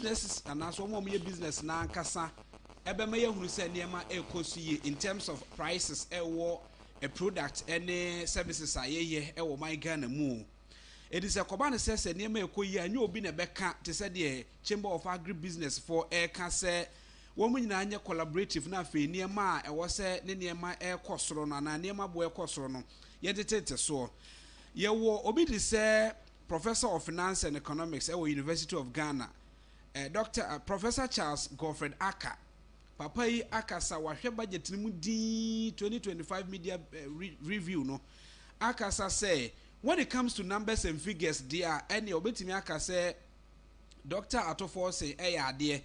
businesses and as one more business na nkasa ebe me yehunu se niema ekosu in terms of prices ewo a product any services ayeye ewo my Ghana mu. It is a kobane se niema ekoyi anyo obi na beka te se de Chamber of Agribusiness for eka se wo mu nyina anye collaborative na afi niema ewo se ne niema ekosoro no na niema bo ekosoro no ye detete so ye wo obi di se Professor of Finance and Economics at the University of Ghana, Professor Charles Godfred Aka. Papa yi Aka sa wahwe budget ni mu di 2025 media review no. Aka sa say when it comes to numbers and figures there any obetimi Aka say Dr. Atofo say ade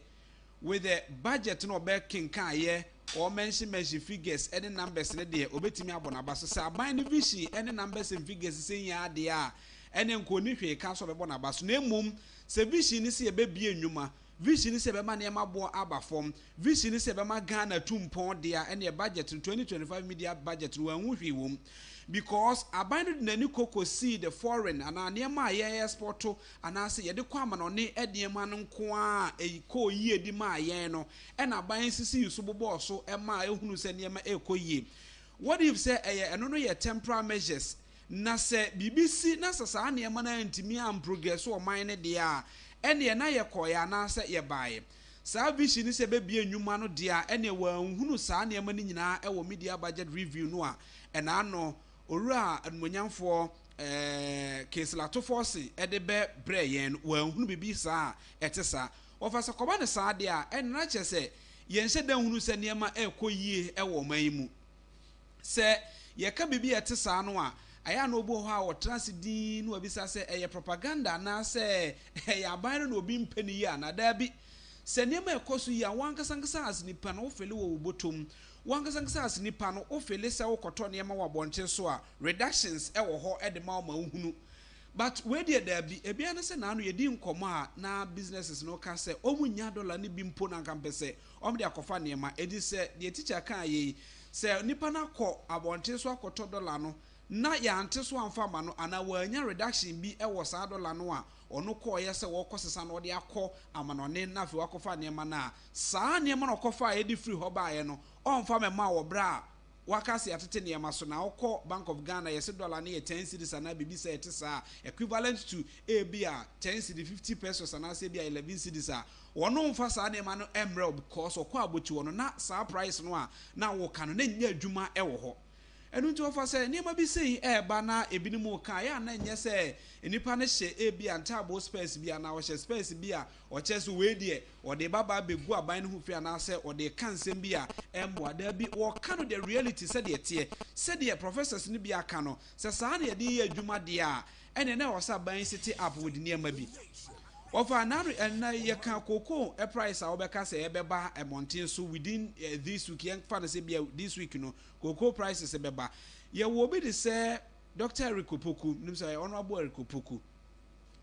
with the budget no be kinkan ye or mention figures any numbers ne there obetimi abonaba so say aban ni vision any numbers and figures say ya there ene nkoni hwe ka so bebo na baso na emum se vision ni se e be bie enwuma vision ni se be ma na ema bo abafom vision ni se be ma Ghana tumpon dia ene budget 2025 media budget no anhu hwe wom because abandoned nani koko see the foreign and na ema ye export ana se ye de kwa ma no ne edema no nko a e ko yie di ma ye no ena aban sisi yuso bobo so ema ehunu se ne ema e ko yie. What if say eno no ye temporary measures na se BBC na sasa na ema na ntimi am progress o man ne dia ene na ye koya na se ye bae sa vision ni se be bie nwuma no dia ene wa nhunu sa na ema ni nyina e wo media budget review no a ena ano owura anmonyamfo keslato force e de be bre yen wa nhunu bibi sa etesa ofasa koba ne sa dia ene na che se ye nse da nhunu se ne ema e koyie e wo man mu se ye ka bibi etesa no a aya no obo ho a wo transidi no abisa se eye propaganda na se eye aban no obi mpani ya na da bi se niema ekosu ya wankasankasa asnipa no ofele wo botom wankasankasa asnipa no ofele se wo koto niema wo bonche so a reductions e wo ho e de ma wo ma uhunu but we dey da bi ebia na se na no yedi nkomo a na businesses no ka se omunya dollar ni bi mpo na nkampese omde akofa niema edi se the teacher kan ye se nipa na ko abonche so akoto dollar no na ya ante so amfama no ana wanya reduction bi e wo sa dollar no a ono ko ye se wo kosesa no de akọ amanone na fi wakofa niema na saa niema no kofa e di free ho ba ye no onfa me ma wo bra wakase atete niema so na okọ Bank of Ghana ye se dollar na ye 10 cedis ana bibi se ete saa equivalent to a bia 10 cedis 50 pesos ana se bia 11 cedis a wono mfa saa niema no emre because okọ abochi wono na saa price no a na wo ka no na nya adwuma e wo ho enu nti ofa se niema bi sei ba na ebinimu ka ya na nye se enipa ne hye bi antabo space bi na wo hye space bi a o cheso we die o de baba begu aban no hu fi na se o de kansem bi a embo da bi wo ka no the reality se de tie se de professors ni bi aka no se saa na ye de ye adwuma de a ene na wo sa ban city up with niema bi ofa na na ye ka koko a price a obeka se ebeba a mountain so within this week yan fa na se bia this week no koko prices ebeba ye wo bi de se Dr. Eric Opoku nim say honorable Eric Opoku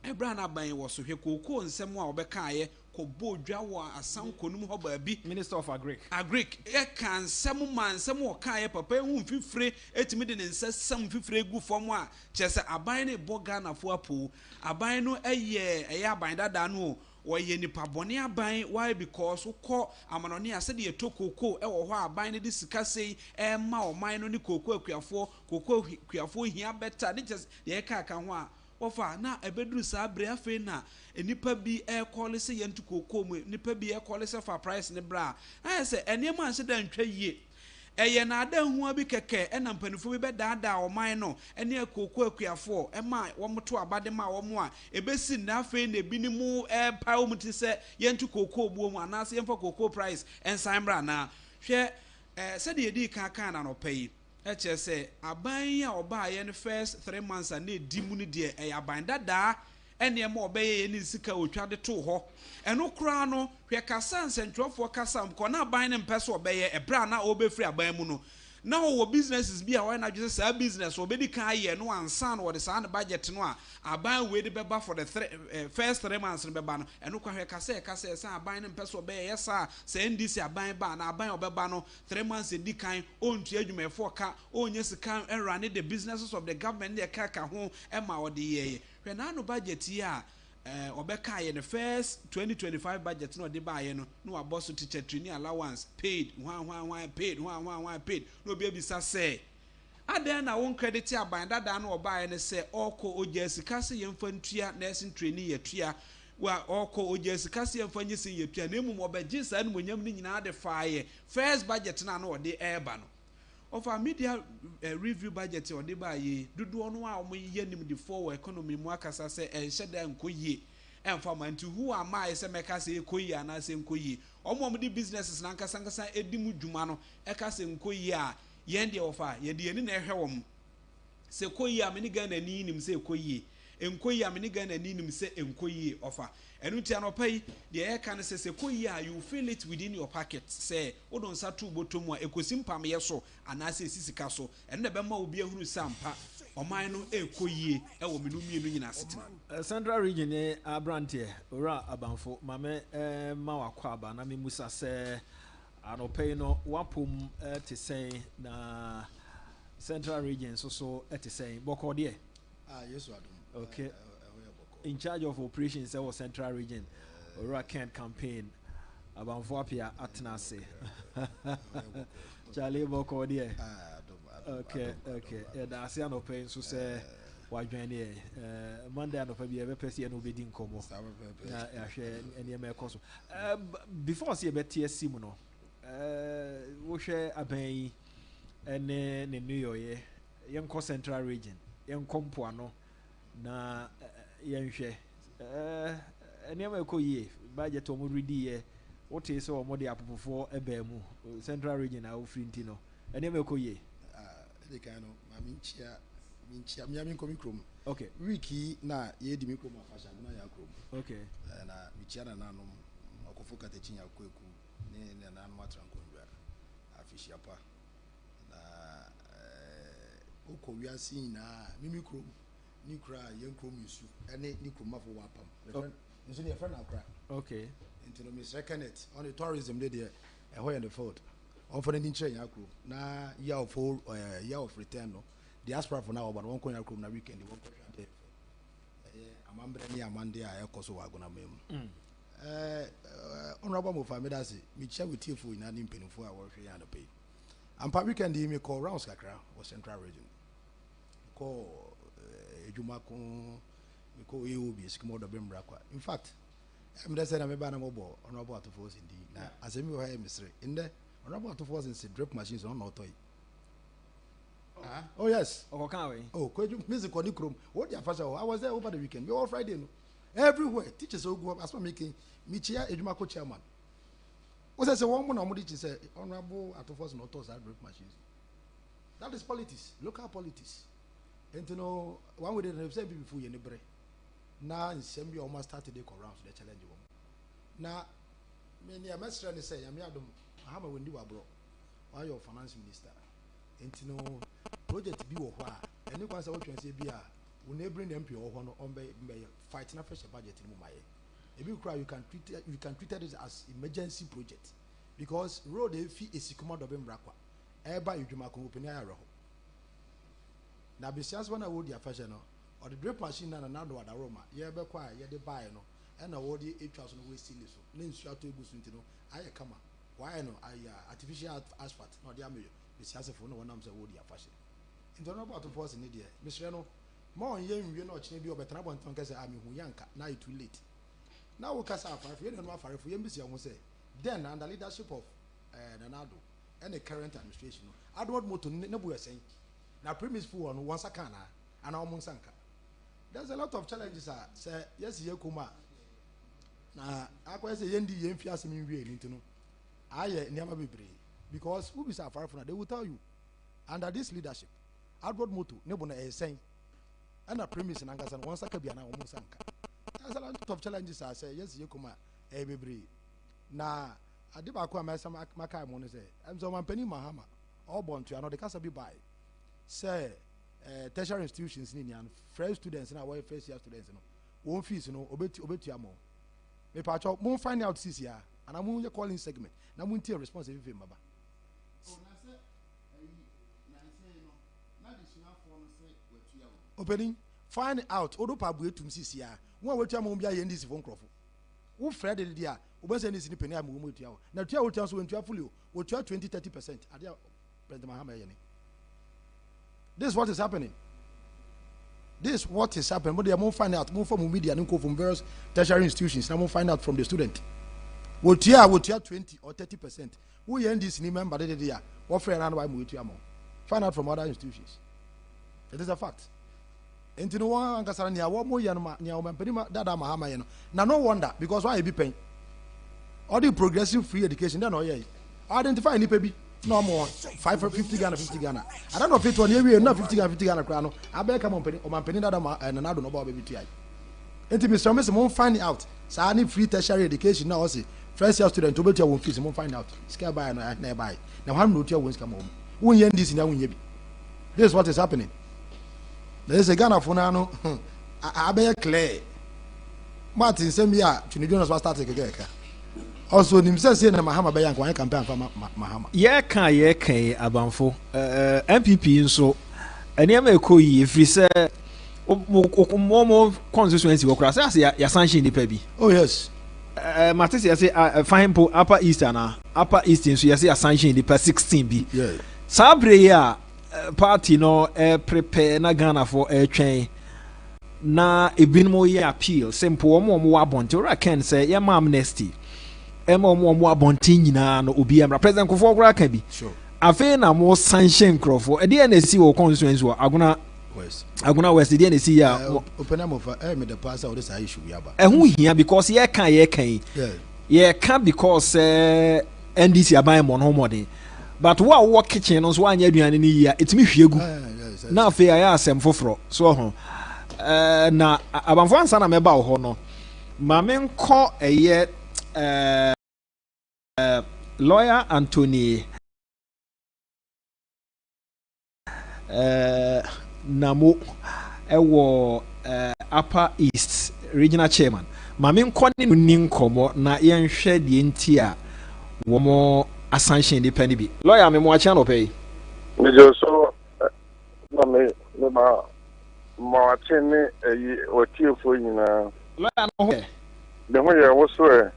ebra na ban wo so hwe koko nsem a obeka ye ko bodwa wo asanko num ho ba bi Minister of Agric e kan nsem man nsem wo ka ye papa hu mfifire etimi de nsesam mfifire gu fom a chese aban ne boga na fo apo aban no eye aban dada no wo ye nipa bone aban why because ukọ amanone ase de etokoko e wo ho aban ne de sika sei e ma o man no ni koko akuafo hia beta de just ye ka ho a ofa na ebeduru sa bre afi na enipa bi e call se yentu koko mu nipa bi e call se fa price ne bra na se enema anse da ntwa yie eye na ada hu abi keke e na mpanifo bi bedada o man no ene koko akuafo e ma wo moto abade ma wo mo a ebesi na afi na bi ni mu e pa wo muti se yentu koko buo mu anase yemfa koko price ensan bra na hwe se de edi kan na no pay eche se aban ya oba ye no first 3 months and edi mu ni de e aban dada ene ma obeye ye ni sika otwa de to ho eno kra no hwe kasa nsentwofo kasa mko na aban ne mpese obeye e bra na obefri aban mu no na wo businesses bi a why na just say business obedi kan ye no ansa no wo sa na budget no a aban we de beba for the first 3 months no beba no eno kwa hwe kasa sa aban ne mpese obeye yesa say ndisi aban ba na aban obeba no 3 months edi kan ontu adwumefo ka onye sika run the businesses of the government de ka ho e ma wo de ye hwe na no budget yi a obeka ye the first 2025 budget no de ba ye no no aboso teacher training allowance paid one paid one paid no be bisa say adan na won credit aban dada na oba ye ne say oko oja sika se ye mfa ntua nursing training ye tua wa oko oja sika se ye mfa nyese ye tua na emu obaji sa no monyam ni nyina de fa ye first budget na na ode eba no of our media review budget or deba ye do no a omo ye nim the for economy mu akasa say enhye da nkoyie enfama nti who am I say meka say ekoyie ana say nkoyie omo di businesses na nkasa edi mu dwuma no eka say nkoyie a ye de ofa ye de ni na ehwe wom say koyie a me ni ga na ni nim say ekoyie enkoyie a me ni ga na ni nim say enkoyie ofa enu tia no pai de e kan se koyie a you feel it within your pocket say odon sa tu botom a ekosim pam ye so ana se sisika so enu na be ma obi ahunu sampa oman no ekoyie e wo menu mienu nyina setina Central region abrante ora abanfo mame ma wakwa aba na memusa se anopai no wapom te sen na Central region so te sen boko de yes adom okay in charge of operations our Central region ora Kent campaign abanfo apia atnase Charlie boko de okay da ase anopai so se wadwan ne Monday anopai bi e be pese no bedi nkomo na ahwe ene me ekoso before see be TSC mu no wo hwe aban ene ne New York yenko Central region yenko mpoano na yenhwe ene me ekoyie budget omo redi ye what is so omo de apopofo eba mu Central region a ofri ntino ene me ekoyie the kind of minchia mi komi krom okay wiki na ye di mi krom afasha na ya krom okay na michia na nanom okofoka te chinya kweku ne na no atranko ndwa afishia pa na oko wiase na mimi krom ni kra ye krom yusu ene ni krom afo wapam nso ne friend akra okay into no miss reckon it on the tourism there e in the field on for the nche ya krom na year of return no diaspora for now but one konya krom na weekend one ko hwade amambre ni amande a ekoso wagona mem honorable Mofameda say me share with you for in an impenfo a wo hwe ya no pay ampa weekend me call rounds kakra or Central region call ejuma ko me call EOB sikimo do bembra kwa in fact I'm just saying I'm a banner mobile honorable to force indeed na asemi wo ha misre in there honorable to force in drip machines on not toy oh yes oh could music on the chrome what your first I was there over the weekend we all Friday no everywhere teachers will go up as for making Michia Ejumako chairman was as a woman on what say honorable at force not those drip machines that is politics local politics and to know one way they say before you never now in Sembia almost started the around the challenge now many a master and say I'm yadum hammer when you are bro why your finance minister and to know project be or why and you can say what you say be will never bring MP or one on by fighting a fresh budget in Mumbai. If you cry, you can treat it as emergency project because road fee is command of Mbrakwa. Everybody you can open your road. Now, besides when I would your fashion or the drip machine and another one aroma, yeah, be quiet, yeah, they buy no, and I would 8,000 waste still so. Then you have to go soon to know. I come on. Why no? I artificial asphalt, no, dear me. Besides, for no one, I'm saying, would your fashion. In the about to force in India, Miss Reno. More young, you know, Chinny or better one tongue as I mean, Yanka, now it's too late. Now we can say, if you don't know if you embassy, I will say, then under leadership of Nanado and the current administration, I don't want more to Nebu saying. Now, premise for on once a canna and almost anchor. There's a lot of challenges, say, yes, Yakuma. Now, I quite say, Yendi, Yemfias, me really to know. I never be brave because who is our far from they will tell you under this leadership, outward motto, Nebuna is saying. And a premise in Angas and one Sakabiana almost anchor. There's a lot of challenges. I say, yes, you come every now. I did my Makai Mone say, I'm so one penny Mahama, all born to another Casabi by say tertiary institutions in and fresh students in our first year students, won't fees, obey amo. Me patch up, won't find out this year, and I'm only calling segment. Now, won't tell responsive for Maba. Opening, find out. Odo pabu etum sisi ya. One will tell me behind this phone crop. Who Fred the dia, who was any penny I'm going to you. Now, tell us when you are fully, will charge 20-30%. I dear President Mahama. This is what is happening. This is what is happening. But they won't find out more from media and from various tertiary institutions. Now, won't find out from the student. Will you 20 or 30%? Who end this remember the day? What friend and why find out from other institutions. It is a fact. And to no one can say, "What more Yanma, Dada Mahama." Now, no wonder because why be paying all the progressive free education. Then, identify any baby. No more 50 Ghana, 50 Ghana. I don't know if it's 1 year, not 50 Ghana, 50 Ghana crown. I beg come on penny, or my penny that and another no baby TI. And to Mr. Messi won't find out. So I need free tertiary education now. See, first year student to be your own fees, won't find out. Scare by and nearby. Now, how no your wins come home. When you end this in your this is what is happening. There is a Ghana for now. I beg clear. Martin, same year, Chinijonas was starting again. Also, himself saying Mahama Bayan can campaign for Mahama. Yeah, can Abanfo MPP so and you may call you if we say more constituency or class as ya sanction the pebi. Oh, yes. Matis, I say, fine po Upper Eastern, so you say a sanction the per 16B. Yeah. Sabre party no prepare na Ghana for a train. Na a bin more appeal, simple more wabonto. I can say, yeah, amnesty. Emma more bontin no obiam President Kufo can be. Sure. Afe na more sanction crofo. E dey na see wo constituency wo Aguna West dey na see ya open am of me the pastor this issue we aba. Ehun hia because ye kan. Yeah. Ye kan because NDC aban mo no modern. But what work kitchen no so anya aduane ni ya etimi hwiegu. Na afe ya asem foforo so ho. Na abanfo ansa na meba wo ho no. Ma menko eye lawyer Anthony Namo ewo Upper East Regional Chairman. Mame nkone nni nkomo na yenhwe de ntia wo mo assanction depend bi. Lawyer me mo acha no pay. Me jo so na me ma acha ne otiefo nyina. Lawyer no ho. De ho ye wo so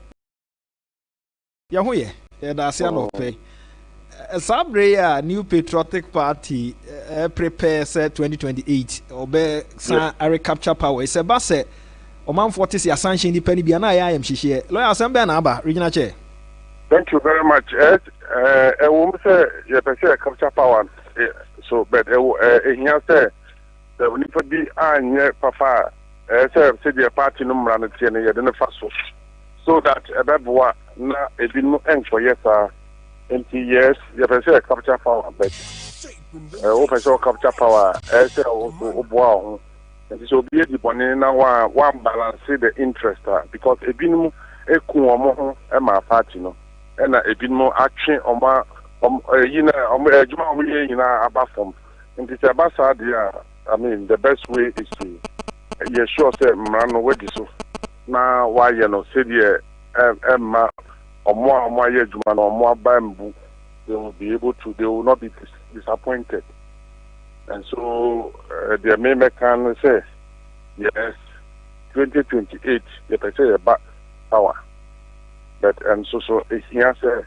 ya ho ye da ase no pay. Sabre New Patriotic Party prepare say 2028 obe san recapture power. It's about say Omanfm say assanction depend bi na ya am hihie. Lawyer Assembly na aba regional chair. Thank you very much. We say you say capture power. So but here say the we need be anye papa say the party no mra na tie ne ye de ne fa so that ebeboa na ebi no enko yesa yes you say capture power but we capture power say oboa and so be the boni na one balance the interest because ebi no eku omo ho e ma party no and ebi no atwe oma yina ejuma omo ye yina abafom and it's about I mean the best way is to sure say man no wedi so na why you know say the emma omo ye ejuma na omo abambu they will be able to they will not be disappointed. And so the American can say, yes, 2028, they say about power. But and so here say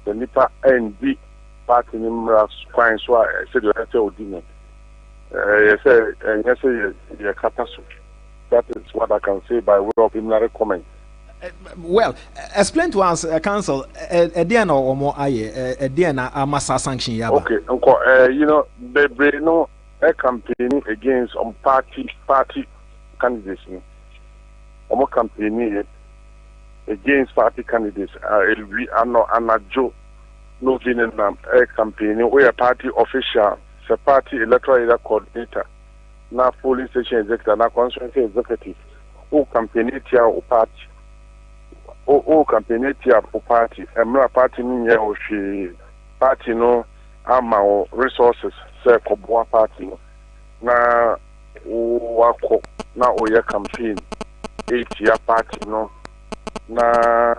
the NIPA ND party numerous coins so I said you have to ordinate. Yes, you catastrophe. That is what I can say by way of preliminary comment. Well, explain to us, Council, a DNA or more a DNA massa sanction. Okay, you know, they no a campaign against party candidates. More campaigning against party candidates. We are not Joe no Vietnam a campaign. We are party official, the party electoral area coordinator, now police station executive, now constituency executive, who campaign here or party. O campaign tia for party emra party ni o hwe party no ama o resources say koboa party no na wako na o ye campaign tia party no na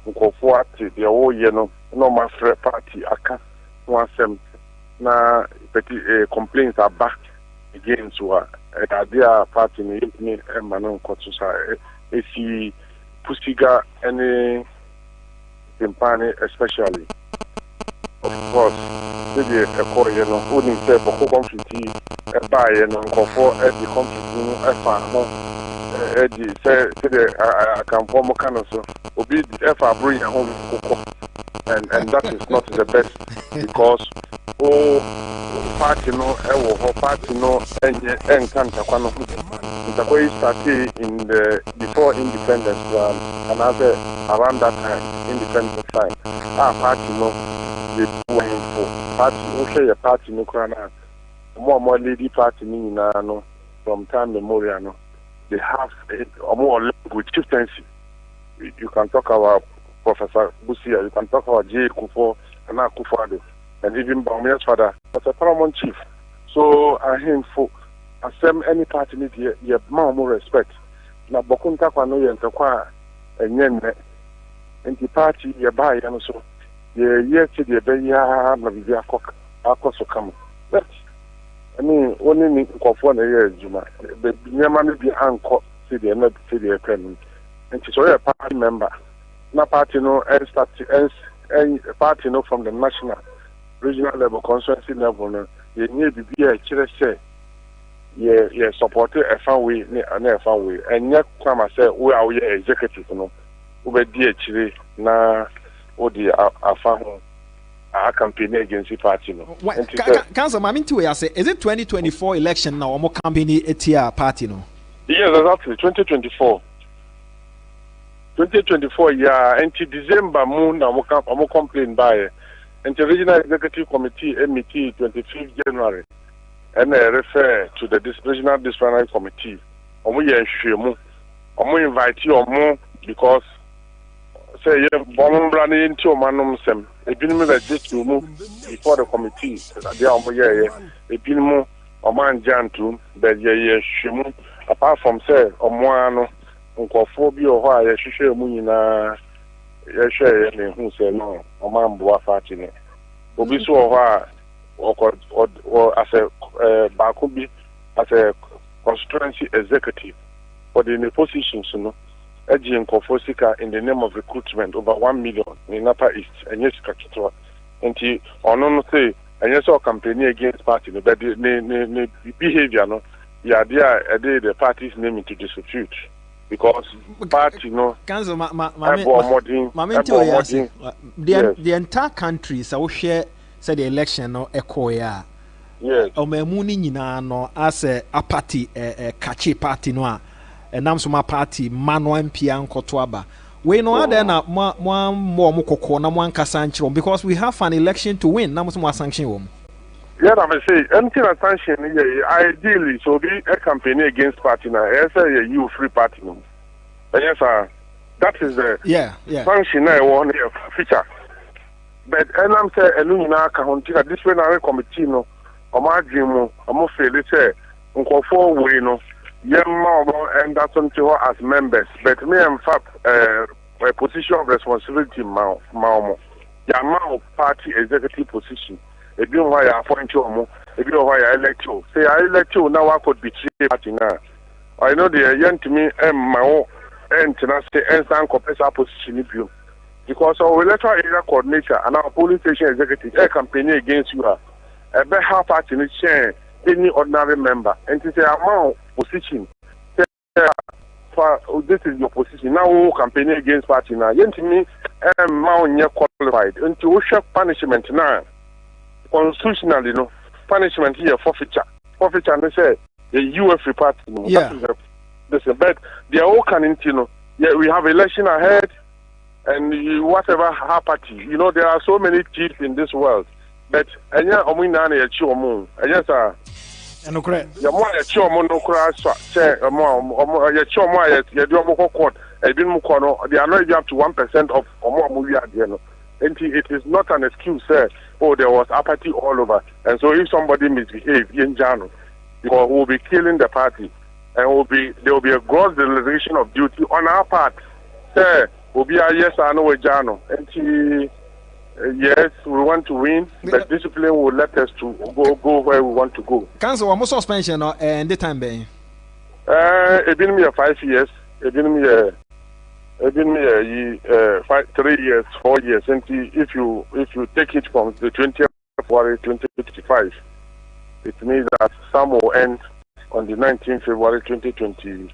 nkofo ati de o ye no ma free party aka no asem na petit complaints are back against what idea party ni emmanuel kotusa esi pusiga any campaign especially of course the call you know only say boko conflict e ba ye no nkofo e di conflict no e fa mo e di say the can form kind of so obi e fa bring your home kokko and that is not the best because party no party no encanta kwano ntakwa started in the before independence and after around that time independence time party no they went for party share party no krana more lady party ni na no from time memorial no they have a more language chieftaincy. You can talk about Professor Busia, you can talk about J. Kufo and Akufo-Addo, and even Baumia's father was a paramount chief. So I him for asem any party need ye more respect. Na bokunta kwa no ye ntakwa enyenme. Enti party ye ba ye no so ye ti de be ya na bibi akoso kama. But I mean only ni nkofo na ye adwuma. Be nyama no bi anko ti de na ti de kan. Enti so ye party member. Na party no party no from the national regional level constituency level no ye need to be a kire say ye support a fan way na fan way enya kwama say we are executive no we be di akire na odi afa ho a campaign against the party no council mami nti we say is it 2024 election na omo campaign etia party no? Yes, exactly 2024 yeah, until December moon na mo complain by until regional executive committee MET 25th January and refer to the regional disciplinary committee. Omo ye hwemu. Omo invite you omo because say ye bomb brand into omanum sem. Ebinum register you before the committee. They omo ye ebinum oman jantu but ye hwemu apart from say omo ano nkofo bi o ho a ye hwehwe mu nyina ye hwe ne hu se no o ma mbo afati ne obi so o ho a o as a baako bi as a constituency executive for the positions no eji nkofo sika in the name of recruitment over 1 million in Upper East enye sika kitwa enti ono no say enye so campaign against party no but the behavior no ya there the party's name into disrepute. Because party no council the entire country so share say the election no echo ya yes omemu ni nyina no as a party kachi party no a enam so ma party manual mpia nkoto aba we no ada na mo kokko na mo ankasa nchiro because we have an election to win na mo sanction wo. Yeah, I may say, anything attention, ideally, so be a campaign against party now. Yes, you free party. Yes, sir. That is the function I want to feature. But and I'm saying, Eluna Kahontica, disciplinary committee, no, or my dream, I'm more fair, say, Uncle Four way, no, and that's until as members. But me, in fact, a position of responsibility, Mao, Yamao party executive position. If you want to appoint you, if you want to elect you, say I elect you now. I could be party now. I know the young to me and my own and to say and stand compare position you because our electoral area coordinator and our police station executive a campaign against you. A better half party in share any ordinary member and to say amount position. This is your position now. Campaign against party now. Young to me and my qualified into punishment now. Constitutionally, no punishment here forfeiture. Forfeiture, they say the UFA party. No, yeah. But they are all canning, you know. Yeah, we have election ahead, and whatever party, you know, there are so many chiefs in this world. But anya omunane echi omu. Anya sa. Enokre. Ya mo echi omu no kura so. Say omu echi omu ya do omu court. Ebi mu ko no, they are not even up to 1% of omu wi ade no. And it is not an excuse, sir. Oh, there was apathy all over. And so if somebody misbehaves in Jano, because we'll be killing the party. And there will be a gross dereliction of duty on our part. Sir, will be a yes or no Jano. And Yes, we want to win, but discipline will let us to go where we want to go. Cancel one more suspension and the time being. It's been me 5 years. It's been me 3 years, 4 years. And if you take it from the 20th of February 2025, it means that some will end on the 19th February 2030.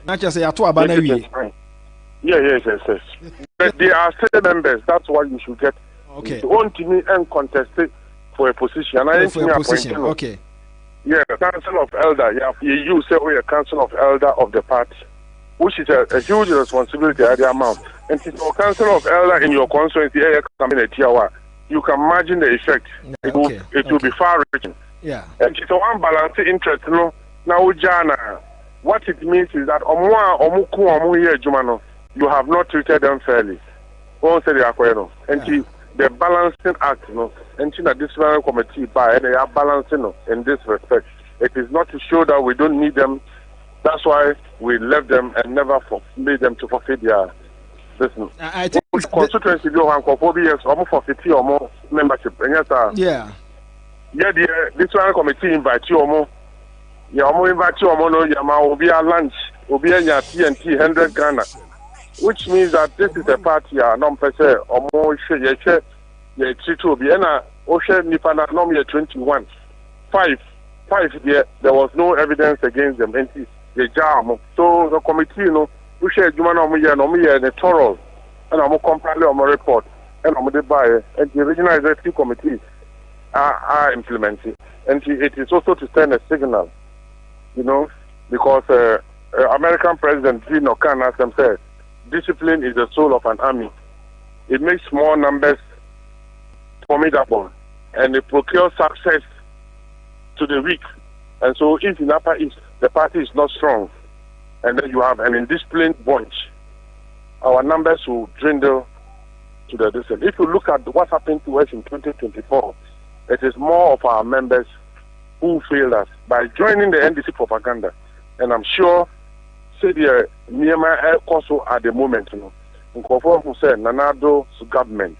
Not just say I told about Yes. But they are still members. That's why you should get. Okay. You want me and contested for a position. For a position. Okay. Yeah, Council of Elder. Yeah, you say we are Council of Elder of the party, which is a huge responsibility at the amount. And it's a Council of Elder in your constituency, you can imagine the effect. It will be far-reaching. Yeah. And it's a one balanced interest. No, now Jana, what it means is that you have not treated them fairly. And the balancing act, and the disciplinary committee and they are balancing in this respect. It is not to show that we don't need them. That's why we left them and never made them to forfeit their business. I think constituency you have for 4 years, almost 50 or more membership. Yeah. Yeah, the disciplinary committee invite you or more. Yeah, invite you or more. No, will be a lunch, will be a TNT 100 Ghana. Which means that this is a party, non-per or more share, yeah, 21. 5 there was no evidence against them. And the jam. So the committee, we share Juman and the thorough, and I'm completely on my report, and I'm the buyer, and the regional executive committee are implementing. And it is also to send a signal, because American President Gino Khan asked themselves, discipline is the soul of an army. It makes small numbers formidable, and it procures success to the weak. And so if in Upper East, the party is not strong, and then you have an indisciplined bunch, our numbers will dwindle to the distance. If you look at what happened to us in 2024, it is more of our members who failed us by joining the NDC propaganda. And I'm sure say the Myanmar also at the moment, who said Nanado's government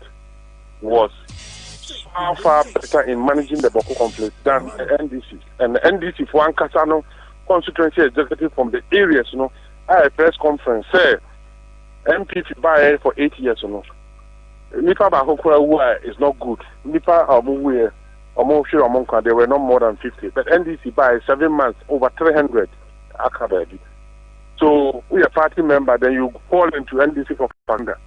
was far better in managing the Boko conflict than the NDC. And the NDC for Ankasano constituency executive from the areas, at a press conference said MPP buy for 8 years, Nipa Bahokwa is not good. Nipa Amuwe, Amushu Amonka, they were not more than 50. But NDC by 7 months, over 300 Akababi. So we are party member, then you fall into NDC propaganda,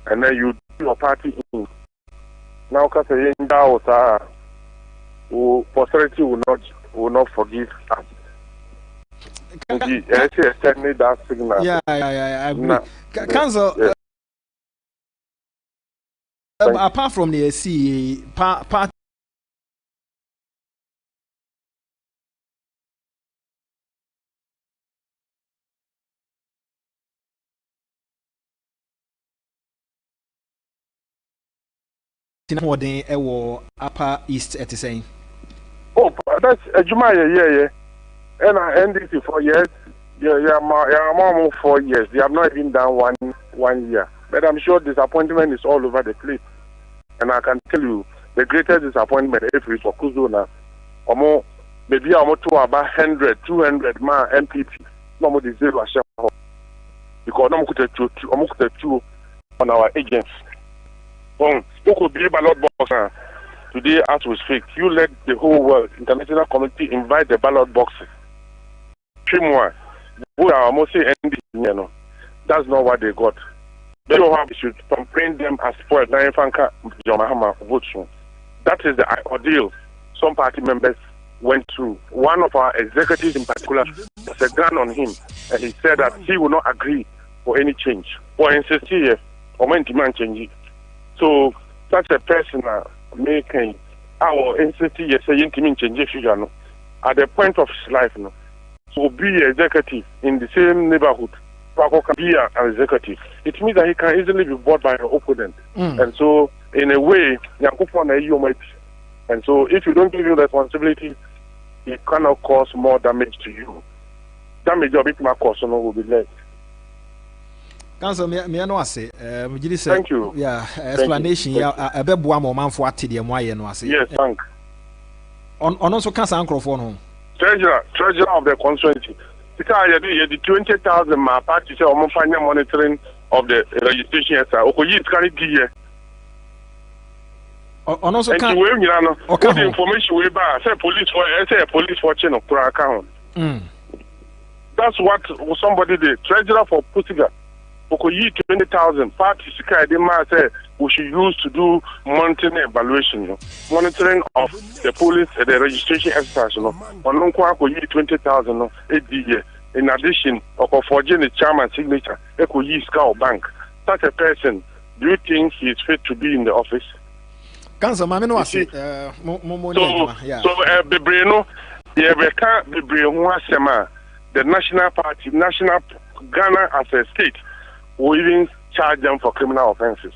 and then you do your party in. Now, because posterity will not forgive us. That signal. Yeah, I agree. Council, apart from the CA, part. Upper East at the same. Oh, that's a Juma, yeah. And I NDC for years. Yeah, more 4 years. They have not even done one year. But I'm sure disappointment is all over the place. And I can tell you, the greatest disappointment is for Kuzona. Maybe I'm to about 100, 200 MPP. No more the zero share. Because I'm going to two on our agents. Could be ballot box today as we speak. You let the whole world, international community, invite the ballot boxes. 3 more. We are almost saying that's not what they got. They don't have to complain them as for a Fanka votes. That is the ordeal some party members went through. One of our executives in particular has a gun on him, and he said that he will not agree for any change or insist here or when demand change. So such a person making our institute saying change at the point of his life, so be an executive in the same neighborhood, can be an executive. It means that he can easily be bought by an opponent. And so in a way, and so if you don't give you responsibility, it cannot cause more damage to you. Damage of it will be less. Council, me no ase. Thank you. Yeah, explanation. Yeah, a bit boa moment for what the moye no ase. Yes, thank. On also cancer microphone home. Treasurer of the constituency. Because you the 20,000 my party say Omanfm monitoring of the registration yes. Okoyi is carry the on also can the information we buy say police watching of Kura account. That's what somebody did. Treasurer for Pusiga. Okoyi 20,000 party sika they might say we should use to do monitoring evaluation, monitoring of the police the registration exercise, on Okoyi 20,000 in addition of forging the chairman's signature, Okoyi Scout Bank. Such a person, do you think he is fit to be in the office? Council, Mammy, no, so Bebreno, the National Party, National Ghana as a state, will even charge them for criminal offenses.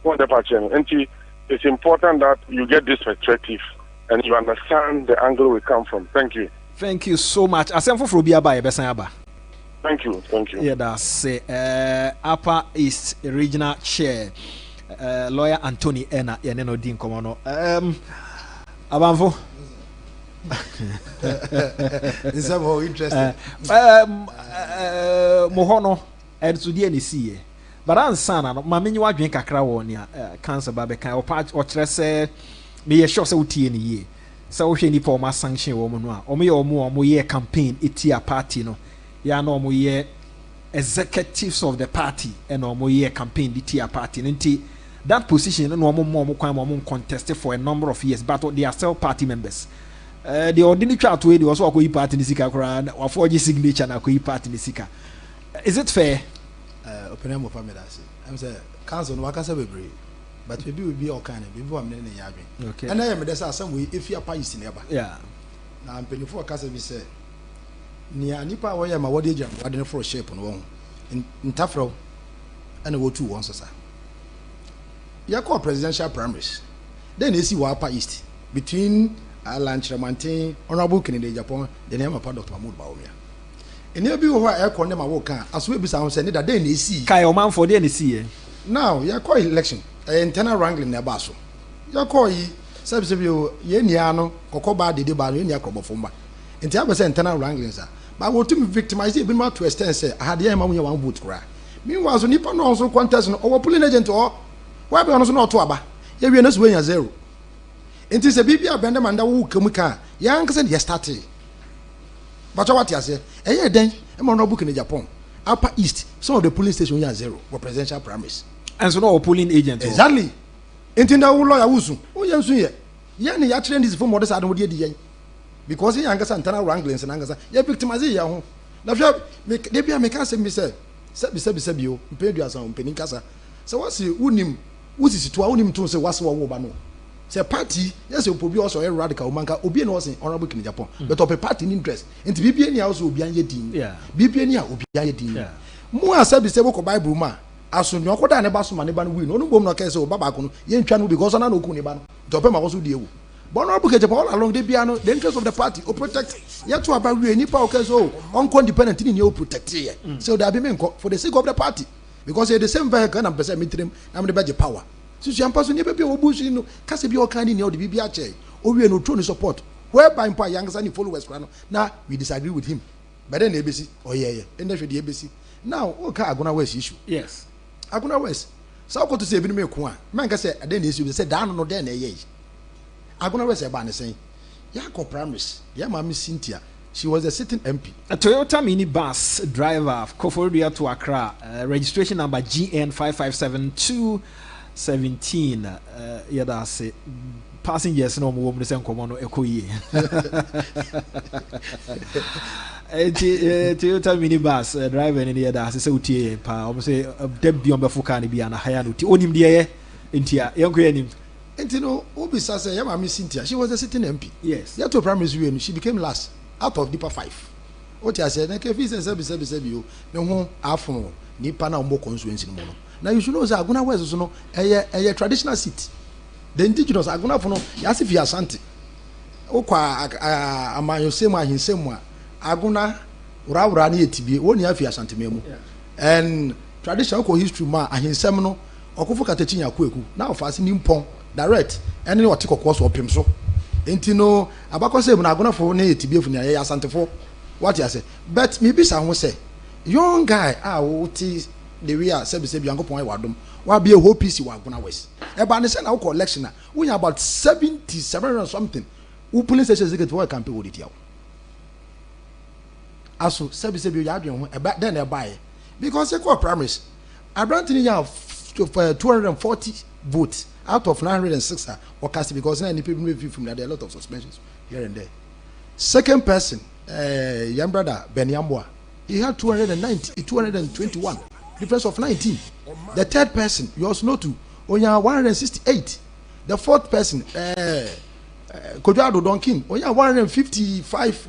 It's important that you get this perspective and you understand the angle we come from. Thank you. Thank you so much. Asemfo Frobia ba Yebesanyaba. Thank you. Yeah, that's Upper East Regional Chair, Lawyer Anthony Ena Yeneno Din Komono. Abanfo. This is more interesting. Mohono Edsudi NC. But ansana no mamenyi wadwen kakra wo ne cancer ba be kan o kire se me ye sure se utie ne ye se wo hwe ni pa o ma sanction wo mu no a o me ye o ye campaign etia party no ya na o ye executives of the party and o ye campaign etia party nti that position no mo kwan mo contest for a number of years but they are still party members. The ordinary chat way they also akoyi party ni sika kra wa forge signature na akoyi party ni sika. Is it fair? Opinion of family that's it. I'm saying council no waka say bebre but maybe we be all kind of people am na yadwen. Okay. And I am dey say some way if you are is nearby. Yeah. Na ampenifo ka say be say nia nipa wo ye ma wo dey jam wo dey for shape no won. Ntafro and wo tu won so sa. Ya call presidential primaries. Then they see wa upper east between Alan Chiramantin, Honorable Kennedy Japan, the name of Dr. Mahmoud Bawumia. And you be who I call them a walker, as we be sound saying that they see. Kai Omanfm dey see. Now, you call election, internal wrangling near Basso. You call ye, Sabsibio, Yeniano, Cocoba, the Deba, Yenia Cobofumba. And the other internal wrangling, sir. But what to be victimized, even more to extend, say, I had the amount one boot cry. Meanwhile, Nippon also contest or pulling agent or why be honest not to Abba. You will not win a zero. It is a baby abandoned and who come can. Young said, yes, started. But what you say? Eh, then I'm on a book in Japan. Upper East, some of the polling stations are zero for presidential primaries. And so no polling agent. Exactly. Intenda lawyer Wusu. Oh, yes, here. Yani ya trend is for more than what you because he younger Santana wranglings and Angasa. You victimize ya. Now, they be a mechanism, Mister. Sebio, paid you as on Penincasa. So what's the unim? What is it to own him to say what's what Wobano? Say party, yes, you will be also a radical manka, Obi and was in honorable in Japan, but of a party in interest. Into BPN house will be on your team. Yeah. BPN will be on your team. Yeah. More said the same Bible ma. As soon as you got an abass man, win. No boom no case or Babacon, yen channel because I know Kuniban. Topema also deal. Bonobu Japan along the piano, the interest of the party, or protect. Yet to about you, any power so independent in you protect here. So there be men for the sake of the party. Because they're the same vehicle and present meeting, I'm the budget power. So you person never be obushi no kasi be all kind in the BBH or we no throne support whereby young son followers now we disagree with him but then ABC oh yeah and that's the ABC now okay Aguna West issue yes Aguna West so go to say be me ko man ka say then issue say down no there na ye Aguna West e ba ne say ya ko primaries ya mama Cynthia she was a sitting MP. A Toyota minibus driver Koforidua to Accra registration number GN 557217 yada say passengers no mo mo sen komo no ekoyi Toyota minibus driver ni yada say utie pa o say debbi on befo kan bi ana haya no ti onim de ye ntia yenko yanim no obi say ya mama Cynthia she was a sitting MP. Yes, ya to primary school she became last out of deeper 5. What I said, na kefi say you no ho afon nipa na ombo constituency no no. Now you should know say Aguna West so no a traditional seat. The indigenous Aguna for no yasi fi asante. Okwa amanyo semu ahinsemu Aguna urawura na etibie woni afi asante memu. And traditional ko history ma ahensem no okofo katachinya kwaku na ofase ni mpon direct ene o tikokọ so opem so enti no abakose mu na agonafo na yetibiefo na ya asantefo what you say but me bisa ho say young guy wo ti the way sebi yankopon e wadom wa be a whole piece wa agona west e ba ne say na wo collection na we about 77 or something who police station executive for campaign wo dit yawo aso sebi ya adwen ho e ba then e buy because e call primaries abrantini ya 240 votes out of 906 or cast because any people may view from there are a lot of suspensions here and there. Second person, young brother Ben Yambwa, he had 221, difference of 19. The third person, you also know too, Onya 168. The fourth person, Kojado Donkin, Onya 155.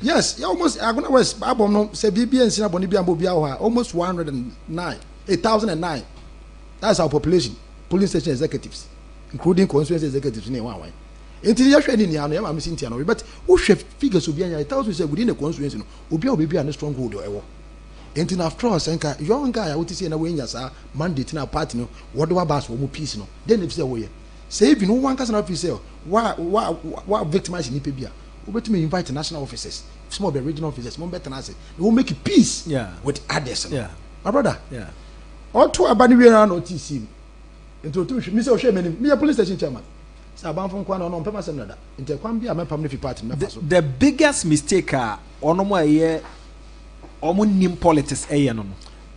Yes, you almost I'm gonna West Babom say BB and Sinaboni Biambo almost 109, 8,009. That's our population. Polling station executives, including constituency executives in one way. Until you are in the I'm missing Tiano, but who chef figures will be an thousand within the constituency, will be a stronghold or until after all, Senka, young guy, I would see in a way, yes, mandate in our party, what do I pass for more peace? No, then if they save no one can officer, why victimize in Ipibia? Over to me invite national officers, small regional officers, more better than I say, they will make peace with others. Yeah, my brother, all two abandoned OTC. Into two, Mr. O'Sheman, me a police station chairman. The biggest mistake politics.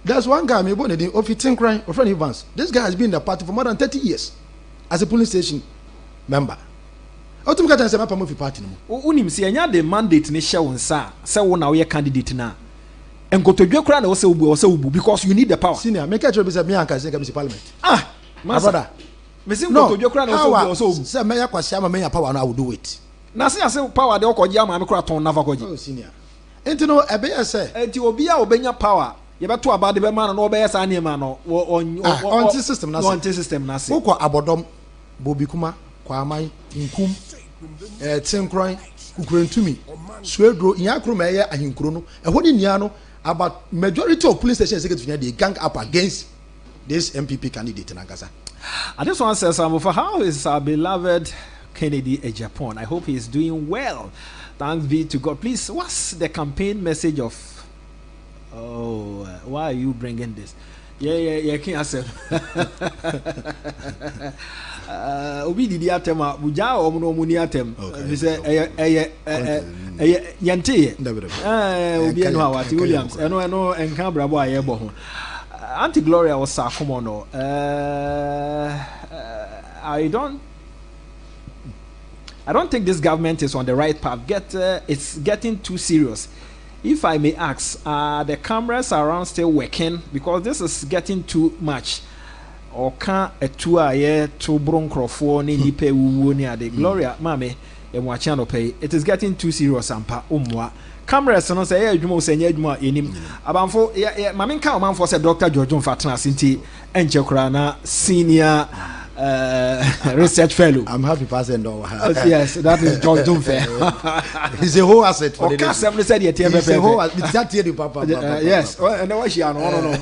There's one guy, me born of fitting crime of friend Evans. This guy has been in the party for more than 30 years as a police station member. Ultimately, say my party no. Unim see anya the mandate ni share unsa. Say wo na we candidate na. Enkoto kra na wo say ubu because you need the power. Senior, make sure be say me anka say parliament. My brother. No, say me yakwasi ama me ya power na I will do it. Na say power de okoji ama me kra ton na vakoji. Oh senior. Enti no ebe ye say. Enti obi a obenya power. Ye beto abade be man no obeye sa niam no. On system na say. On system na say. Wokọ abodom bobi kuma kwa aman nkum tinkran kukurentumi suedro iyankro me ye ahinkro no. Eho ni nia no about majority of police station executives they gang up against this MPP candidate in Angasa. I just want to say something for how is our beloved Kennedy in Japan. I hope he is doing well. Thanks be to God. Please, what's the campaign message of? Oh, why are you bringing this? Yeah, can't answer. Obi didi atema buja omuno muni atem. We say yante. Obi eno awati Williams. Eno enka brabo ayebo ho. Auntie Gloria was come on. I don't think this government is on the right path. It's getting too serious. If I may ask, are the cameras around still working? Because this is getting too much. Or can a 2 hour to bronchrophone ni nipe wuwoni ade Gloria mame emwachano pay. It is getting too serious ampa umwa. Cameras no say adwuma say adwuma enim abanfo mame nka omanfo say Dr. George Mfatana sinti enche kura na senior research fellow. I'm happy person though. Yes, that is George Dumfe. He's a whole asset for the day. Okay, said the TFF. Yes. And what she no.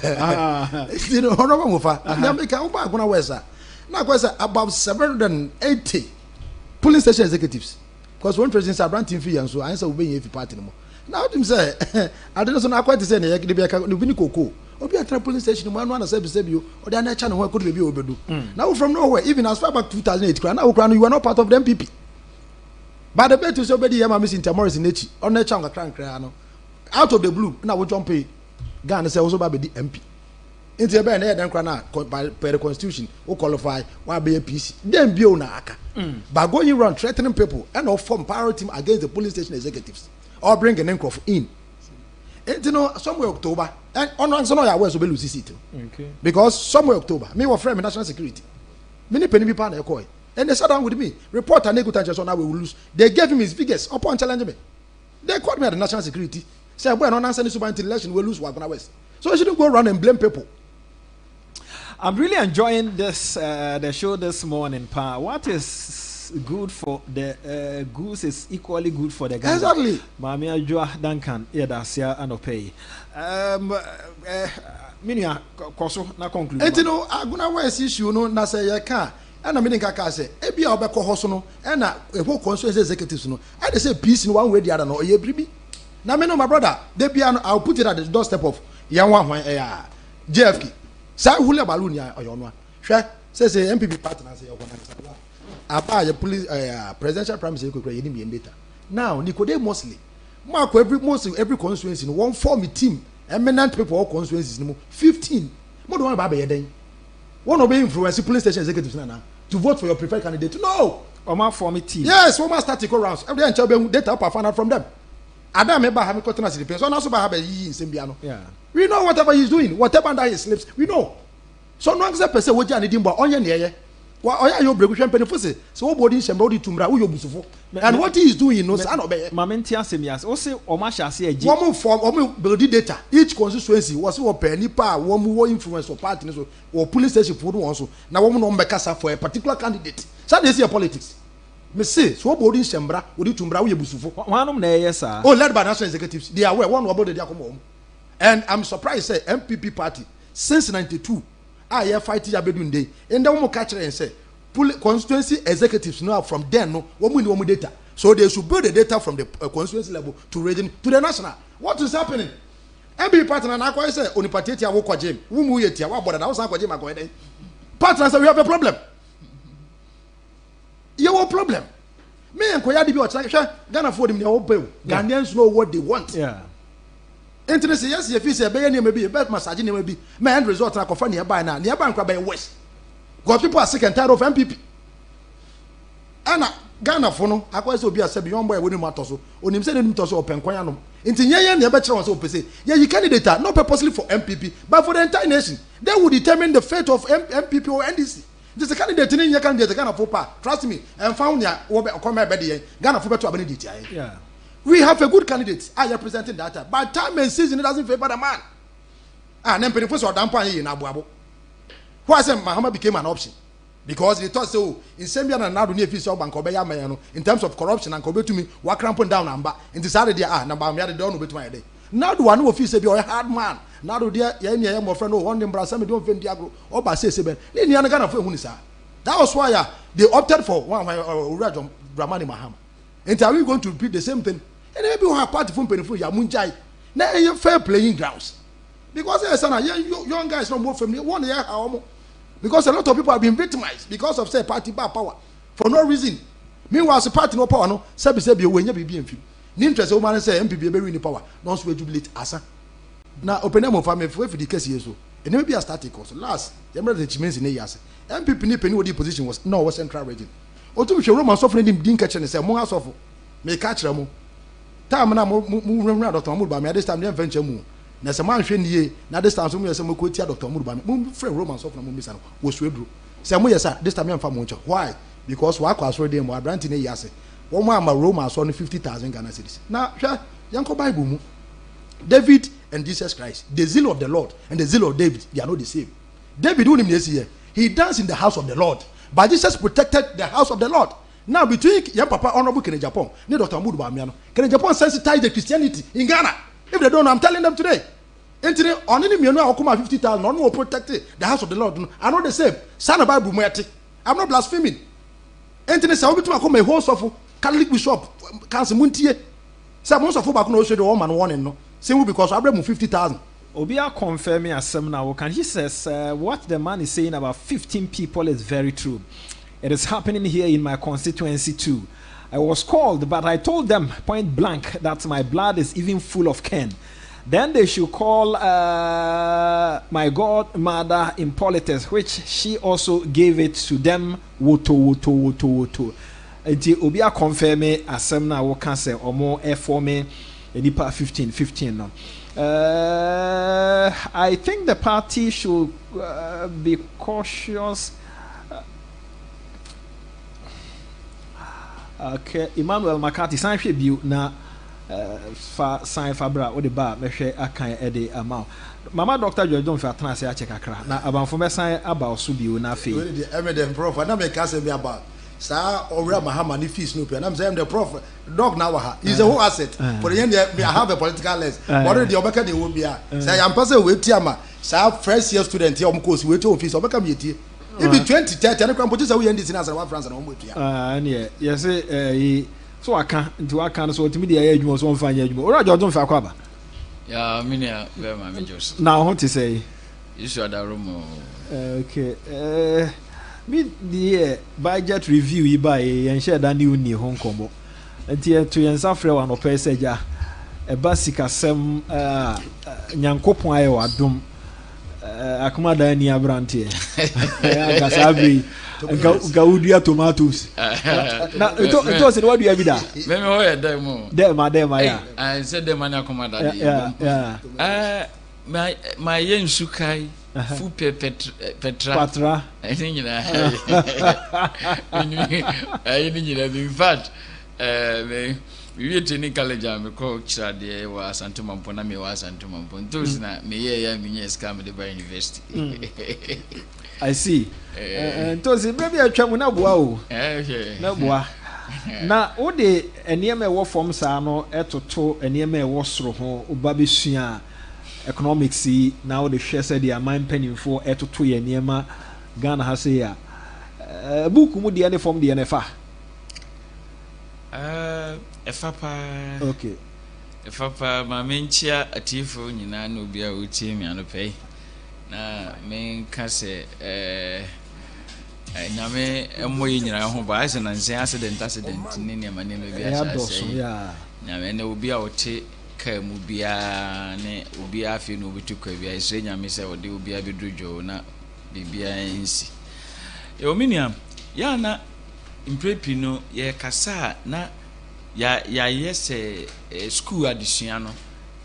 You know, honorable Mufa. Now make up gonna wesa. Now question about 780 police station executives. Because one president Sabrantin fee and so answer will be if party no more. Now them say I don't know quite to say na be koko. Obi at police station man one say you or the other channel could be obedu. Now from nowhere even as far back 2008 now you were not part of the MPP. But the bet to say obedi yama missing Morris in echi on na changa kran no. Out of the blue now we jump pay Ghana say also be the MP. Into ebe na den kra na per the constitution who qualify why be a PC. Then be na aka. By going around threatening people and or form power team against the police station executives or bring an Nkrof in. And you know, somewhere October, and on some of your words will lose it. Okay. Because somewhere October, me were friend national security. Many penny people are coy. And they sat down with me, report and negative on how we will lose. They gave him his figures upon challenging me. They called me at the national security. Said, well, on answer this until election, we'll lose Wagner West. So I shouldn't go around and blame people. I'm really enjoying this the show this morning, Pa. What is good for the goose is equally good for the gander. Exactly. Mami Ajua Duncan, yeah, that's here and pay. Minia koso na conclude. Enti no aguna wa issue no na say ye ka and I mean kaka say ebi a obekọ ho so no and na eho constituency executives no I dey say peace in one way the other no ye bribi. Na me no my brother they be I'll put it at the doorstep of yan one JFK. Say hule balloon ya oyono a. Hwe say MPP partner say you go na aba ye police presidential primacy ko kra ye ni data. Now Nicodemusly mark every constituency no one form a team eminent people all constituencies no 15 mo do one ba be den one of influence police station executives na to vote for your preferred candidate no Omanfm team yes one must start rounds every day and data up find out from them adam me ba ha me cotton as the so na so ba ha be yi nsem bia no yeah we know whatever he's doing whatever under his lips we know so no accept person wo ja ne dimba onye ne ye wa oya yo bregu hwe mpene fose so wo body shemba wo di tumra wo yo busufo and what he is doing no say no be mamenti asemias o say o ma hyase agi wo build data each constituency was wo pe nipa wo mu wo influence for party so wo police station for one so na wo no mbeka sa for a particular candidate so dey see politics me say so wo body shembra wo di tumra wo yo busufo wanom na yesa oh led by national executives they are aware one about the akomo and I'm surprised say MPP party since 92 I fight ya bedunde and then we catch and say constituency executives now from then no woman data so they should build the data from the constituency level to region to the national. What is happening? MPP partner na kwa say oni party tia wo kwajem wo mu yetia wa boda na wo san kwajem akoyeden partner say we have a problem you have a problem me enkoya de bi o hwe Ghana for them they all pay Ghanaians know what they want yeah interest yes you feel say be any maybe bet massage any maybe my end result na kofa nearby na nearby nkwa by west because people are sick and tired of MPP ana Ghana for no akwa say obi asabi yon boy we no matter so onim say no so open kwan no nti nyeye na be kire won say opese yeah you candidate not purposely for MPP but for the entire nation they will determine the fate of MPP or NDC. This is a candidate in candidate Ghana for pa trust me and found ya wo be come be dey Ghana for beto abani diti aye yeah we have a good candidate I representing data but time and season it doesn't favor the man nem penny for so dampo aye na aboabo why say Mahama became an option because they thought so in Zambia na nado near office bank obeya man no in terms of corruption and obetumi wa cramping down number in decided there number me dey don obetumi dey now do one office be a hard man now do there ya me my friend no one dem bra some don fendi agro oba say ben ni nia na Ghana for ehunu sa that was why they opted for one Urajo Dramani Mahama and are we going to repeat the same thing and maybe we have party from penifo ya munjai na fair playing grounds because young guys no more from one year how because a lot of people have been victimized because of say party bad power for no reason meanwhile the party no power no say we nya bibi enfim ni interest woman say MPP be win power no so jubilate asa na open them for me for the case yeso and maybe a static course last remember the chimenzi na yase MPP ni penny what position was no was central region otu hwe Roman sofo ni din catch ne say mo asofo me catch mu time na mo Dr. Muruba me this time dem venture mu na se man hwe nie na this time so mo yese mo ko tia Dr. Muruba mo friend Roman sofo na mo bisa no wo so eduro se mo yesa this time am fa mo nche why because wa kwa so dem mo abranti ne yase wo mo ama Roman so no 50,000 Ghana cedis na hwe yanko Bible mu David and Jesus Christ the zeal of the Lord and the zeal of David they are not the same. David who him here he danced in the house of the Lord but Jesus protected the house of the Lord. Now between young Papa Honorable Kene Japan, ne Dr. Muruba Miano, Kene Japan sensitized the Christianity in Ghana. If they don't know, I'm telling them today. Entity on any million or 50,000, no protected the house of the Lord. I know the same. Son of Bible Mueti. I'm not blaspheming. Entity say obi to come a host of Catholic bishop Council Muntie. Say most of back no show the woman one no. Say because I bring 50,000. Obia confirming as some now can he says what the man is saying about 15 people is very true. It is happening here in my constituency too. I was called, but I told them point blank that my blood is even full of Ken. Then they should call my godmother in politics, which she also gave it to them. Woto. Until Obia confirm as some now will cancel or more for me. Nipa 15 now. I think the party should be cautious. Okay, Emmanuel McCarthy sign view na sign fabra o de ba mehwe akan e de amount. Mama Dr. George don fa tana se a check akra na abanfo me sign aba oso bi o na fe. We the evident prof na me ka se be about sa Owura Mahama ni fees no pe na me say the prof dog na wa ha is a whole asset for the end I have a political lens but the obeka dey wo bia say am pese we ti ama Sa first year student here course we to office obeka me tie. If 2030 and kwampo say we end this in as one France and one to ya. Ne yes so aka nti aka so otimi de ya adwuma so mfa anya adwuma. Ora Jordan fa kwaba. Ya minia be ma me Jos. Na ho te say. Isu adaromo. Okay. Me the budget review yi ba yen share da ni uni ho nkomo. Nti to yen safre wa no pese ja. Eba sikasem nyankopon aye wadom akoma da ni abrante ya gasabi gaudia tomatoes na to se what do you da me ho ya da mo dem ya I said dem na akoma da ya my yen sukai fu patra ni nyina ni nyina in fact me we training college am ko kira de wa Asante Mampo na me wa Asante Mampo ntos na me ye ya me scam de by university. I see. Ntos maybe atwa na boa o. Na boa. Na o de enema e wo form sa no etoto enema e wo soro ho oba besua economics na o de hwe se de aman panimfo etoto ye enema Ghana ha se ya. Book mu de ne form de ne fa. Efapa okay efapa ma menchia atifo nyina no bia otie mi anope na men kase nyame emoyi nyina ho ba ase na nse accident ni ne ma ne no bia ase nyame ne obi a ote ka mu bia ne obi afi no obitu ka bia ise nyame se ode obi abedrodwo na bibia ensi e ominiam ya na imprepi no ye kasa na ya yese school adisua no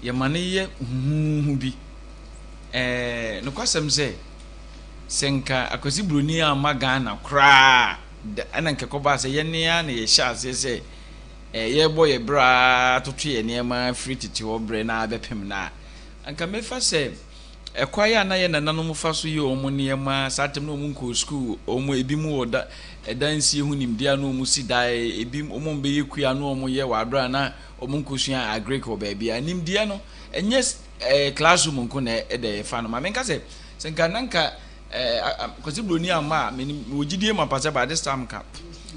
ye mane ye bi no kwasem se senka akosi broni amaga na kra ana nke koba se ye ne ya na ye sha se ye boy bra totu ye ne ma free titi obre na abepem na anka mefa se ekwaya na ye nananom fa so ye omo ne ma satem no mu nko school omo ebi mu oda edansi hu nimdia no mu si dai ebi omo be yekua no omo ye wadra na omo nkosua agree ko ba bia nimdia no enye classroom nko na ede fa no ma menka se senka nanka kosi broni ama me wogidie ma pase ba this time ka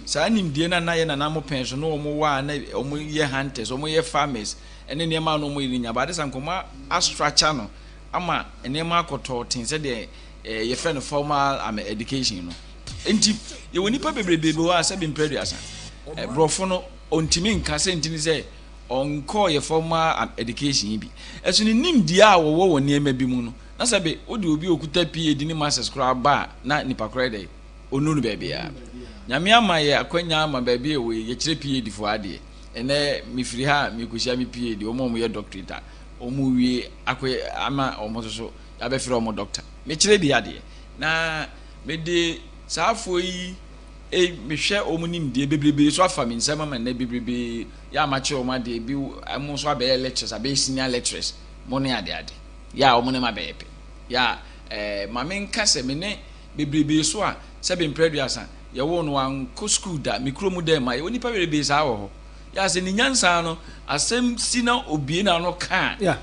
sa nimdie na ye nanamo pension no omo wa na omo ye hunters omo ye farmers ene ne ma no omo irinya ba this time ko ma structure no ama enema akoto tin se de ye friend formal education no enti ye woni pa bebrebe wa se bi mpredua brofo no ontimi nka se ntini se onko ye formal education bi eso ni nimdi a wo niema bi mu no na se be odi obi okuta PhD ni masters kra ba na nipa kra de onunu ba bia nyame ama ye akwanya ama ba bia we ye kire PhD fo ade ene mifiri ha mikushia mi PhD omo ye doctorate omu wie akwe ama omo so ya be firi omo doctor me kire bi ade na me de saafo yi mehwe omu nimde bebrebe so afa me nsema ma na bebrebe ya amache omo ade bi amo so abe lectures abe senior lecturers mo ne ade ya omo ne ma be epe ya ma me nka se me ne bebrebe so a se be mpredua ye wo no an ko school da mikromu da ma ye oni pa bebrebe sa wo ho ya se ni nyansa no asem sina obie na no ka ya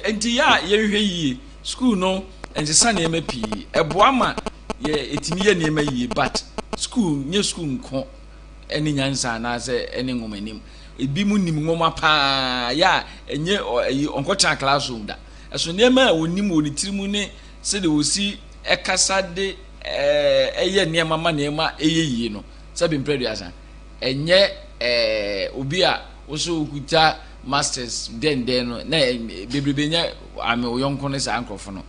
enti ya ye hwe yi school no ense sa na emapi eboa ma ye etimi ye na emayi but school nye school nko eni nyansa na se eni ngomanim ebi mu nim ngoma pa ya enye onkocha classroom da eso nema onim oni tirimu ne se de osi ekasa de eye nema ma nema eyeyi no se be mpredua san enye obi a oso okuta masters den no na bebrebe nya ame oyonko ne sa ankrofo no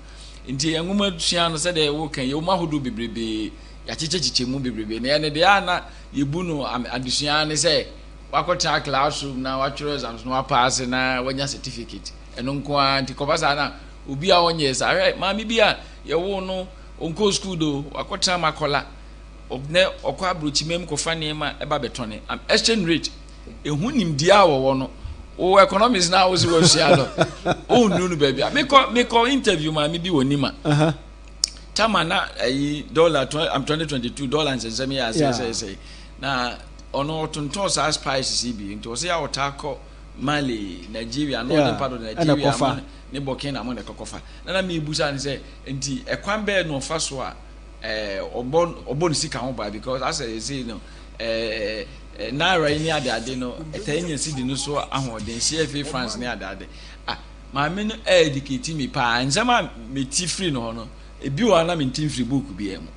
nti enguma tua no se de wo kan ye wo mahodo bebrebe ya chichechiche mu bebrebe na ne de ana yebu no adusua ne se wakota classroom na watchero exams no pass na wanya certificate eno nko anti kobasa na obi a onye sa ma mi bia ye wo no onko school do wakota makola obne okwa abrochimem ko fa nema eba betone exchange rate ehun nimdia wo no o economics na wo si wo hia do o nunu ba bia me ko interview ma mi bi wonima tama na dollar $2022 and some years say na ono tonton sa spices bi nti o se ya otako Mali, Nigeria, northern part of Nigeria, ne Burkina Faso, ne Kokofa. Na me busa ni say enti ekwan be no fa so a obon sika ho ba because as I say no naira ni ade no etanya si di no so ahoden CFA France ni ade ma me no educate me pa nzema me ti free no no ebi wa na me ti free book bi emu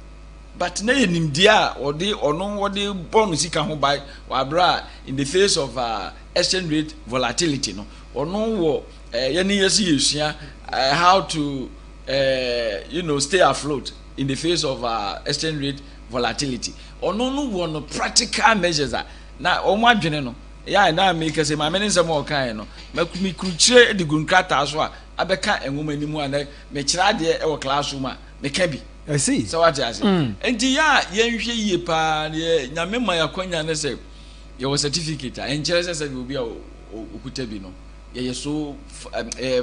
but na yenim dia ode ono wode bon sika ho ba wa bra in the face of exchange rate volatility no ono wo yani yesi yesua how to stay afloat in the face of exchange rate volatility ono no wo no practical measures na omo adwene no ya na make say ma me nsem o kan no makumi kruchire de gunkrata so a abeka enwoma nimu ana me kira de e wo classroom a me ka bi I see so what I say enti ya yenhwe yie pa nyame ma yakonya ne say your certificate and Jesus said will be okuta bi no you so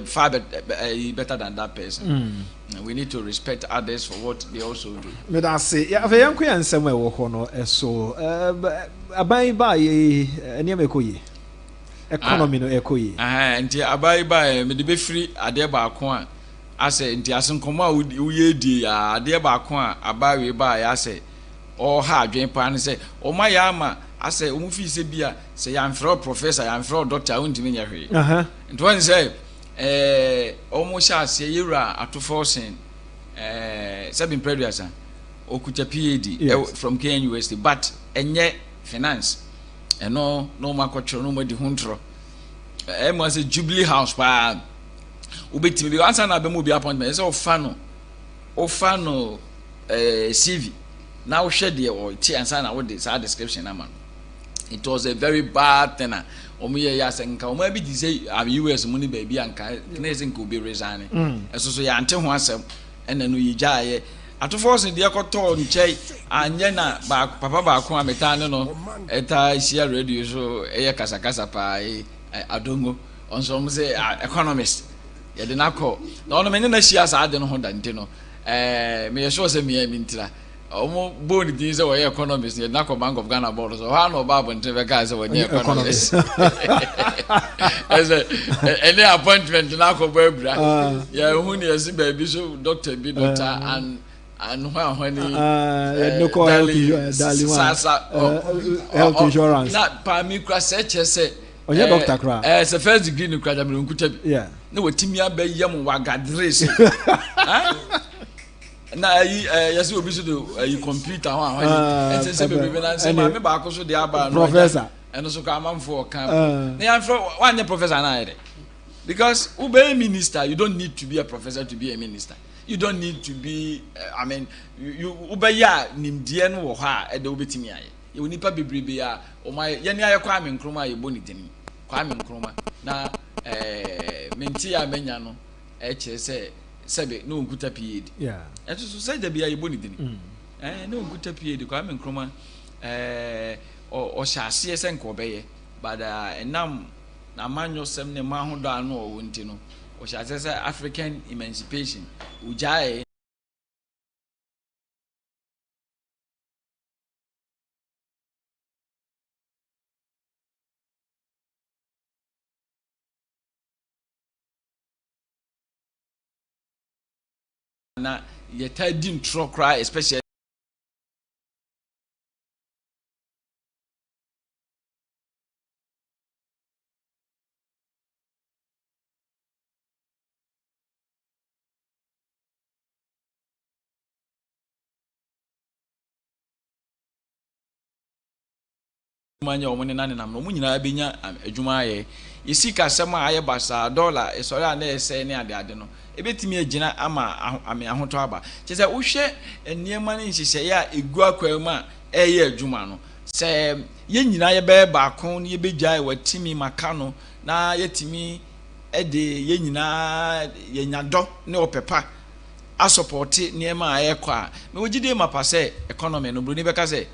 far better than that person. We need to respect others for what they also do. Me da say ya fe yanko ya nsem e wo ho no eso aban ba ye ene me koyi economy no ekoyi nti abai ba me de be free ade ba ko a ase nti asenkomo a wo ye di ade ba ko a abai ba ya ase o ha adwen pa ne se o ma ya ama ase o mu fi se bia se ya mfro professor ya mfro doctor won timi nya hwe nti won say o mu sha ase yura atoforsen sabin preduasa okuta PhD from KN University but enye finance eno no makotro no madi huntro mo say Jubilee House pa ubetimi bi answer na be mo bi appointment say o fano CV na wo hwe de o ti answer na wo de sa description na man it was a very bad thing omo ye ya senka omo bi di say US money baby anka na senka obi resign eso so ya ante ho asem ena no yigaaye atofo de ekoto nchei anye na ba papa ba ko ameta ne no eta isia radio so eye kasakasa pa adongo onso mo say economist ye de nakọ na ono menye na sia sa ade no ho dante no me ye sure say me ntira omo boni din say we economist ye nakọ Bank of Ghana board so ha no ba bonte be ka say we economist as any appointment nakọ ba bra ya hu ne yesi ba bi so doctor and when no call health insurance na pa mi kra say onye doctor kra the first degree no kra jamiro nkuta bi na watimi abayam wagadrese na yes obi so do computer ho and say be na say ma me ba ko so de aba no professor and so ka manfo kan na yan fro one professor na ide because ube minister you don't need to be a professor to be a minister. You don't need to be you ubaya nimdie no wo ha e de obetimi aye ye onipa bebrebe a o mai ye ne aye kwa me nkroma ye boni deni kwa me nkroma na menti ya menya no e kire se sebe no nkuta PhD eto so say da bia ye boni deni no nkuta PhD kwa me nkroma o shaase se nko beye bada enam na manyo sem ne ma ho do anu o wonti no o shaase se African emancipation ujae na yeta din tro cry especially manya omone nane nam no munyina benya adwuma aye yesika sema aye basa dollar esori ana ese ne ade no ebetimi agina ama ame ahoto aba chese wo hwe eniema ne nhihye ya egu akwama eye adwuma no se ye nyina ye be baako ne ye begyae watimi maka no na yetimi ede ye nyina ye nyado ne opepa a support niema aye kwa me wogide mapa se economy no bro ni beka se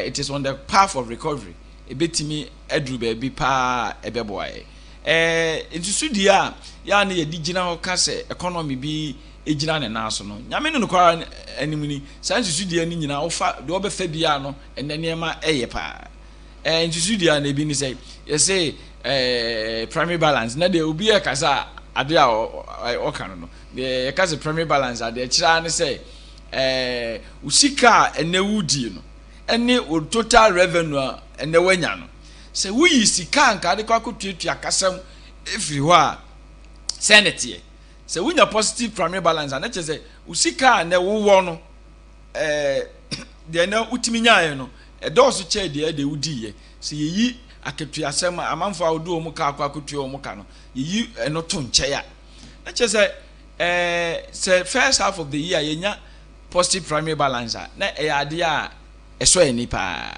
it is on the path of recovery ebetimi edru baby pa ebeboae ntusu dia ya na ye digina ho ka se economy bi ejina ne naso no nyame no kwara animuni sa ntusu dia ni nyina ofa de obefa bia no enne niema eye pa ntusu dia na ebi ni say you say primary balance na de obi e kasa ade a o kan no de kasa primary balance ade kira ne say usika enewudi no ene o total revenue enewanya no say we sika anka ade kwa kotuatua kasam every wa senate say we nya positive primary balance and that say usika na wo no de na utimi nyae no edoso che de wudi ye say yi aketuasem amanfo awodo mu ka akwa kotua mu ka no yi eno to nche ya that say say first half of the year yenya positive primary balance na ade a eso eni pa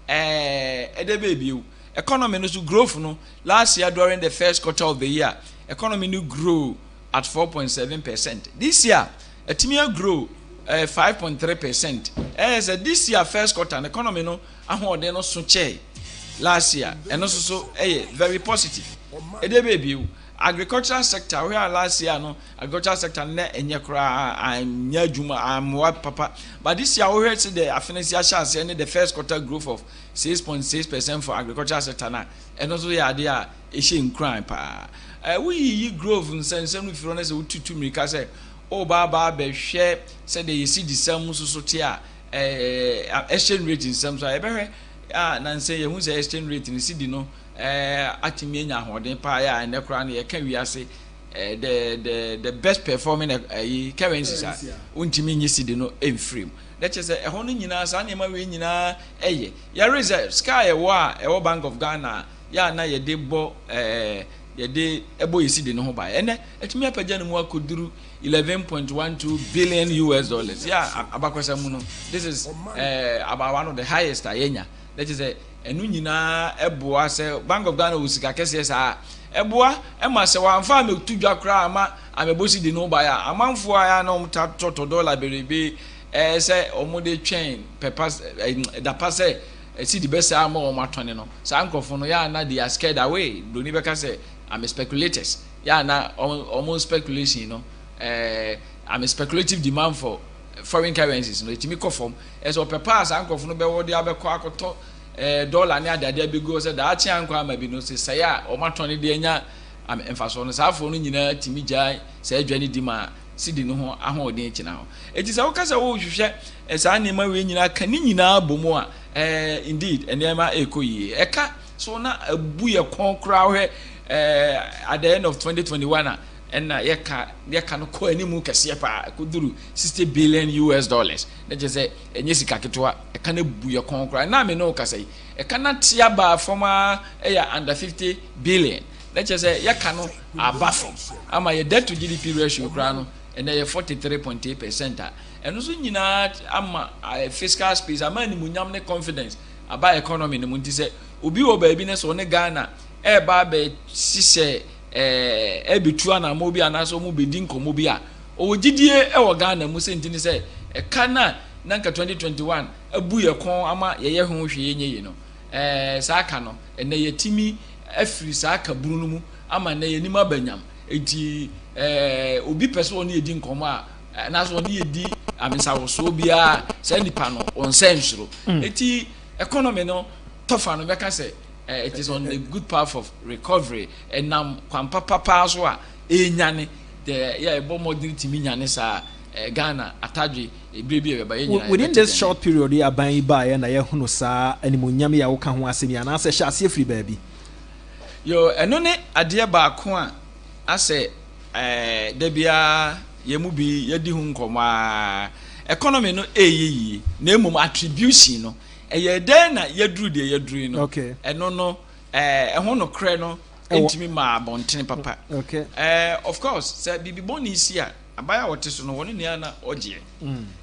edebe economy no so growth no last year during the first quarter of the year economy no grow at 4.7%. This year etimia grow 5.3%. So this year first quarter the economy no ahode no so che last year and also so very positive. Edebe agricultural sector where last year no agricultural sector na enye kra anya juma amwa papa, but this year we heard the financial chance and the first quarter growth of 6.6% for agricultural sector na and also ya dia e she nkran pa we growth nsensem no firo na se ututu mirika say o ba be hwe say the see the same so te a exchange rate nsem so e be hwe na nse ye hu say exchange rate ni cedi no atimi enya hoden pa ya and ekra na ye kan wi ase the best performing currencies are untimi nyi cedi no emframe that is ho no nyina sa na ma we nyina ya reserve sky e Bank of Ghana ya na ye de bo ye de ebo cedi no ho ba ene etimi apagya no mu akoduru $11.12 billion ya abakwasa mu no this is about one of the highest ayenya that is enu nyina eboa se Bank of Ghana usika kese sa eboa ema se wanfa me tudwa kra ama amebosi di no ba ya amanfo aya na omta toto dollar berebe se omode twen pepas da passe si di best ama o matone no sa ankofo no ya na they are scared away do ni beka say am speculators ya na almost speculation no am speculative demand for foreign currencies no etimi kofom so pepas ankofo no be wo de abekọ akoto dollar ni adade abego se da achi ankwa ma bi no se say a o matone de anya am emfaso no safo no nyina timi jai se adwani di ma sidi no ho ahode china ho eti se wo kasa wo hwehwe sa nema we nyina ka ni nyina bomu a indeed enema ekoyi eka so na abu ye konkra hwe at the end of 2021 and yeka no ko animu kese pa kuduru $60 billion na je say enye sika ketwa eka na bu ye konkra na me no kasa eka na tia ba forma under 50 billion na je say yeka no abafo ama ye debt to GDP ratio kra no and 43.8% and so nyina ama fiscal space ama ni munyam ne confidence aba economy ne munti say obi wo ba bi ne so ne Ghana ba sise ebitua na mo bi anaso mo bedin komo bi a o gidie wo Ghana mu senti ni say ka na nka 2021 abu ye kon ama ye ho hwe yenye yi no saa ka no ene yetimi afiri saa ka buru no mu ama na ye nima banyam enti obi person ne yedi nkomo a na so ne yedi amensawoso bia say nipa no on sensoro enti economy no tofa no beka say it is on the good path of recovery and nam kwampa papa so a enyane the ya ebo modernity nyane sa Ghana atadwe ebrebi eba yenyina within this short period ya ban ba ya na ye hunu sa animunyam ya wo ka ho asemi ana se hya se free baabi yo eno ne ade ba ko a ase da bia ye mu bi ye di hu nkoma economy no eyiyi na emum attribution no eye den na yedru de yedru no okay eno no ho no kre no entimi ma bontene papa okay of course say bibi boni isi a abaya wote so no woni ne na oje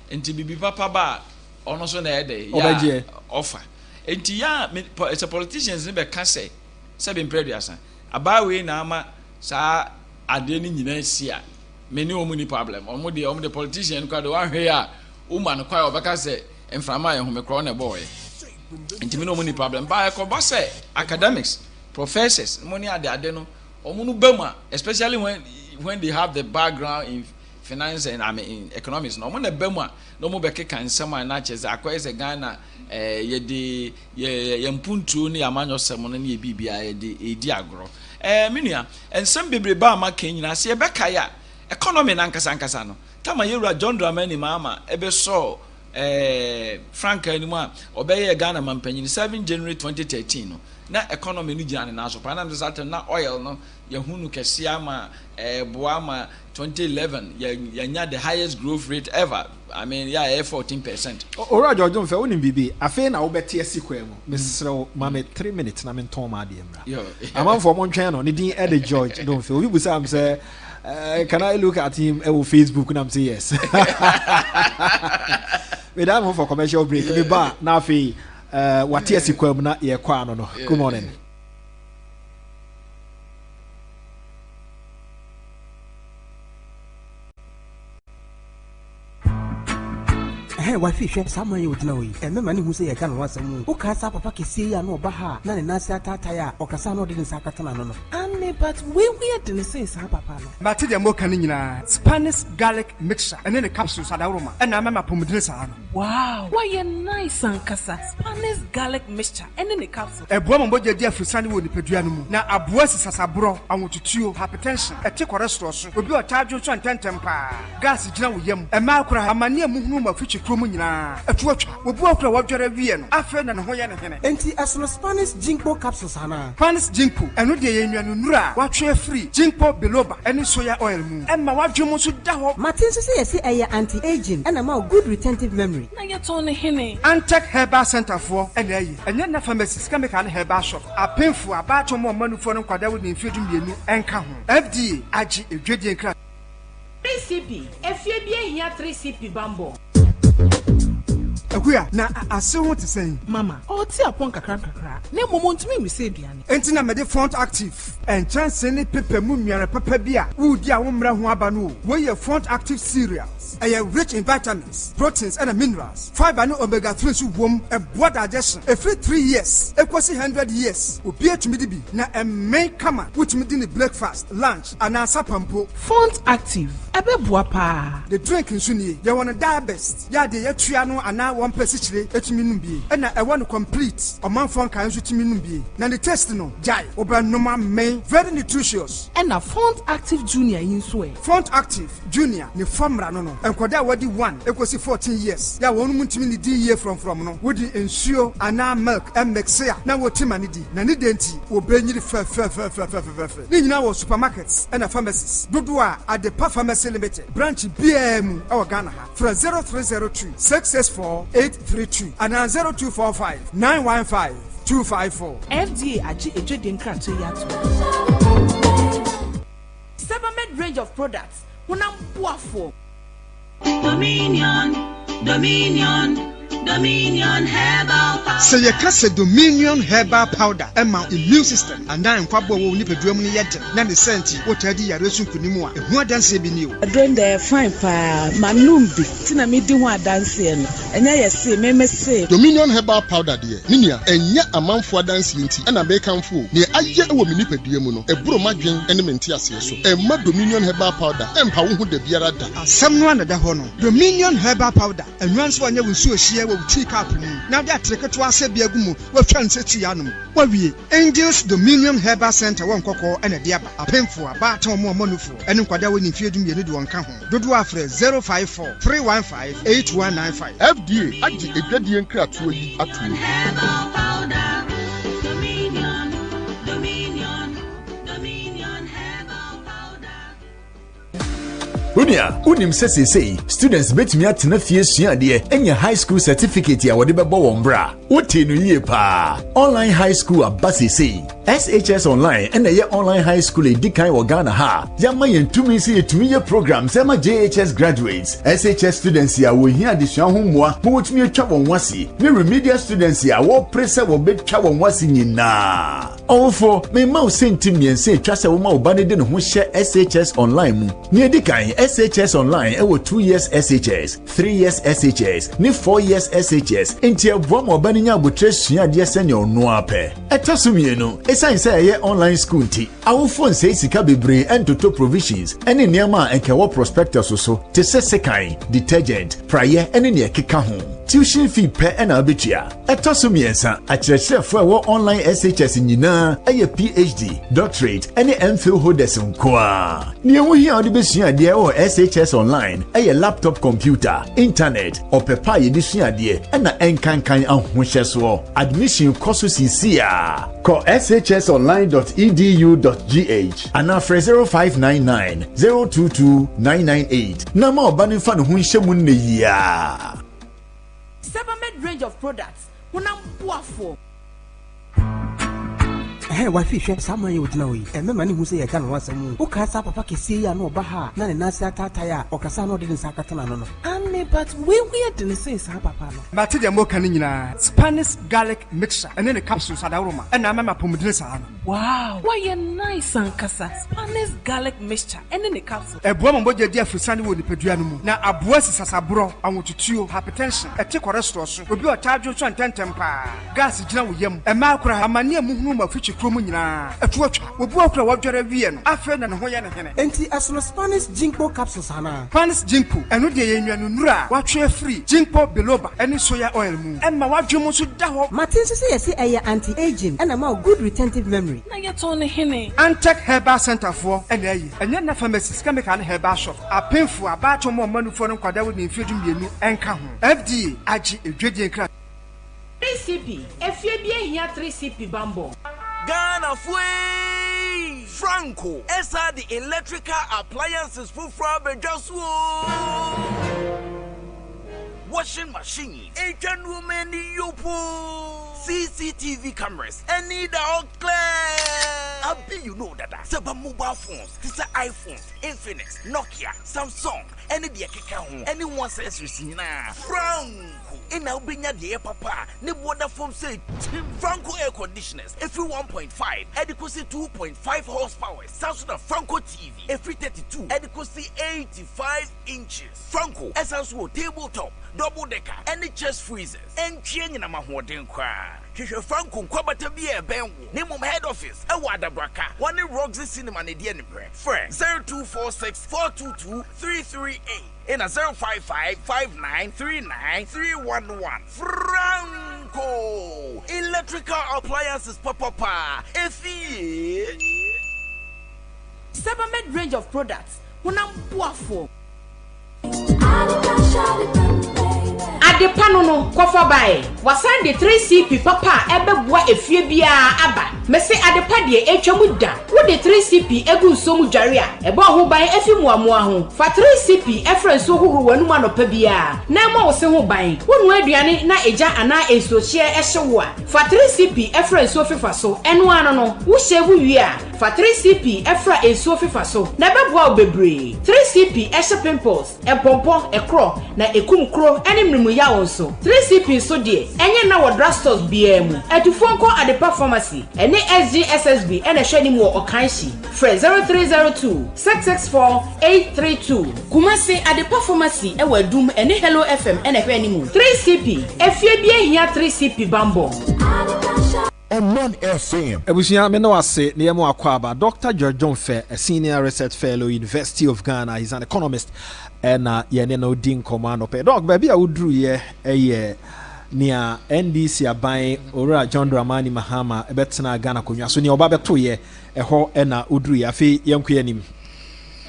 enti bibi papa ba ono so na ede ya offer enti ya as a politicians ne be ka say be preduasa abawe na ama sa ade ni nyina si a meni omu ni problem omu de politician kwa do wan hwe a woman kwa obeka say emframa ye home kro na boy enti me no money problem ba ko ba say academics professors money ade no omu no bema especially when they have the background in finance and I mean economics no mo na bema no mo bekeka nsem a na cheze akwese Ghana ye de ye mpuntuo ne amanyo sem no ne bibia ye de edi agro menua ensem bebreba amaka nyina se ye beka ya economy na nkasa no tama yewura John Dramani mama ebe so Frank anymore obeye Ghana mampanyin 7 January 2013 no na economy ni gina na so pa na na oil no yehunu kese ama boama 2011 yanya the highest growth rate ever. I mean 14%. Ora George don't fe woni bibi afi na wo beti asikwa mu mesrew mame 3 minutes na me nton ma de mra yo amam for mon twen no ne din Eddie George don't fe obi busa am say can I look at him on Facebook and I'm say yes. We don't move for commercial break me ba na afi wati asikwa mu na ye kwa no. Good morning. Hey, what fish? Someone you would know. And the man who say I can't once a moon. Who can papa see ya no baha, none in Nasa Tataya, or Casano didn't Sakatana. And but we didn't say Papa. Matilda Mokanina, Spanish garlic mixture, and then a capsule at aroma, and I'm a pomodressa. Wow, why a nice Sankasa, Spanish garlic mixture, and then a capsule. A woman bought your dear for Sunday with the Pedrianum. Now a voice as a bro, I want to chew hypertension, a tick or restaurant, will be a charge of 10 temper. Gas is now yum, a macra, a mania movement of future crumina, a torch, will walk a water a Vian, after and Hoyan. Enti as no Spanish Jinko capsules, Hana. Spanish Jinko, and no day in Nura, watch your free, Jinko beloba, and soya oil moon. And my wife, you must daho. Martin say anti-aging, and I'm a good retentive memory. Now you're Tony Henny. Antec Herbal Center for, and then pharmacies can make an herbal shop. A painful about more money for them, with the infidum and come. FDA, AG, a gradient class. 3CP, FABA here 3CP Bambo. Akuya na ase ho te sen Mama o ti apon kakra na moment me say duane entina me de front active and chance ne pepe mu nware papa bia wo di a wo mra ho aba no wo ye front active cereals are rich in vitamins proteins and minerals fiber no omega 3 so wom e boa digestion every 3 years equals 100 years obi atumi di bi na main kama wotumi di ni breakfast lunch and asapampo front active ebe boa pa the drink nso ni ye won diabetes ya de yatua no ana one person etumi num bie na e won complete Omanfm kan so tumi num bie na the test no jai oba normal main very nutritious and a front active junior in so front active junior ni formula no enkoda wadi 1 ekosi 14 years ya won mu tumi ni di year from no wodi ensuo ana milk and mixia na wotima ni di na ni denti obenyiri fe ni nyina wo supermarkets and pharmacies dodo a Adepa Pharmacy Limited branch BM our Ghana from 0302 664 832 and 0245 915 254. FDA aji ejodin kranto yato. Seven range of products. Unam buafo. Dominion Herbal Powder. Say you can say Dominion Herbal Powder. Emma immune system. And now in Kwabo will nip a drum yet. Nan the senti. What I did, Yaresu Kunimua. And what dance be new? I don't dare fine pa manumbi. Tina me do one dancing. And I say, me say Dominion Herbal Powder, dear. Ninia, and yet a man for dancing tea. And a bacon fool. Near I yet a woman nip a diamono. A bromagin and a mentias. So a mad Dominion Herbal Powder. And Pau who the Biarada. Someone at the honor. Dominion Herbal Powder. And once one you will see a share. Tea cup. Now that trick to us a biagumu, what chance to Yanum. What we Angels Dominion Herbal Center, one cocoa and a diaba, a painful, a baton more monoful, and in Quadawin if you do me one come home. Do after 054 315 8195. FDA, I did a gradient crap to you at Unia, unim say students bet me at na fie sua de enya high school certificate ya wode bebo wombra. Wote no ye pa. Online high school abase say. SHS online and ye online high school edikan wo Ghana ha. Yama yentumi say etumi ye programs ema JHS graduates. SHS students ya wo hia de sua ho moa, mo wotumi atwa won wase. Ne remedial students ya wo prese wo betwa won wase nyina. Ofo me ma o sentimi ense twa se wo ma wo ba de ne ho hye SHS online mu. Ne edikan SHS online ewo 2 years SHS, 3 years SHS, ni 4 years SHS. Enti eboa mo ba nya abotre suade sene ono ape. Etosumie no, esan say ye online school nti. Awofo nse sika bebre entoto provisions. Ene niam a enkewo prospectus so. Te sekan, detergent, prayer ene ne ekeka ho. Tuition fee per ena abetua. Etosumie nsa, akyerɛkyerɛfo ewo online SHS nyina eye PhD, doctorate ene MPhil holders nkoa. Ni ehu hia odi besua de ewo SHS online eye laptop computer, internet, opepa ye disua de ena enkankan ahohyeso. Admission course CCA. Call shsonline.edu.gh and after 0599 022 998. Nama obani fan hu nhemu ne ya. Sebamed range of products. Unam buafo. Hey, why fish? Someone you would know. And many who say I can't want some. Who can't papa can see ya no baha. None in Nasa Tataya or Casano didn't Sakatana. No. But we are the same, Papa. Matija Mokanina, Spanish garlic mixture, and then a capsule Sadaroma, and I'm a pomodressa. Wow, why a nice and Casa Spanish garlic mixture, and then a capsule. A woman boy, dear for Sunny would be Pedrianum. Now, a boss is a bro, I want to chew hypertension, a tick or restaurant, will be a charge of 10 temper. Gas is now yum, a macra, a mania moon of future crumina, a torch, will walk what you're a Vian, a friend and Hoyan. Anti as no Spanish jinko capsules, Hannah. Spanish jinko, and no day in your watch your free, jinko biloba, any soya oil moon, and my watch you must daho. Martin says, I anti-aging and a more good retentive memory. Now you're turning him. Antec Herbal Center for and then the pharmacist can make an herbal shop. A painful about more money for them because they would infuse you and come. FDA, AG, a dredging crack. 3CP, if you be here 3CP Bambo. Ghana Fui Franco, ESA the electrical appliances for Frabe just washing machine, Asian woman Yopo, CCTV cameras, and need all clear. I'll be you know that several mobile phones, this is iPhones, Infinix, Nokia, Samsung, any the anyone says you see now. Franco. In our bring the papa, ne water from say Franco air conditioners, every 1.5, adequacy 2.5 horsepower, Samsung Franco TV, every 32, adequacy 85 inches. Franco, essence tabletop, double decker, any chest freezers, and chain in a mahoden cry. Franco, Quabata be a bang, name of head office, a water braca, one in Roxy Cinema, and the friend 0246 422 338. In a 055-5939-311. Franco electrical appliances papa. Sebamed range of products. Unam buafo. Adepanono kofa bae wasan de 3CP papa ebeboa efie bia aba mese adepa de etwamu da wo de 3CP egu nsomu dware a ebo ho ban efimu amoa ho fa 3CP efrenso hohoro wanu anopa bia na ma wo se ho ban wonu aduane na eja ana ensohie ehyewo a fa 3CP efrenso fifa so eno ano no wo hyewu wi a fa 3CP efra enso fifa so na beboa obebre 3CP ehye pimples epompo ekro na ekumkro ene mrimu ya wonso 3CP so de enye na wo drugstores biamu atufonko ade pharmacy ene SGSSB ene hwani mu okanshi fre 0302 664 832 kumase ade pharmacy e wadum ene Hello FM ene hwani mu 3CP efie bia hia 3CP bambo Omanfm. Ebusia me no ase na yemo akwaba Dr. George John Fair, a senior research fellow University of Ghana. He's an economist and yene no din command pe. Dog baby a udru ye nia NDC aban ora John Dramani Mahama ebetena Ghana konwa so ne oba beto ye eho na udru ye afi yenku anim.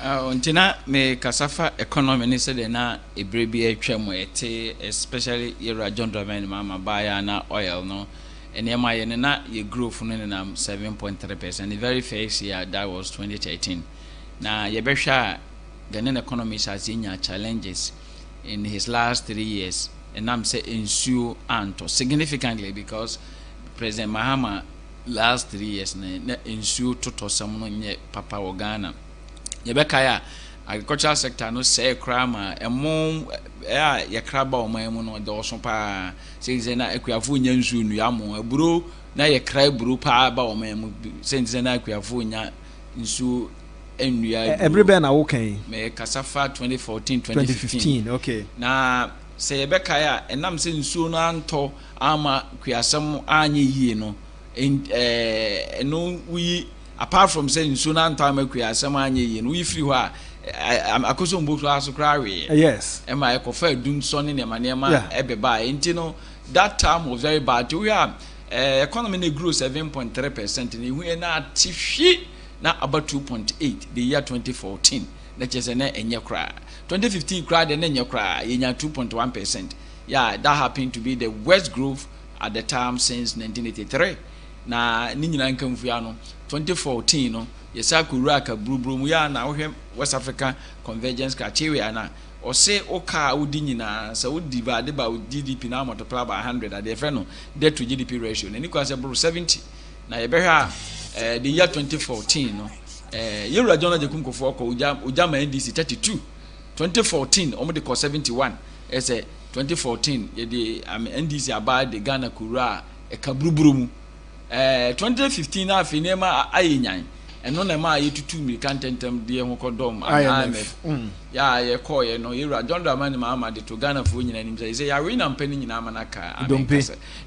Ontina me kasafa economy ni se de na ebrebi atwam ete especially ora John Dramani Mahama baya na oil no. And na ye grew from 7.3%. The very first year that was 2013. Now Yebesha Ghanaian economy has seen challenges in his last 3 years, and I'm saying ensue anto significantly because President Mahama last 3 years ensue total someone Papa Ghana. Yebekaya agricultural sector no say krama emo ya kraba o man no de oso pa say na akuafo nya nsu nu ya mo aburo na ye kra aburo pa ba o man say na akuafo nya nsu enua every ben na wokan me kasafa 2014 2015 okay na se yebeka ya enam se nsuo no anto ama kwiasem anye yie no no we apart from saying nsuo no anto ama kwiasem anye yie no we free ho a akoso mbofu aso krawe yes ema ekofa dun so ne nema ebeba enti no that time was very bad we are economy na grew 7.3% ni hu na atifi na about 2.8 the year 2014 that is na enye kra 2015 kra de na enye kra yenya 2.1%. Yeah, that happened to be the worst growth at the time since 1983 na ni nyina nkamfu ya no 2014 no yesa kura ka brubrum ya na wohwe West Africa Convergence ka chewe ana o se oka udi nyina sa udi ba de ba GDP na multiply by 100 at the friend no debt to GDP ratio na ni kwa se 70 na ye behwa the year 2014 no yewura John Ajekumkofo ko uja ma NDC 32 2014 omo de ko 71 ese 2014 ye de NDC aba de Ghana kura e ka brubrum 2015 na afi nema ayenyan eno na ma yetutu mi kantentem de ho kodom IMF ya ye call ye no yewura John Dramani Mahama de to Ghana fo nyina nim say ya we na mpani nyina manaka in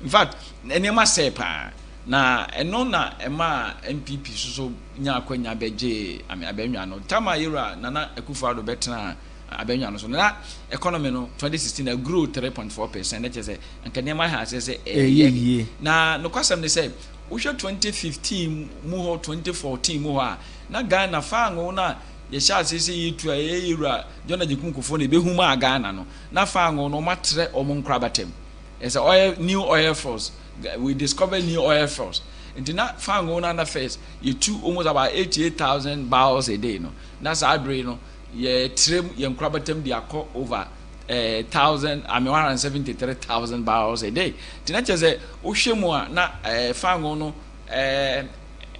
fact enema sepa na eno na ema MPP so nya akwanya beje abenwa no tama yewura Nana Akufo-Addo betena abenwa no so na economy no 2016 grew 3.4%. that is nkanema ha say na no kwasam ne say uhwe 2015 mu ho 2014 mu ho na Ghana fango na ye sha say yitu yewura John Ajekumkofo na behu ma Ghana no na fango no matre omonkra batem is new oil force. We discovered new oil fields. And did not find one on the face. You two almost about 88,000 barrels a day. No, that's our brain. No, ye trim young crabbatem the over 173,000 barrels a day. Tonight say Oshemwa na fango no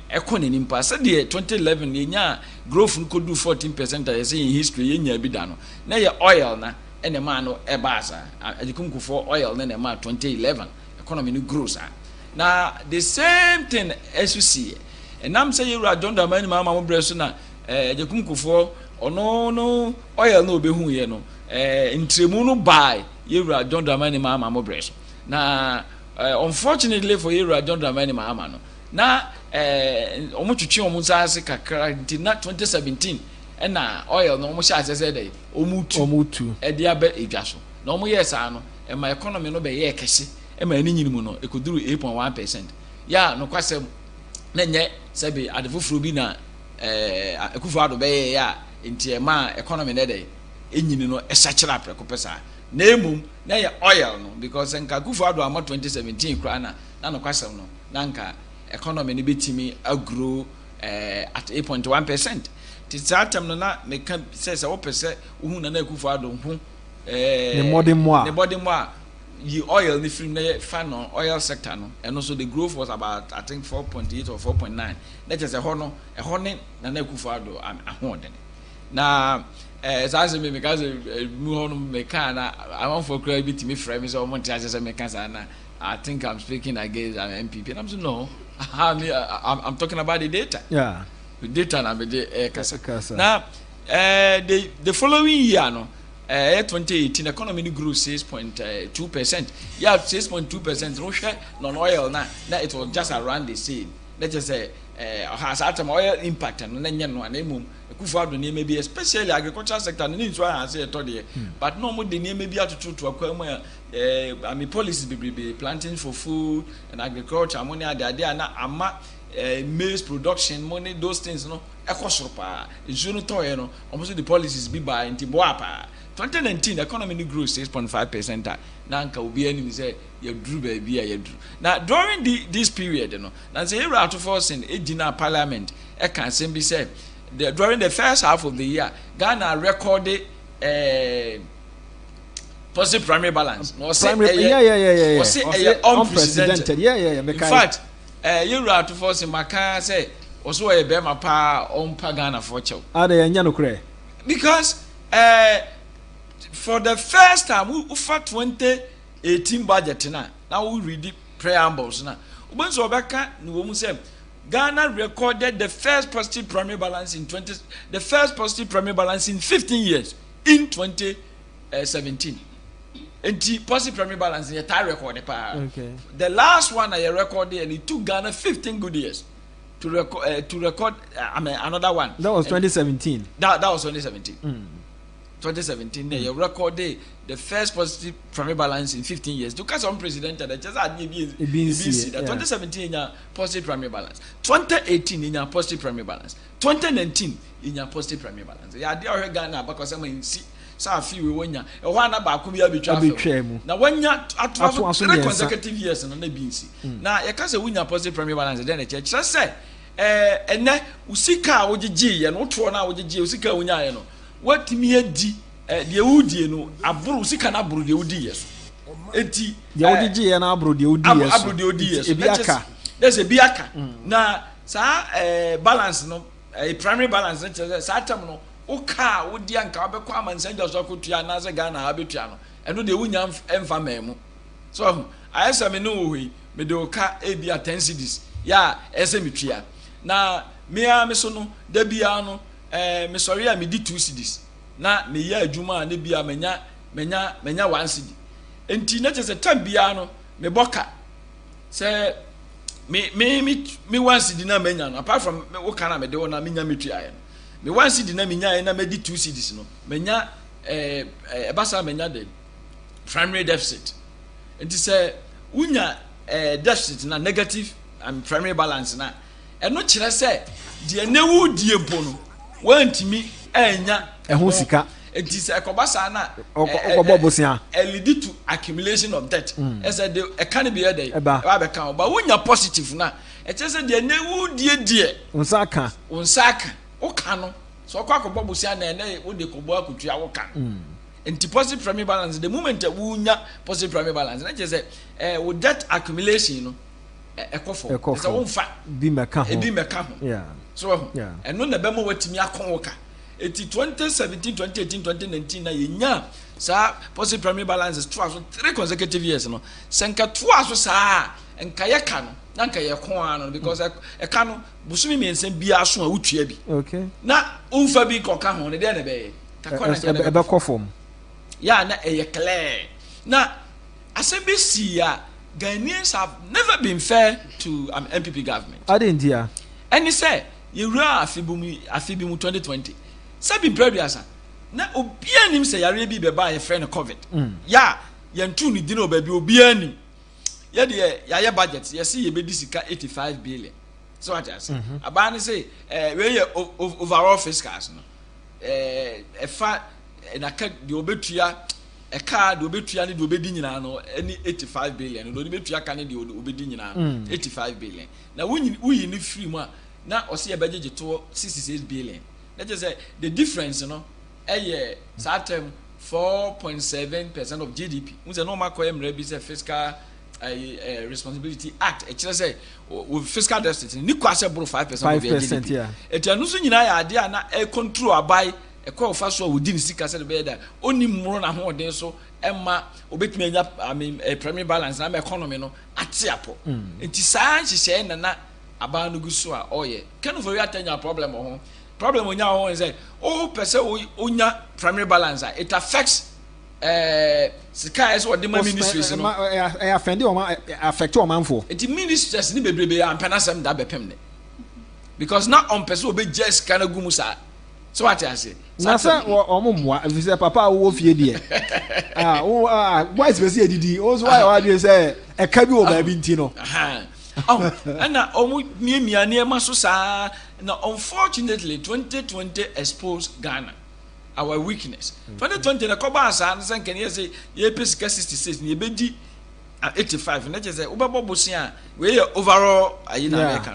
economy impact. Said the 2011 yenya growth could do 14% as in history yenya bidano. Na ye oil na ene man no ebasa. Ajekumkofo oil na ma 2011. Economy no grows. Now the same thing as you see, and I'm saying you are John Dramani Mahama Bresuna, Ajekumkofo, or no oil no be who ye no, in Tremuno buy you are John Dramani Mahama Bres. Now, unfortunately for you are John Dramani Mahama. Now, Omuchuchi Omusasi Kakra did not 2017, and now oil no more as I said, Omutu, a diabe egaso. No more yes, I know, and my economy no be ye kesi. Ema ni nyinimu no ekuduru 8.1%. Ya no kwasem na nye sebe adefofuro bi na Akufo-Addo be ya enti ema economy na dey enyini no esachira prekopesa na emum na ye oil no because nka Akufo-Addo ama 2017 kra na no kwasem no na nka economy ni betimi agro at 8.1%. Tisatam no na meka se wo pese uhu na Akufo-Addo hu ne body mo the oil the film fan on oil sector no and also the growth was about I think 4.8 or 4.9. That is a honor na Akufo-Addo ahonde na as me because mu hono meka na I want for credit bit me frame so monte as meka na I think I'm speaking against an MPP and I'm saying no I'm talking about the data. Yeah, the data na me de kasa now the following year no 2018 economy grew 6.2%. Yeah, 6.2%. Russia non-oil na it was just around the same. Let's just say has atom oil impact and then Akufo-Addo maybe especially agricultural sector needs why I say but no more the name maybe to acquire policies be planting for food and agriculture money there na ama maize production money those things no ekosoropa isuno toye no almost the policies be by ntiboapa 2019 economy grew 6.5%. Now obi ani say you drew baby ya drew. Now during this period no na say you out force in ejina parliament e can say be say during the first half of the year Ghana recorded positive primary balance. No say unprecedented. Yeah. In fact, you out force in Maka say also e be ma pa ompa Ghana for chow. Because for the first time we for 2018 budget now we read the preambles now. When so beka no we say Ghana recorded the first positive primary balance in 15 years in 2017. And the positive primary balance in a tie record. Okay. The last one I recorded, and it took Ghana 15 good years to record. Another one. That was 2017. That was 2017. 2017, you recorded the first positive primary balance in 15 years. To catch unprecedented, just had BC. 2017 in your positive primary balance. 2018 in your positive primary balance. 2019 in your positive primary balance. Yeah, they are Ghana because I mean, see, so a few when you one about could be a bit. Now, when you at 3 consecutive years and on the BC. Now, you can't say win your positive primary balance, then the church just say, and then Usika would G and what one hour would G, Usika Unyano. What me di the udi no aburu sika na aburu the udi yes enti the udi na aburu the udi yes aburu the udi yes ebiaka there's a biaka na sa balance no primary balance sa tam no o ka odi anka obekọ amansenja so kotua na ze Ghana abetua no eno de wunya emfa memu so ayesa me no we me de o ka ebia 10 cedis ya ese metua na me so no da bia no me sorry me di 2 cedis na me ya adwuma na bia menya 1 cedi enti na chese tam bia no me boka se me 1 cedi na menya no apart from me wo kana me de wo na menya metua ye me 1 cedi na menya na me di 2 cedis no menya basa menya de primary deficit enti se unya deficit na negative and primary balance na eno kire se de newu die bo no wantimi enya eho sika enti se ekobasa na okobobosia lead to accumulation of debt ese de e can be there ba be kan ba wonya positive na e chese de newu die unsaka o kan no so kwakobobosia na ene wo de kobo akutua wo kan enti positive primary balance the moment wonya positive primary balance na chese wo debt accumulation no ekofo ese wo mfa bi meka ho yeah so eno na be mo watimi akon woka eti 2017 2018 2019 na yenya sa positive primary balance is 3 consecutive years no senka so sa enka ye ka no na enka ye kon ano because e ka no busumi miensen bia so a wutua bi okay na umfa bi koka ho ne de na be e be kofom ya na e ye clear na asembisi ya Ghanaians have never been fair to MPP government. I didn't hear. And he said, you run afibimu 2020. Sabi previous na obia nim say yare bi be ba ye friend COVID. Ya yentu ni dino ba bi obia nim. Ye de ya budget ye see ye be disika 85 billion. So what I say. Aba ni say we ye overall fiscals no. E fa na ka de obetua a car do be tuya ni do be di nyina no any 85 billion do be tuya kan de obedi nyina 85 billion na we ni free mu a na o se e bejeje to 66 billion that is the difference no certain 4.7% of GDP we say no ma ko emre bi say fiscal responsibility act e kire say with fiscal deficit ni kwa say bro 5% of GDP yeah e tia no so nyina ya ade na e control abai e kwa fa so wodi ni sika say be da oni mmuro na ho den so emma obetumi anya primary balance na economy no atiapo enti saa nhihye na aba no guso a oye kanu for you atanya problem onya ho is person onya primary balance it affects sika is what the ministries no affect o manfo it ministries ni bebrebe ampana sem da bepem ne because na on person obe just kana gumusa so what I say na sa omumwa vise papa wo fie die boys be say didi also why what you say e ka bi o ba bi nti no and omu miemia ne ma so saa na unfortunately 2020 exposed Ghana our weakness 2020 na ko ba saa nsen kan ye say ye pesika 66 ne be di 85 na je say ubebo bosia we overall ayi na America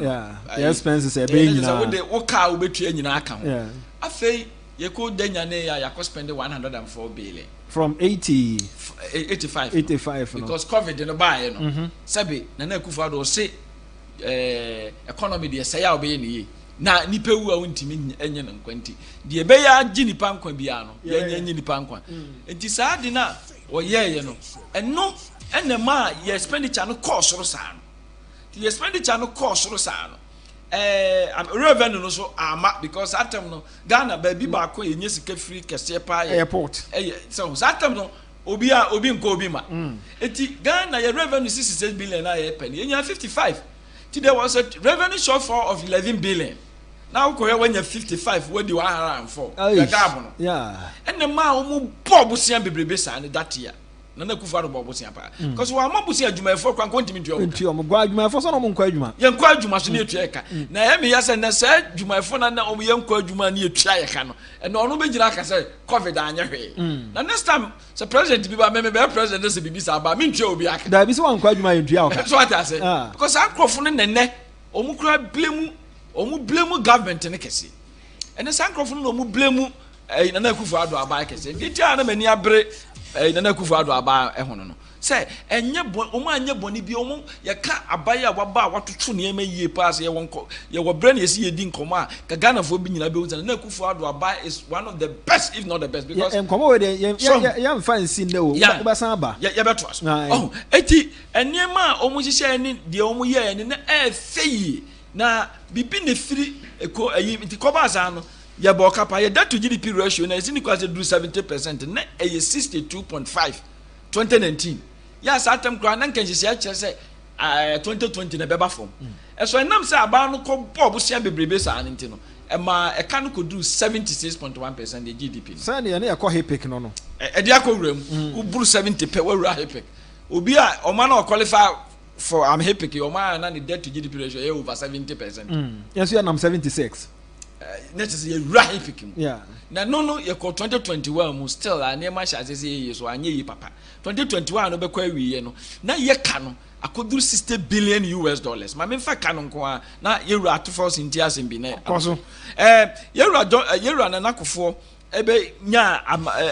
the expenses e be nyina we dey wo ka wo betua nyina aka ho afei ye ko danya ne ya spend 104 billion from 85 because COVID in the buy no sabi na kufa do say economy de say ya obey ni na nipa wu a wontimi enye na nkwanti de be ya gi nipa nkwa bia no ya enye nipa nkwa enti saa de na wo ye no eno enema ye expenditure no cost ro saa no the expenditure no cost ro saa no revenue no so ama because at time no Ghana baby ba ko enye sika free kese pa airport so at time no obi nko obi ma eti Ghana your revenue 66 billion na penny enya 55 ti there was a revenue shortfall of 11 billion now ko when you 55 what do 104 the gap no yeah and the man omo bob busia bebrebe sa ne that year na na kufa bob busia pa because we am busia adwumayefo kwan kontimi nti omo gwa adwumayefo so no mo nkwa adwuma ye nkwa adwuma so ne etua ka na ya me ya se na sa adwumayefo na omo ye nkwa adwuma ne etua ye ka no and ono be gira ka se covid anya hwe na next time so president bi ba me be president se bibi sa ba me ntua obi aka da bi se wan nkwa adwuma ye ntua ka so ata se because akrofo ne nene omo kura blame omu blame government ne kese ene sankrofo no omu blame Nana Akufo-Addo aba kese ntia na mani abre Nana Akufo-Addo aba ehono no se enye omu anye boni bi omu ye ka abaye waba watoto ne ema yie pass ye wonko ye wo bre ne yesi yedi nkomo a ka Ghana fo bi nyina be wuza Nana Akufo-Addo aba is one of the best if not the best because nkomo we dey ye mfa nsi ne o ba san aba ye beto aso oh eti enema omu hihye ni de omu ye ne na efeyi na bibi ne firi eko ayi nti koba asa no ye bo kapa ye debt to GDP ratio na isini kwase do 70% na e 62.5 2019 ya satem kra na nkan hihye akye se 2020 na beba form eso enam se aba no ko bob sia bebrebe sa nti no e ma e ka no ko do 76.1% the GDP sa ne ye ko hepic no e dia ko wram uburu 70 pe wura hepic obi a o ma na qualify for I'm happy your man na the debt to GDP ratio over 70%. Yes, you are 76. That is a right picking. Yeah. Now no you call 2021 mu still near my shas say so anye yi papa. 2021 no be kwa wi no. Na ye ka no akodu $60 billion US. Ma me fa ka no nko na ye ru atofo sintia sembi na. Koso. Ye ru na Akufo ebe nya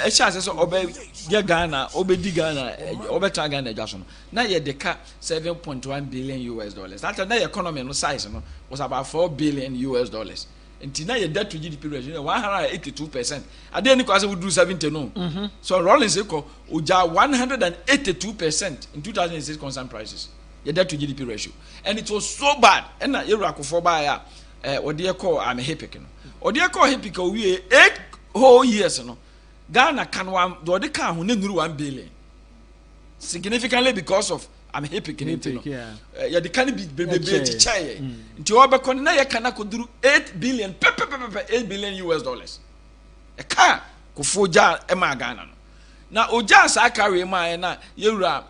ehia so obe ye Ghana obedi Ghana obeta Ghana adwaso no na ye deka $7.1 billion US. That na economy no size no was about $4 billion US. Until now, your debt to GDP ratio 182%. At the end, we do 70 no. So Rollins equal uja 182% in 2006 concern prices. Your debt to GDP ratio, and it was so bad. And na Akufo ya what they call I'm happy. Or they call happy we 8 whole years no. Ghana can one do the can who need 1 billion. Significantly because of I'm happy yeah. Ya the can be baby chai. Nti oba na ya kana ko duru 8 billion $8 billion US. E ka ko foja e ma Ghana no. Na oja sa carry ma na yewura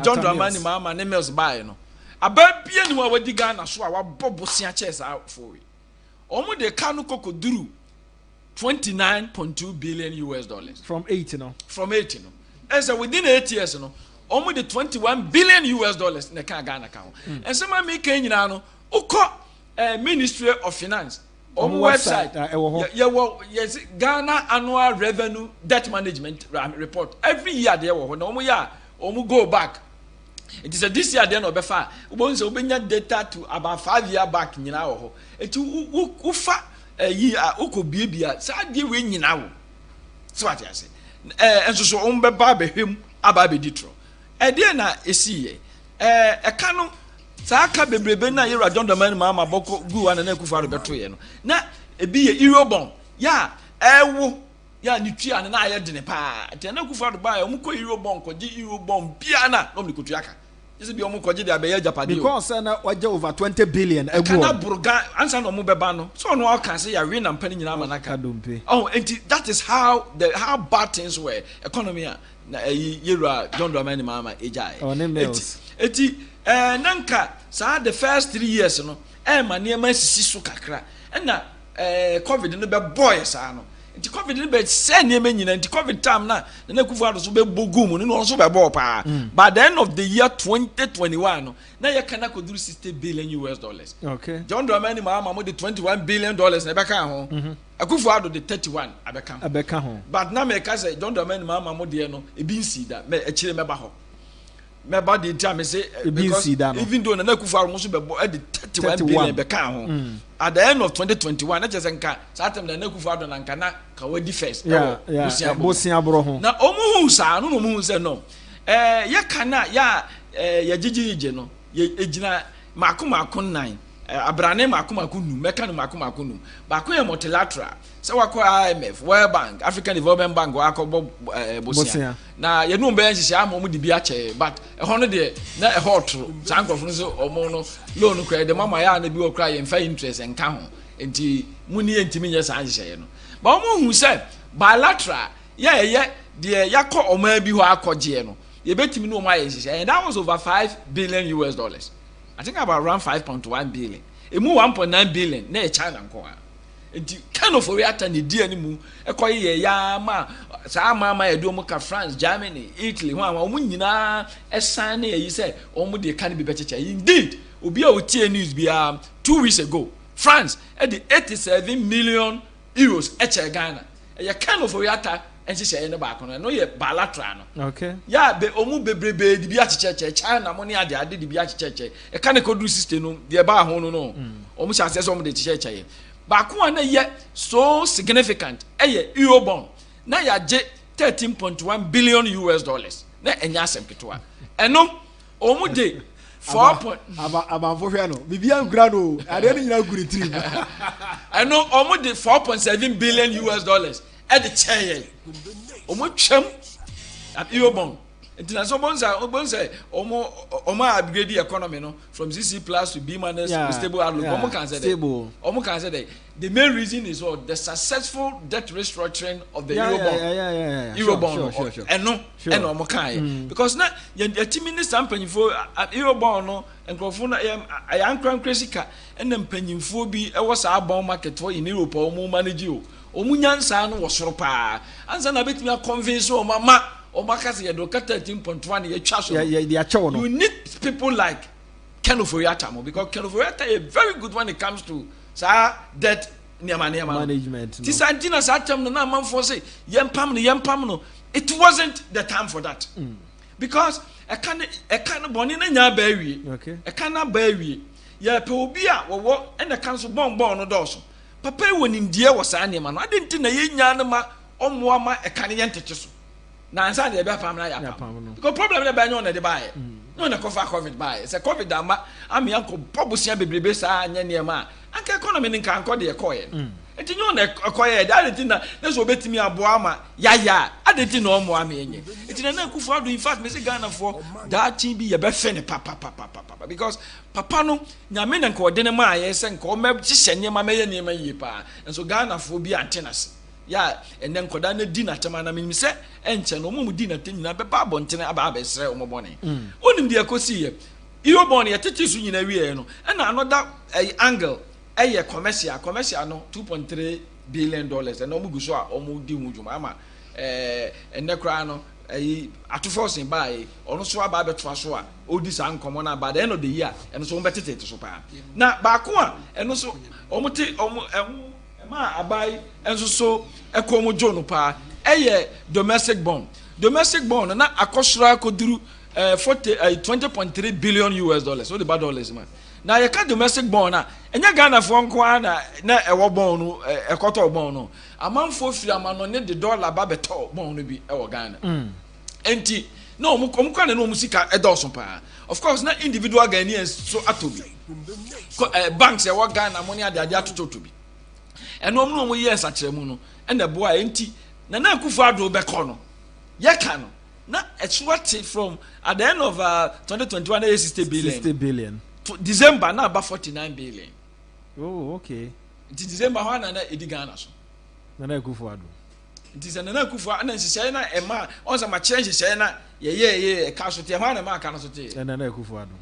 John Dramani mama ne mills buy no. Aba bia ni wa wadi Ghana so a wa bobosia chess out for we. Omo de kanu ko duru $29.2 billion US. From 80 no. From 80 no. And so within 8 years no almost the $21 billion US na ka Ghana ka. And some ma make nyina no uko Ministry of Finance on website yes Ghana annual revenue debt management report every year there wo na omo ya omo go back. It is a this year there no be fa ubonse obenya data to about 5 year back nyina wo. Eti ufa yi uko biebia sa de we nyina wo. So what I say enso so ombe ba behwem aba be ditro ede na esiye eka no saa aka bebrebe na yera John Dramani mama boko gu ana na Akufo-Addo beto ye no na ebi ye Eurobond ya ewo ya ni tua na aye de ne pa ate na Akufo-Addo ba ya omko Eurobond ko gi Eurobond bia na no mlikutu aka yesi bi omko gi de abeya Japan because na waje over 20 billion ego kana burga ansa no mo beba no so no aka say ya we na mpani nyina manaka oh and that is how bad things were economy na yera John Dramani mama ejai eti nanka sa the first 3 years no ma ne ma sisi so kakra na covid no be boy sa no enti covid no be se ne ma nyina enti covid time na Akufo-Addo so be bogum no so be bo pa by the end of the year 2021 no na ye kana ko duru $60 billion US. Okay. John Dramani mama mo the $21 billion na be ka ho Akufo-Addo the 31 abeka ho but na me ka say John Dramani mama mo de no e bi nsi da me e kire me ba ho me ba the time say because even though na Akufo-Addo mo so be the 31 billion be ka ho at the end of 2021 na just nka satem na Akufo-Addo na nka na ka wadi first bosia bro ho na omu hu sa no mu hu say no ye kana ya gigije no ye ejina mako nan abrane makumakunu meka no makumakunu ba ko multilateral se wakọ IMF World Bank African Development Bank wakọ bosia na ye no be nhihye ama mu di bi ache but ho no de na hotro sankrofo no so omo no loan kra de mama ya na bi okra ye mfa interest enka ho enti muni entimi nye san nhihye no ba omo hu se bilateral ye de yakọ oma bi ho akọje no ye betimi no ma ye nhihye and that was over $5 billion. I think about around 5.1 billion. Emu 1.9 billion na China nko a. Enti kind of reactor ni di animu ekoye ye ya ma sa ma edo mu ka France, Germany, Italy ho ama omu nyina esan na yi say omu de kan bi becheche. Indeed, obi a otie news bia 2 weeks ago, France at the 87 million euros eche Ghana. E kind of reactor enhihye ne ba kono no ye bilateral no. Okay. Ya be omu bebrebe di bi achecheche China money ade di bi achecheche. E kan e kodu system no de ba ho no. Omu chance so omu de checheche. Ba ko na ye so significant ye Eurobond na ya je $13.1 billion. Na enya asem ketwa. Eno omu de 4. Abanfo hwe no bibia ngura no ade ni nyina guri trim. Eno omu de $4.7 billion at the chair. Omo twam at Eurobond. International bonza omo upgrade the economy no from CC plus to B minus to stable outlook. Omo can say stable. Omo can say that the main reason is what the successful debt restructuring of the Eurobond. Eurobond. Sure. And no omo kan because na your team minister mpanyimfo at Eurobond no enkrofo na ayankran cresika and mpanyimfo bi e was a bond market for in Europe omo manage o. Omunyansa no wosoro pa ansa na betimi convince o mama o makase ye do 13.1 ye twa so you need people like Ken Oforiatta because Ken Oforiatta is very good when it comes to debt management tisantina satam no na manfo say yempam no it wasn't the time for that because e kan boni na nya ba wi e kan na ba wi ye pe obi a wo e na kan so bon no doso papa woni ndie wo sa anema no ade nti na yenya no ma omoa ma e kan ye ntete so na ansa de be pam na ya pam because problem na ba nyo na de bae no na cover covid bae se covid ama ami anko pobusia bebrebe sa anya ne ma anka economy nka anko de ekoye enti nyo na ekoye de ade nti na so betimi aboa ma ya ade nti na omoa ma enye enti na kufu ado in fact me se Ghana for that team bi ye be fe ne papa because papa no nyame na nka ode ne ma ye se nka o ma hihye ne ma ye ne ma yie pa enso Ghana for bi antennas ya enen koda na di na tema na menim se enche no mu di na te nyina be ba bontene aba sre omobone onim de akosi ye Eurobond ye tete su nyina wie no na another angle commercial no $2.3 billion and omu guso a omu di hu dwuma ama enekra no atoforcing by ono so aba beto so a odi san komo na by the end of the year eno so betete so pa na ba ko a eno so omu te omu ma abai enso so ekomo jono pa domestic bond na akosura koduru $20.3 billion so the bad dollars man na ye ka domestic bond na enya Ghana fo nko na ewo bond no ekoto bond no amanfo firi amano ne the dollar ba beto bond no bi ewo Ghana enti no omukwa na no musika edoso pa of course na individual Ghanaians so atobi banks ewo Ghana money ade atoto bi eno no mo yes akyeremu no na boa enti na kufu ado be ko no ye ka no na it's what from at the end of 2021 60 billion to December na about 49 billion. Oh, okay. It is December one na edi Ghana so na kufu ado it is na kufu na nhihye na ema onza ma change nhihye na ye ka so te hwan na ma ka na so te na kufu ado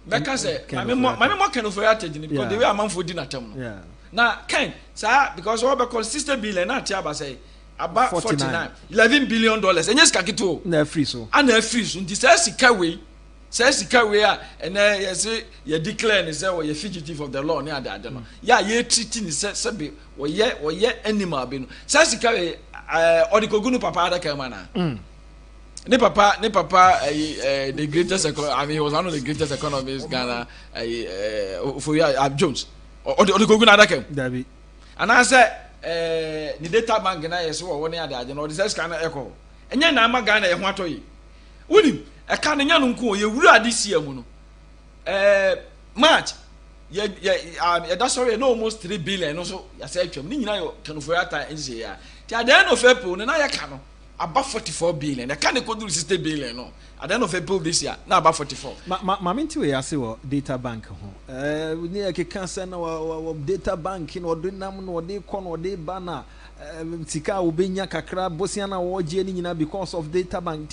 be ka say mame mo Ken Oforiatta because the way amanfo di na tem no yeah na Ken sir because we be call 60 billion na tia ba say about 49 $11 billion enye sika kito na free so nti say sika we a ene ye say ye declare ni say we fugitive of the law ni ade no ya ye treat ni say be we animal be no say sika we odikogunu papa ada ka mana ne papa the greatest I mean he was one of the greatest economists Ghana for Jones odikogunu ada ka David and I say ni data bank na yes wo ne ade no the scan echo enye na ama Ghana ye ho atoyi woni e ka ne nya no nko ye wura ade sia mu no March that's already no almost 3 billion also yasa atwam ni nyina yo kanofo ata ense ya ti at the end of April na ya ka no about 44 billion na ka ne koduru 60 billion no at the end of April this year na about 44 ma minti we yase wo data bank ho ni e ke say na data bank no do nam no de ko no de ba na tika obenya kakra bosia na wo je ni nyina because of data bank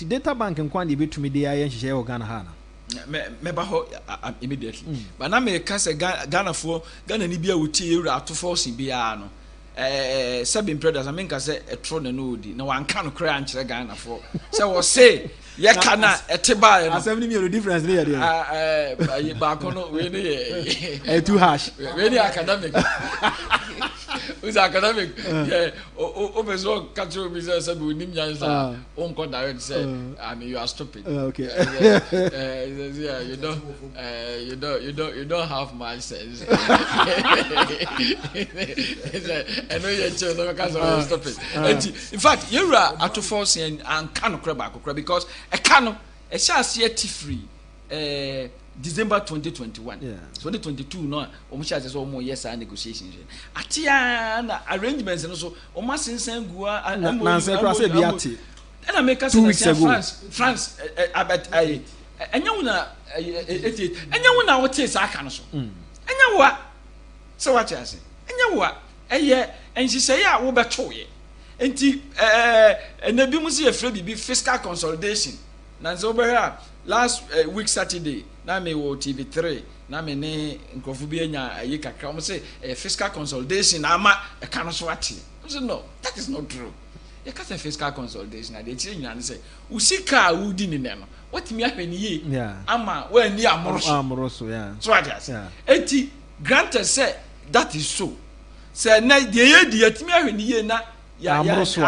nkwan de betumi de aye nhye wo Ghana ha na me ba ho immediately but na me ka say Ghana ni bia wuti ewura atofo si bia no seven brothers I mean ka say etro na no odi na wan ka no kra ankyere Ghana fo say wo say ye kana eteba no assembly me difference there ba ko no we ni too harsh we ni academic who's academic o bezo catch me say we nim nyansa on ko direct say I mean you are stupid okay yeah you don't have my sense I know you tell no because of stupid in fact you are at force and can crab because a cano a shall see it free December 2021 2022 no almost as almost yes negotiations atia na arrangements and so almost sense gua and say biati and I make us 2 weeks ago France about enya una enya una what is aka no so enya wa so what you say enya wa eye ensi say ya wo beto ye enti na bi mu se afre bibi fiscal consolidation na so be last week Saturday na me wo TV3 na me ne nkrofu bi enya ayi kakra mo say fiscal consolidation ama e ka no so ate so no that is not true you can say fiscal consolidation na dey chire nyina say usika udi ni ne no what me ahwe ni ye ama we ni amoroso so ate enti granted say that is so say na dey ye di atimi ahwe ni ye na ya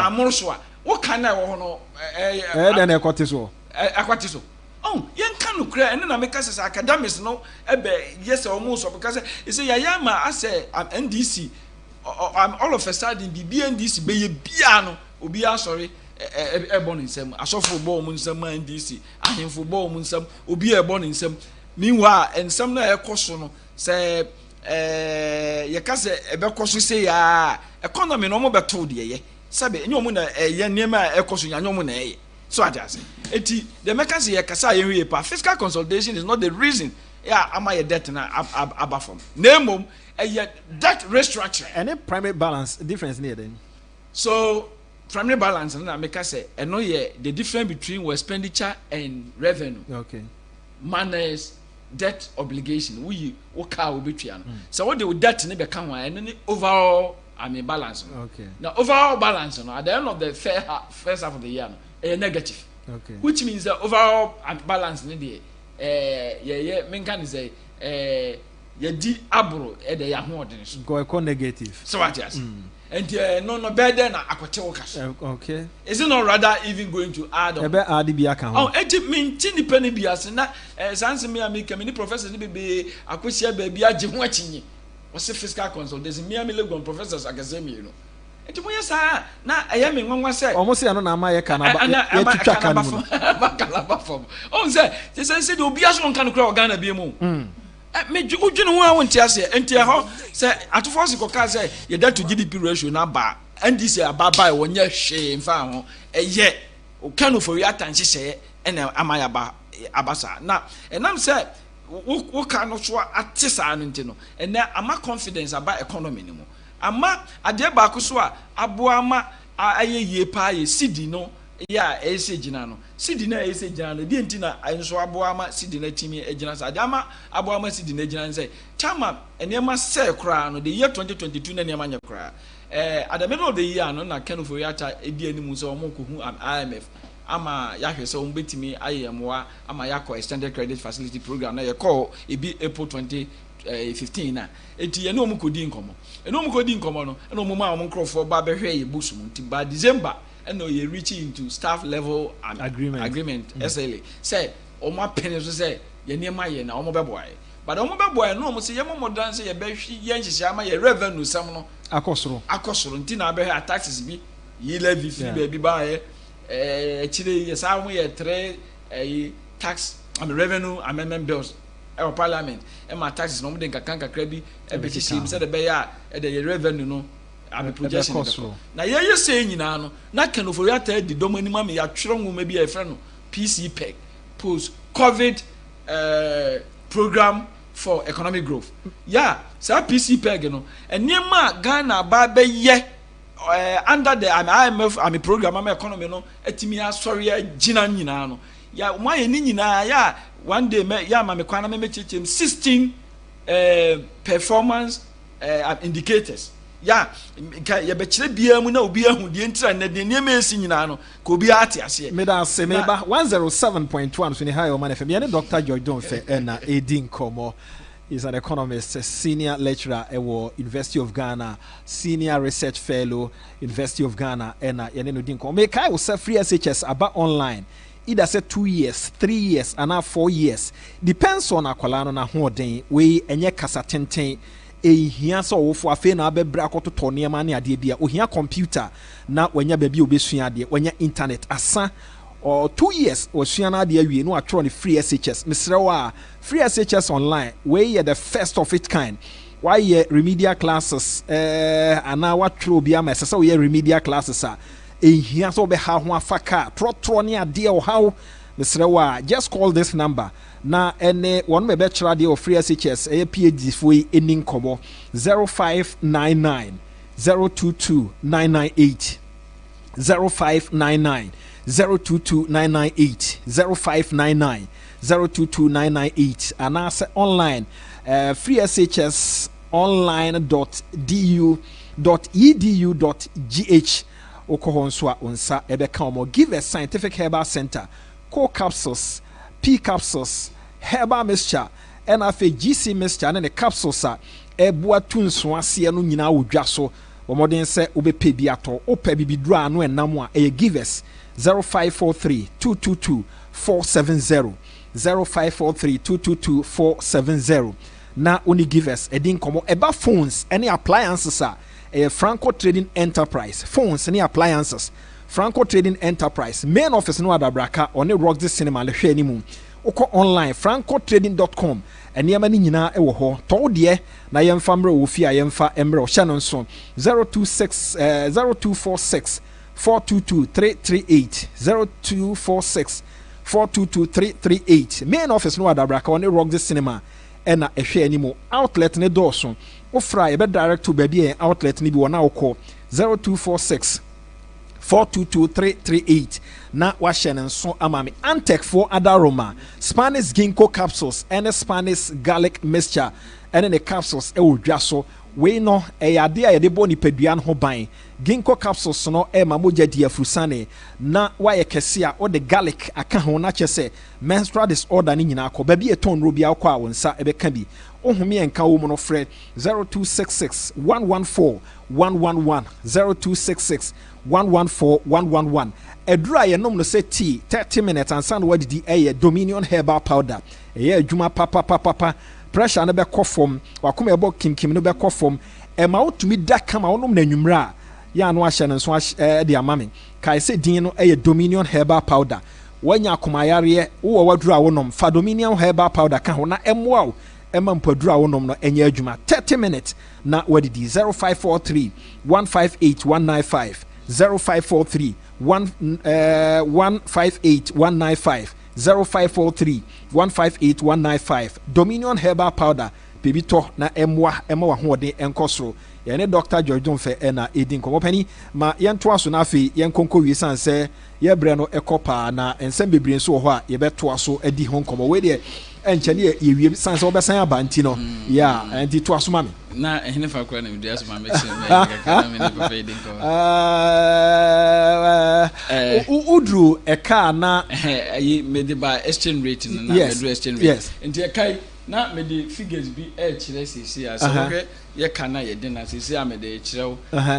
amoroso what can I wo no then ekotiso oh yen kan no kra ene na make say academics no ebe yes almost because you say yayama I say NDC all of a sudden bi NDC be ye bia no obi asori e born nsem asofo bo mu nsem NDC ahemfo bo mu nsem obi e born nsem meanwhile ensem na ekoso no say ye ka say e be koso say ya economy no mo beto de ye sabe enyo na ye niema ekoso nyanyo na ye so ajas eti the mechanism ye kasa ye hwe pa fiscal consolidation is not the reason am I a debt na abafom nemom debt restructuring and primary balance difference near then so primary balance na make say eno ye the difference between expenditure and revenue okay minus debt obligation we ka obetua no so what the debt ne be ka ho and overall balance okay now overall balance no at the end of the first half of the year no negative okay which means that overall balance ne dey men can say ye di abro dey ya ho odin so go negative so what yes and no better na akote wo kaso okay is it not rather even going to add on ebe add bi aka ho enti minti ni pani bi ase na sanse me amika me ni professors ni bebe akosia ba bi age ho achinyi what's fiscal consolidation me legon professors akasemi you know enti mo yesa na eye me nwanwa say omo se ano na ama ye kana ye twitwa kana mu bakala bafom on say de obi aso nka no kra organa bi mu me udwene ho a wonti ase enti ho say atofo se koka say ye that to GDP ratio na ba and this ababa wonye hwe mfa ho eye o kanu for ya tanche sey ena amaya ba abasa na enam say wo ka no so atisa no nti no ena ama confidence about economy ni mu ama ade ba ko so a abo ama ayeye pa ye sidi no ya ese gina no sidi na ese gina no die nti na enso abo ama sidi na timi egina sa ade ama abo ama sidi na gina say chama enema say kra no the year 2022 na enema nya kra at the middle of the year no na Kanu for yata edi animu so omo ko hu IMF ama yahwe so mbetimi ayemwa ama yakọ extended credit facility program na yakọ ebi April 2015 na eti ye no mu kodi nkomo no eno mu ma nkrofo ba behwe ye busum nti ba December eno ye reach into staff level agreement SLA say omo apene so say ye niema ye na omo beboae but omo beboae no omo say ye mo dan say ye behwe ye nhihye ama ye revenue sam no akosoro nti na behwe taxes bi ye levy free ba bi ba ye chile yes how we 3 tax and revenue amendment bills our parliament and my taxes no den kakan kakra bi e be hihim say the be ya e the revenue no abi projection na ye say nyina no na kan ofori ata di domani ma me ya twere nwoma bi e frɛ no PCPEG post covid program for economic growth yeah say PCPEG no enema Ghana ba be ye under the IMF program am economy no etimi asori agina nyina no ya mo ye ni nyina ya one day me ya ma me kwana me chechem 16 performance indicators ya ye be kire bia mu na obi ahu die ntira na de niam esi nyina no ko obi ate ase me da se me ba 107.1 so ni high Omanfm ya ne Dr. George Donfe na Edin Komo is an economist, a senior lecturer at University of Ghana, senior research fellow, University of Ghana, and Yaneno Dinko. Make I will say free SHS about online. Either say 2 years, 3 years, and now 4 years. Depends on akwalano na hoden we enye kasa tenten. Ehia so wo fo afi na abebra akoto to niam na ade bia ohia computer na wanya baby obesua ade wanya internet asa or 2 years or Shiana de awie no atro ni free SHS misrewa free SHS online we the first of its kind why remedial classes ana watro bia ma sesa we remedial classes a ehia so be ha ho afaka trotro ni ade o how misrewa just call this number na ene one me be chira de of free SHS PhD for enin komo 0599 022 998 0599 022998 0599 022998 and answer online free SHS online.edu.gh okohonswa unsa ebeka omo give a scientific herbal center co capsules p capsules herbal mixture and afa GC mixture and the capsules a ebua tunso ase no nyina wodwa so omodin se obepe bi ato opa bibidru anu enam a e give us 0543-222-470 0543-222-470 na only give us edin komo eba phones any appliances a Franco Trading Enterprise phones any appliances Franco Trading Enterprise main office no adabraka on the Rock this cinema le hwe animu uko online francotrading.com eniama ni nyina ewo ho to de na yemfa mre ofi a yemfa emre o hye no nso 0246 422-338 0246-422-338 main office no adabraka on the Rock this cinema ena ehwe animu outlet ne doso ofra ebe direct to baby outlet ni bi wona ukọ 0246 422-338 na wahye nso amami Antec for Adaroma Spanish ginkgo capsules and Spanish garlic mixture and the capsules e wodwa so we no eyade a yede bo nipadua no ho ban ginkgo capsules no e mamoja dia fusane na waye kese a o de garlic aka ho na chese menstrual disorder ni nyina akọ ba bi eton ro bia akọ a wonsa ebeka bi ohumi enka wo no fred 0266 114 111 0266 114 111 edura ye nom no say tea 30 minutes and sand what did e Dominion herbal powder e adwuma papa pressure no be kofom wakoma ebo kimkim no be kofom e ma wotumi da kama wonom na nwumra ya no ahye no so de amame kai se din no e Dominion herbal powder wanya akomayare wo wadura wonom fa Dominion herbal powder ka ho na emwa wo ema mpadura wonom no enye adwuma 30 minutes na wadidi 0543 158 195 0543 158 195 0543 158 195 Dominion herbal powder bebito na emwa wa hoden enkosoro yene Dr. George Donfe na edin komopani ma yento aso na afi yenkonko wi sanse ye bre no ekopa na ensem bebre nso ho a ye beto aso adi hon komo we de enchane ye wie sanse obesan abanti no ya enti to aso mami na ehne fa kwa na media aso mami se me ka na me ne pa edin ko udru eka na ayi me de ba exchange rate na me do exchange rate enti ekai na me de figures bi kire sisi a so ke ye kana ye de na sisi a me de kire wo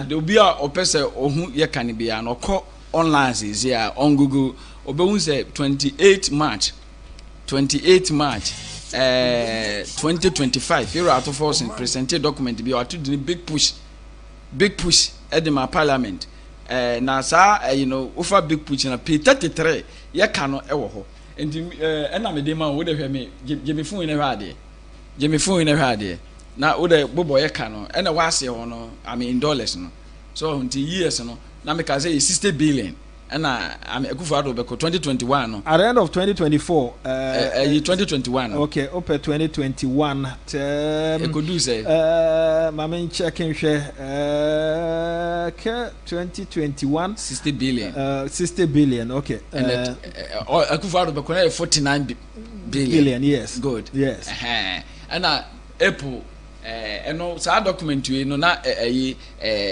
de obi a opese ohun ye kana bia no ko online sisi a on Google obehun say 28 March 2025 here out of force in presented document bi to the big push at the parliament na sa you know over big push na P33 ye ka no e wo ho enti ɛna me de ma wo de hwɛ me Jimmy phone ne hwade Jimmy phone ne hwade na wo de bobo ye ka no ɛna wase ho no I mean in dollars no so until years no na me ka say 60 billion ɛna Akufo-Addo beko 2021 no at the end of 2024 2021 okay open 2021 ekodu say mama checking hwe 2021 60 billion 60 billion okay and Akufo-Addo beko 49 billion yes good yes and Apple no sa document we no na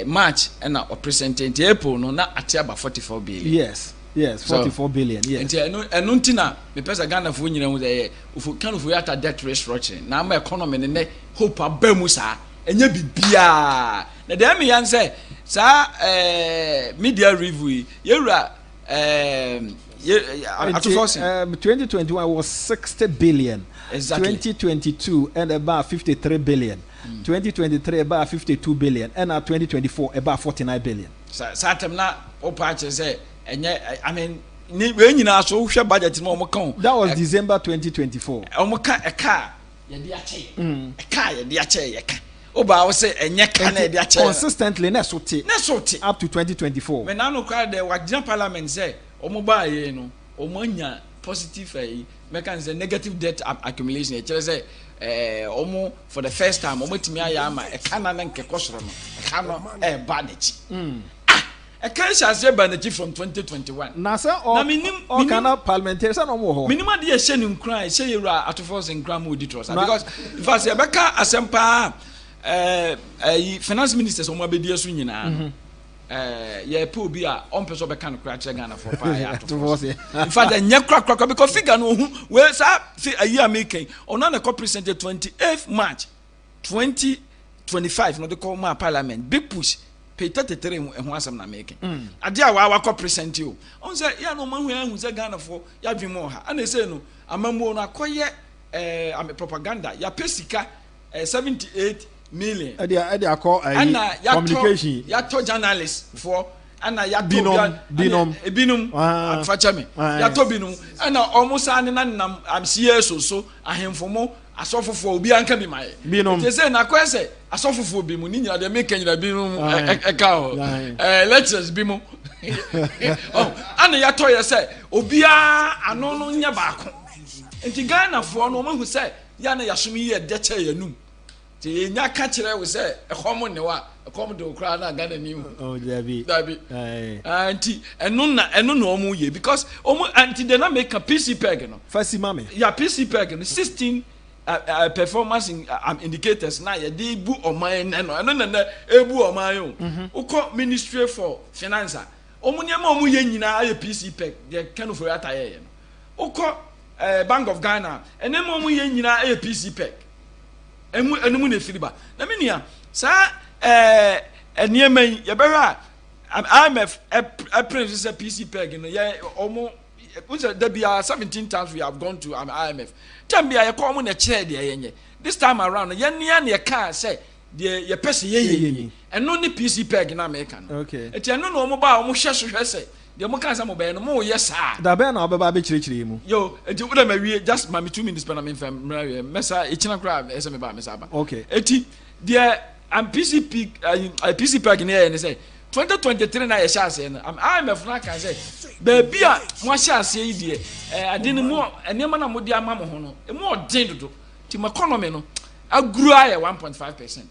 March na represent April no na ati aba 44 billion yes 44 billion yes enti eno ntina me pesa Ghana fo nyina mu dey ufu kan ufu yata debt restructuring na ma economy ne hope abamu sa enya bibia na dem yan say sa media review yewura 2021 was 60 billion. Exactly. 2022 and about 53 billion. 2023 about 52 billion. And now 2024 about 49 billion. Satem na opache say I mean we nyina so hwe budget no omkan. That was December 2024. Omka a car ye de ache. A car ye de ache ye ka. Oba wo say enye ka na de ache. Consistently na so te up to 2024. Me na no kwa de wagina parliament say omoba ye no omanya positive mekan say negative debt accumulation e kire say omo for the first time omo timi ayama e kana na nke kosoro no e kana e ba na chi e kan sha say ba na chi from 2021 na say o kana parliamentary say no mo ho minima de ye hye ni nkran e hye yura atofos nkran mo auditors because in fact e beka asempa finance ministers omo abedi asu nyina yeah, poor be a on person can crash Ghana for in fact, and crack because figure no where a year making on the co-presented 28th March 2025. No, they call my parliament big push. Pay 33 and once I'm not making. I dear our co-present you. On say, yeah, no man who's a Ghana for ya be more. And they say no, I'm a more quiet I'm a propaganda. Ya Pesica 78 million. I call communication. Ya to journalists for ana ya to binum fachame ya to binum ana almost an nam am so ahemfomo asofofo obi anka bi mai binum they say na kwese asofofo bi mu ni nyina de make nyina binum eka ho lectures bi mu oh ana ya to ye say obi ano no nya baako enti Ghana fo no mahu say ya na yasomi ye de che yanum ti nya ka kire we say ehom ne wa ehom de okra na Ghana ni oh dabi anti eno no omu ye because omu anti de na make a PC peg no fasi mame ya PC peg no 16 performance indicators na ye dey bu oman no eno na ebu oman yo ukọ ministry for finance omu nyema omu ye nyina ye PC peg de kind of ataye ye no ukọ Bank of Ghana enema omu ye nyina ye PC peg enu na filiba na menia sa eniema ye behwa IMF print is a PC peg no ye omo there be 17 times we have gone to IMF time bia ye come na chair de yenye this time around ye nia na ye ka say de ye pese ye eno ni PC peg na America no okay eti eno no omo ba omo hwe so hwe say de mo kan sa mo be no mo ye sa da be na obeba be chirechire mu yo eti wo da ma wie just ma me 2 minutes na me fam mesa e china kra ese me ba mesa ba okay eti de am PC peg ne say 2023 na ye chance no IMF na kan say baby a mo chance yi de adini mo enema na mo de ama mo ho no mo odin dodo ti mo economy no aguru aye 1.5%.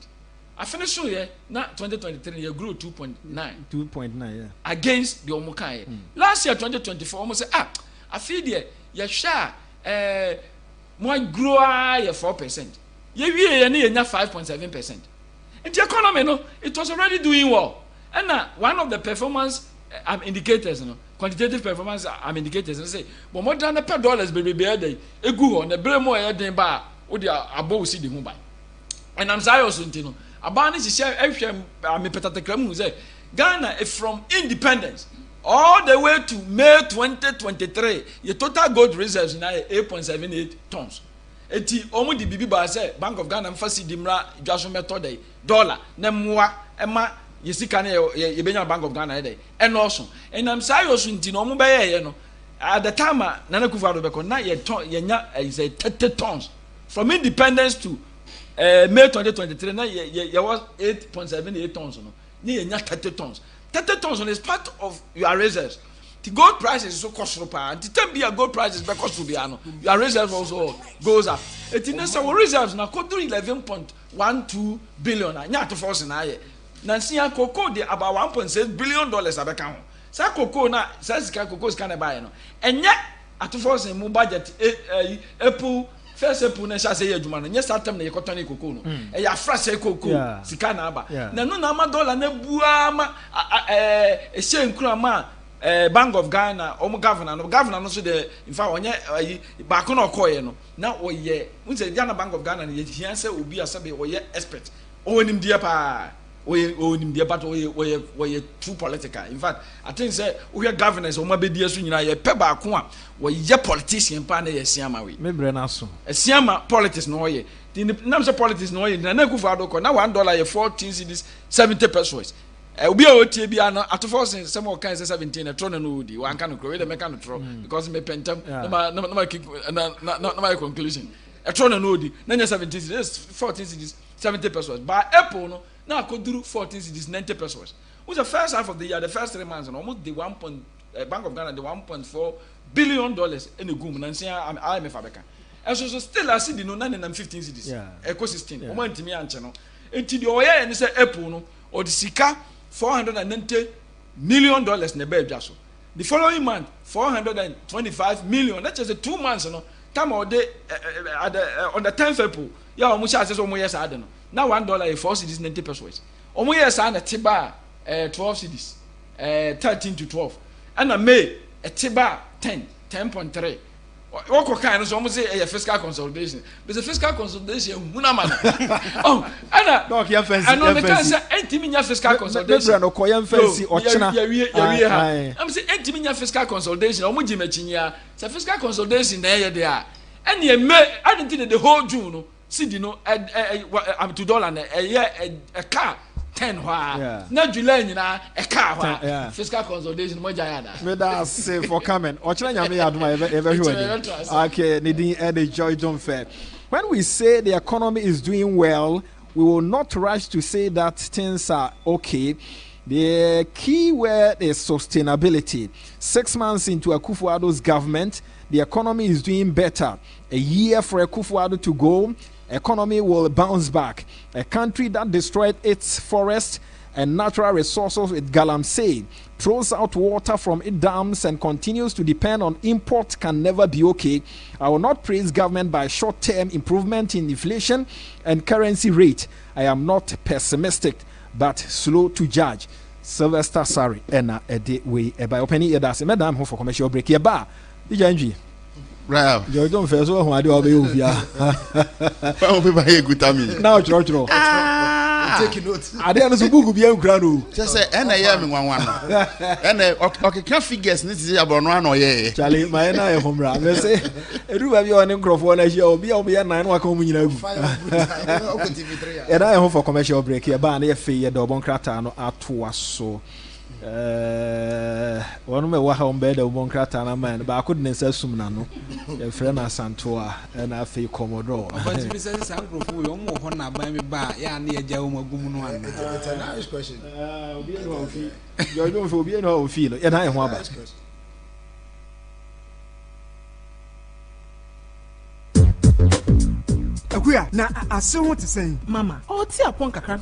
I finished here na 2023 ye grew 2.9 yeah against the omukan last year 2024 almost say I feel there ye sha mo grow aye 4%. Ye wie ye na ye nya 5.7%. And the economy no it was already doing well. And one of the performance indicators, quantitative performance indicators, say, but more than $100 baby day, a go on the bremo air bar, or the above see the mobile. And I'm sorry, also, about this share, I'm a petatacram who say, Ghana is from independence all the way to May 2023, your total gold reserves now 8.78 tons. Eti omo di bibi ba say Bank of Ghana mfasi dimra dwaso method dollar na mwa ema yesika na ye benya Bank of Ghana dey eno so enam sai oso nti no omo be ye no at the time Nana Akufo-Addo beko na ye 30 tons from independence to May 2023 na ye was 8.78 tons no ye 30 tons. 30 tons is part of your reserves. The gold price is so costly, and the time be a gold price is because to be ano. Your reserve also goes up. It is our reserves now could do 11.12 billion. Nya to force na ye. Nancy and cocoa de about $1.6 billion abeka ho. Sa cocoa na sa sika cocoa is can buy no. And yet at force in budget April first April na say adwuma no. Nya startem na ye cotton cocoa no. E ya fresh cocoa sika na aba. Na no na ma dollar na bua ma e she nkura ma Bank of Ghana, governor no so the in fact onye back on okoye no na oye unse Ghana Bank of Ghana ye hian say obi asabe oye expert onim dia pa onim dia but oye too political. In fact I think say we governors o ma be dia so nyina ye pe ba ko a oye politician pa na ye siama we me bre na so siama politics no oye nam say politics no oye na Akufo-Addo ko na $1 ye 14 cedis 70 pesos. Obi a otie bia no atofo sem o kan 17 tro na no odi wan kan kro we dey make an tro because me pentem na my conclusion tro na no odi na nya 17 cedis 14 cedis 70 pesos by Apple no na akoduru 14 cedis 90 pesos. Was the first half of the year, the first 3 months, and almost the Bank of Ghana the $1.4 billion in the gum na say IMF abeka and so still I see the no 915 cedis ecosystem o man timi anche no enti the oya and say Apple no or the sika $490 million na be adwaso. The following month, 425 million. That's just 2 months, you know. Time or day on the 10th April, yeah, almost as yes, I don't know. Now $1 4 cedis 90 pesos. Almost yes, and a tiba 12 cedis, 13 to 12, and a May a tiba 10.3. What kind of almost say a fiscal consolidation? But the fiscal consolidation, oh, Anna, I know the cancer 80 million fiscal consolidation. No, I'm saying 80 million fiscal consolidation. Or much imaginia, the fiscal consolidation there. And you may, I didn't think the whole June, see, you know, I'm $2 a car. 10 na July na e car fiscal consolidation mo jayada me da say for comment ochira nyame aduma ever okay needing and joy don't fair. When we say the economy is doing well, we will not rush to say that things are okay. The key word is sustainability. 6 months into Akufo-Addo's government, the economy is doing better. A year for Akufo-Addo to go, economy will bounce back. A country that destroyed its forests and natural resources with galamsey, throws out water from its dams and continues to depend on import can never be okay. I will not praise government by short-term improvement in inflation and currency rate. I am not pessimistic but slow to judge. Sylvester Sari ena ede we by opening edas madam ho for commercial break here ba DJ Right. You don't feel so hard to be over. How people here good time. Now, Choro. Take notes. I didn't know who be a granu. Just say, and I am one. And okay, can't figures need to say about one or yeah. Charlie, my and I home run. Let's say, I do have your name microphone as you'll be a 9 o'clock. And I hope for commercial break here. Ban a fee, the Boncratano at 2 so. One me wa home bed of Boncratana man, but I couldn't say Sumnano, a friend of Santua, and I feel Commodore. But if you say Sanko, you won't want to buy me back, yeah, near Jaumo Gumuno. It's a nice question. You're going to be in our field, and I am one. Akuya na ase ho te sen mama o ti apon kakra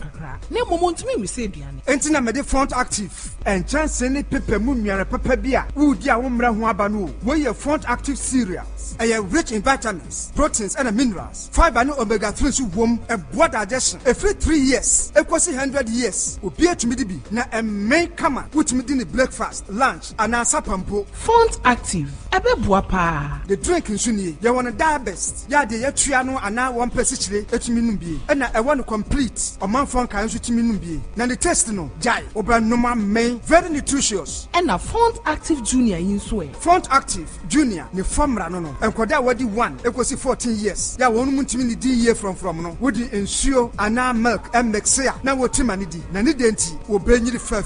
na momontumi mi se aduane enti na me de front active and chance ne pepe mu nuare pepe bia wo di a wo mra ho aba no we ye front active cereals are rich in vitamins, proteins and minerals, fiber and omega 3 so wom e boa digestion every 3 years equals 100 years obi atumi di bi na e men kama wutumi di ni breakfast lunch and asapampo front active ebe boa pa the drink nso nie ye won diabetes ya de ya tua no ana one person chire etumi num bi na e won complete Omanfm kan so timi num bi na the taste no jai obanoma main very nutritious and a Font Active Junior in so Font Active Junior ne famra no no enkoda wadi 1 ekosi 14 years ya wonu mutimi ni di year from no wodi ensuo ana milk mxa na wotima ni di na ne denti obenyiri fa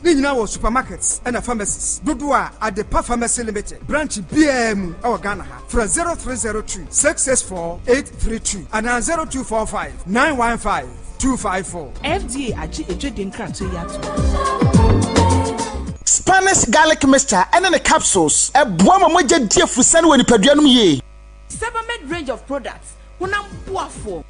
ni nyina wo supermarkets and pharmacies dodo a Adepa Pharmacy Limited branch BM our Ghana from 0302 664 832 and 0245 915 254 FDA aji ejede nkrato yato Spanish garlic mixture and the capsules a boama moja die fusani we nipaduanum ye Sebamed range of products honam boafo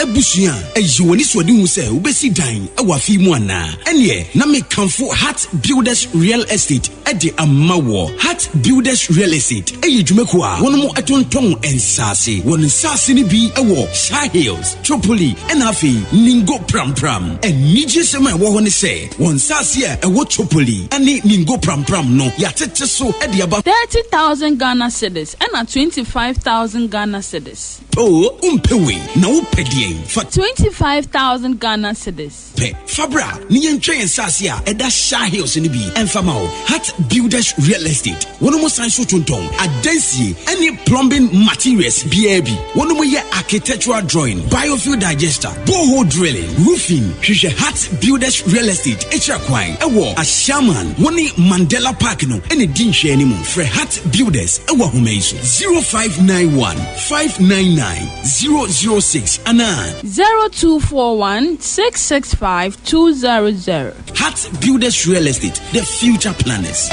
Abusia eyiwoni so di hu se obesi dan awafi mu ana ene na me kanfo Heart Builders Real Estate ede amawo Heart Builders Real Estate eyidwumako a wono mo atonton ensase won ensase ni bi ewo Shy Hills Tripoli enafi Ningo Pram enije sema ewo ho ne se won ensase a ewo Tripoli ene Ningo Pram no yatete so ede aba 30,000 Ghana cedis and 25,000 Ghana cedis umpewe na upedie for 25,000 Ghana cedis. Pe Fabra ni entwe ensase a eda Shy Hills ni bi enfama o Heart Builders Real Estate. Wono mo sanso tonton adansie any plumbing materials BAB. Wono mo ye architectural drawing, biofuel digester, borehole drilling, roofing. Hwehwe Heart Builders Real Estate. Echa kwan ewo a shaman woni Mandela Park no ene dinhwe ani mu. Fre Heart Builders ewo homeiso 0591 599 006 ana 0241 665 200. Heart Builders Real Estate, the future planners.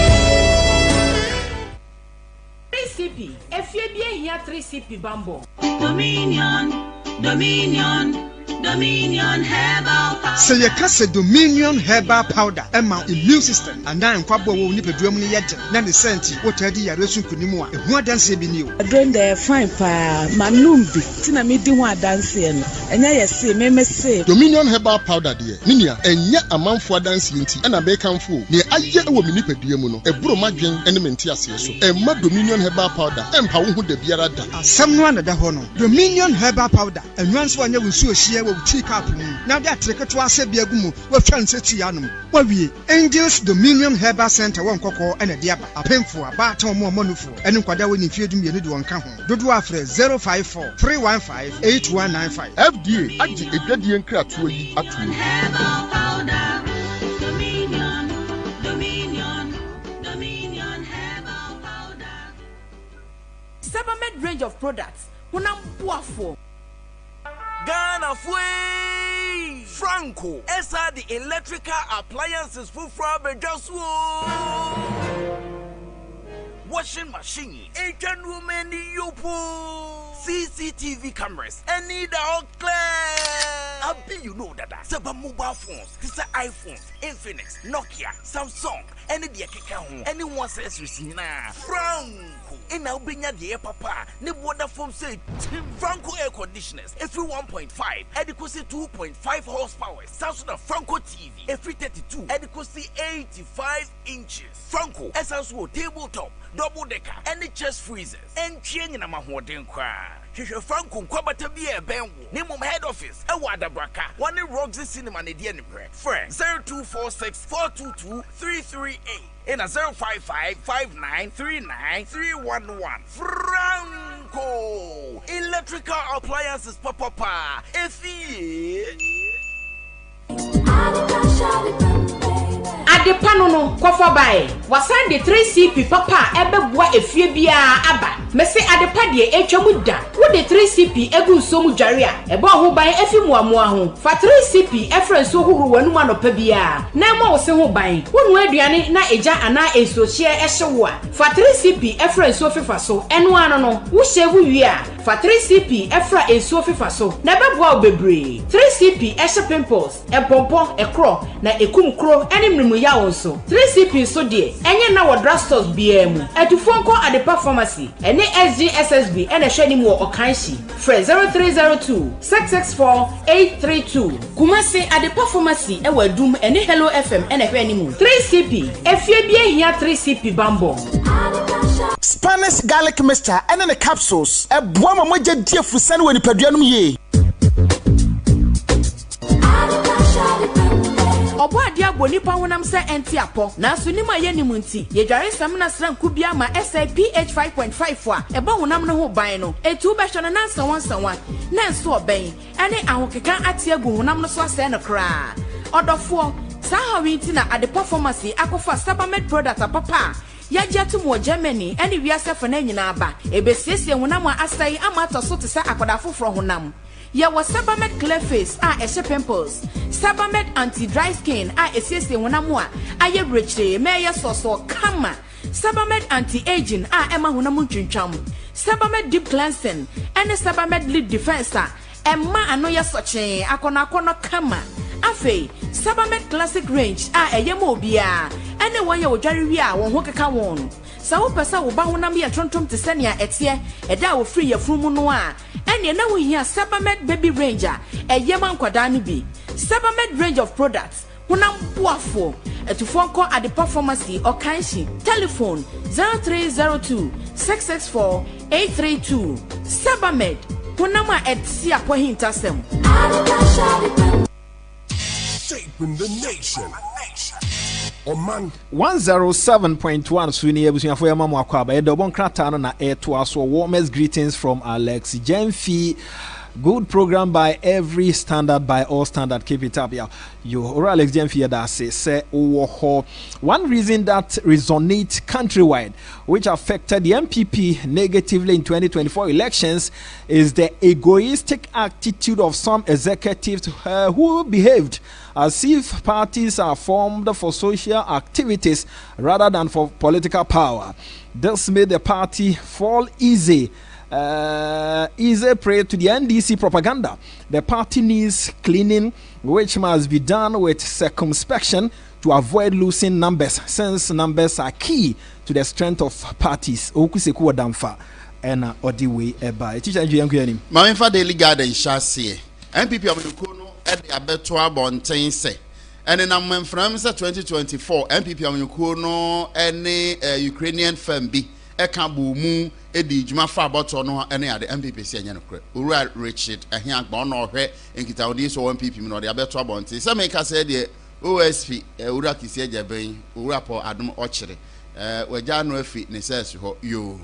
3CP, FABA here 3CP Bambo. Dominion Herbal Powder. Say you can Dominion Herbal Powder. Emma immune system. And now in Kwabo will nip a drum yet. Nan the senti. What I did, I resume Kunimua. What dance be new? I don't dare fine pa manumbi. Tina me do one dancing. And I say, me say Dominion Herbal Powder dear. Ninia, and yet a man for dancing and a bacon fool. Near I yet a woman nip a diamono. A bro magin and a mentia so. A mad Dominion Herbal Powder. And how would the Biarada? Someone at the hono. Dominion Herbal Powder. And once one you will see a share will take up. Now that take to us a biagumu, what fancy Tianum. What we Angels Dominion Herbal Center one cocoa and a diaba, a painful, a baton more monoful, and in Quadawi if you do me one count. Dodo Afre 054 315 8195. FDA, I did a gradient crap to you at Dominion Herbal Powder. Sebamed range of products. Honam boafo. Ghana Fui Franco Esa the electrical appliances for Frabejaswo washing machine, Asian woman Yopo CCTV cameras, any dog clear. I bet you know that several mobile phones, this are iPhones, Infinix, Nokia, Samsung, any the account, anyone says you see now. Franco, and now bring the air papa, ne water foam say Franco air conditioners, every 1.5, adequacy 2.5 horsepower, Samsung Franco TV, every 32, adequacy 85 inches. Franco, essential tabletop, double decker, any chest freezers, and chain in a mahordin cry. Franco Kwabata be a benwo. Name of head office, a wada braka. One in Roxy Cinema Nedian bread. Friend 0246 422 338 and a 055 5939 311. Franco Electrical Appliances Papa. Adepa no kofa bae wasan de 3CP papa ebeboa efie bia aba mese adepa de etwamu da wo de 3CP egu nsomu dware a ebo ho ban efi muamoa ho fa 3CP efren so huhuru wanu anopa bia na ema wo se ho ban wonu aduane na eja ana esohie ehyewo a fa 3CP efren so fifa so eno ano no wo shevu wi a fa 3CP efra enso fifa so na beboa obebre 3CP ehye pimples ebompo ekro na ekumkro enimrimu ya wonso 3CP so de enye na wo drugstores biamu atufonko Adepa pharmacy ene SGSSB ene hwani mu okanshi fre 0302 664 832 kumase Adepa pharmacy ewa dum ene Hello FM ene hwani mu 3CP efie bia hia 3CP bambo Spanish garlic mixture and the capsules. A boa moja dear for send when you pedianum ye. Obo adia bo nipa wonam se enti apo na so ni ma ye ni munti ye dware sam na sran kubia ma SIPH 5.5 a eba wonam no ho ban no etu be hwe na sanwan na nso oben ene ahokeka ate agu wonam no so ase no kra odofo sa ha winti na ade performance akofa Sabamed product papa ya jatu mo Germany ene wiase fa na nyina aba ebesiesie wonam asai ama to so te sa akoda foforo honam. Ya was Sabamed clear face eshe pimples. Sabamed anti-dry skin esiese wonamwa aye breche meya so kama. Sabamed anti-aging ema honam twintwam. Sabamed deep cleansing ene Sabamed lead defense emma anoya soche akona kama. Afe Sabamed classic range eye mo bia ene won ye odware wi a won ho keka won. Sa wo pesa wo ba honam ye tontom te senia etie eda wo free ye frumu no a ene na wo hia Sabamed baby ranger eyema nkwada no bi. Sabamed range of products honam boafo etufo nko at the performance or kanshi telephone 0302 664 832 Sabamed honam a etia po hintasem shaping the nation. Oman 107.1 Swini ebusuafo ya mamu akwaba edobon krata no na eto aso warmest greetings from Alex Jenfi. Good program by every standard, by all standard. Keep it up, yeah. You Alex Jenfi that say one reason that resonates countrywide, which affected the MPP negatively in 2024 elections, is the egoistic attitude of some executives who behaved as if parties are formed for social activities rather than for political power. This made the party fall easy prey to the NDC propaganda. The party needs cleaning, which must be done with circumspection to avoid losing numbers, since numbers are key to the strength of parties. Okuseku Odamfa and Odiwe Eba. Teacher Njuyangu Mamfa Daily Garden Shasi. MPP Amunukono at the Abetua Bontain say. And in Omanfm 2024, MPP Amunukono any Ukrainian firm B. Ekabumu edi juma fa botto no ene ade MPP si anya no kre owura Richard ehia gba no hwe enkita odi so MPP no de abeto abonte se make say de OSP owura kisi ajaben owura po adom ochire waja no afi ne ses ho yo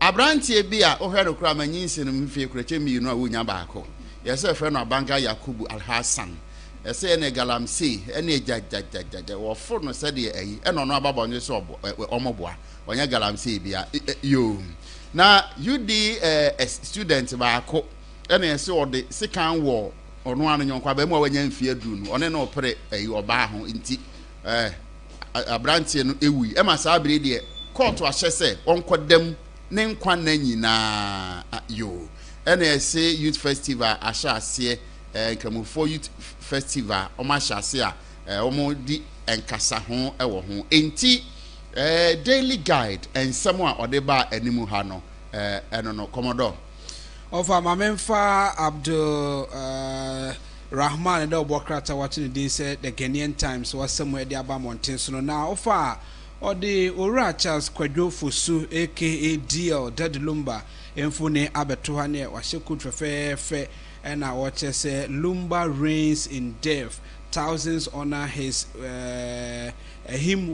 abrantie bi a ohwe no kra manyinsi no mfie kurache mi no a wonya baako yese fe no abanka Yakubu Alhassan ese ene galamsi ene jajajaja wo fo no se de eyi eno no ababonye so omoboa onye galamsi bia yo na UD student baako ene ese ode sekan wo ono anu nyonkwa ba mu awanya mfie du no one na opere eyi oba ho nti abrantie no ewi e ma sa abire de court ahye se onkodam ne nkwa na nyina yo ene ese youth festival ahye ase Kamufo Youth Festival omashase a omodi enkasa ho ewo ho enti daily guide ensemo a odeba animu ha no eno no Commodore ofa mamemfa Abdul Rahman and Obokrata watching the say the Ghanaian Times was somewhere the Abamontin so now ofa or the Ora Charles Kwadwo Fosu aka DL Dadlumba enfune abetohane washekut fe and I watch say Lumba reigns in death. Thousands honor him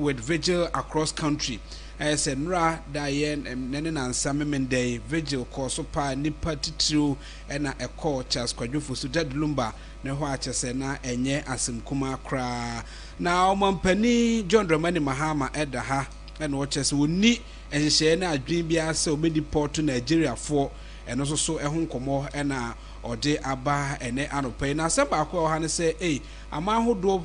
with vigil across country. I said Nra Diane and Nenan and Samamen Day vigil course pa nipa titru and a call Charles Kwadwo Fosu Dadlumba ne watch say na enye asim kuma kra. Now Mampani John Dramani Mahama Edaha and watches will need and share na dream bia so many port to Nigeria for and also so a home komo and or de aba ene anope na seba akwa ha ne say ama ho do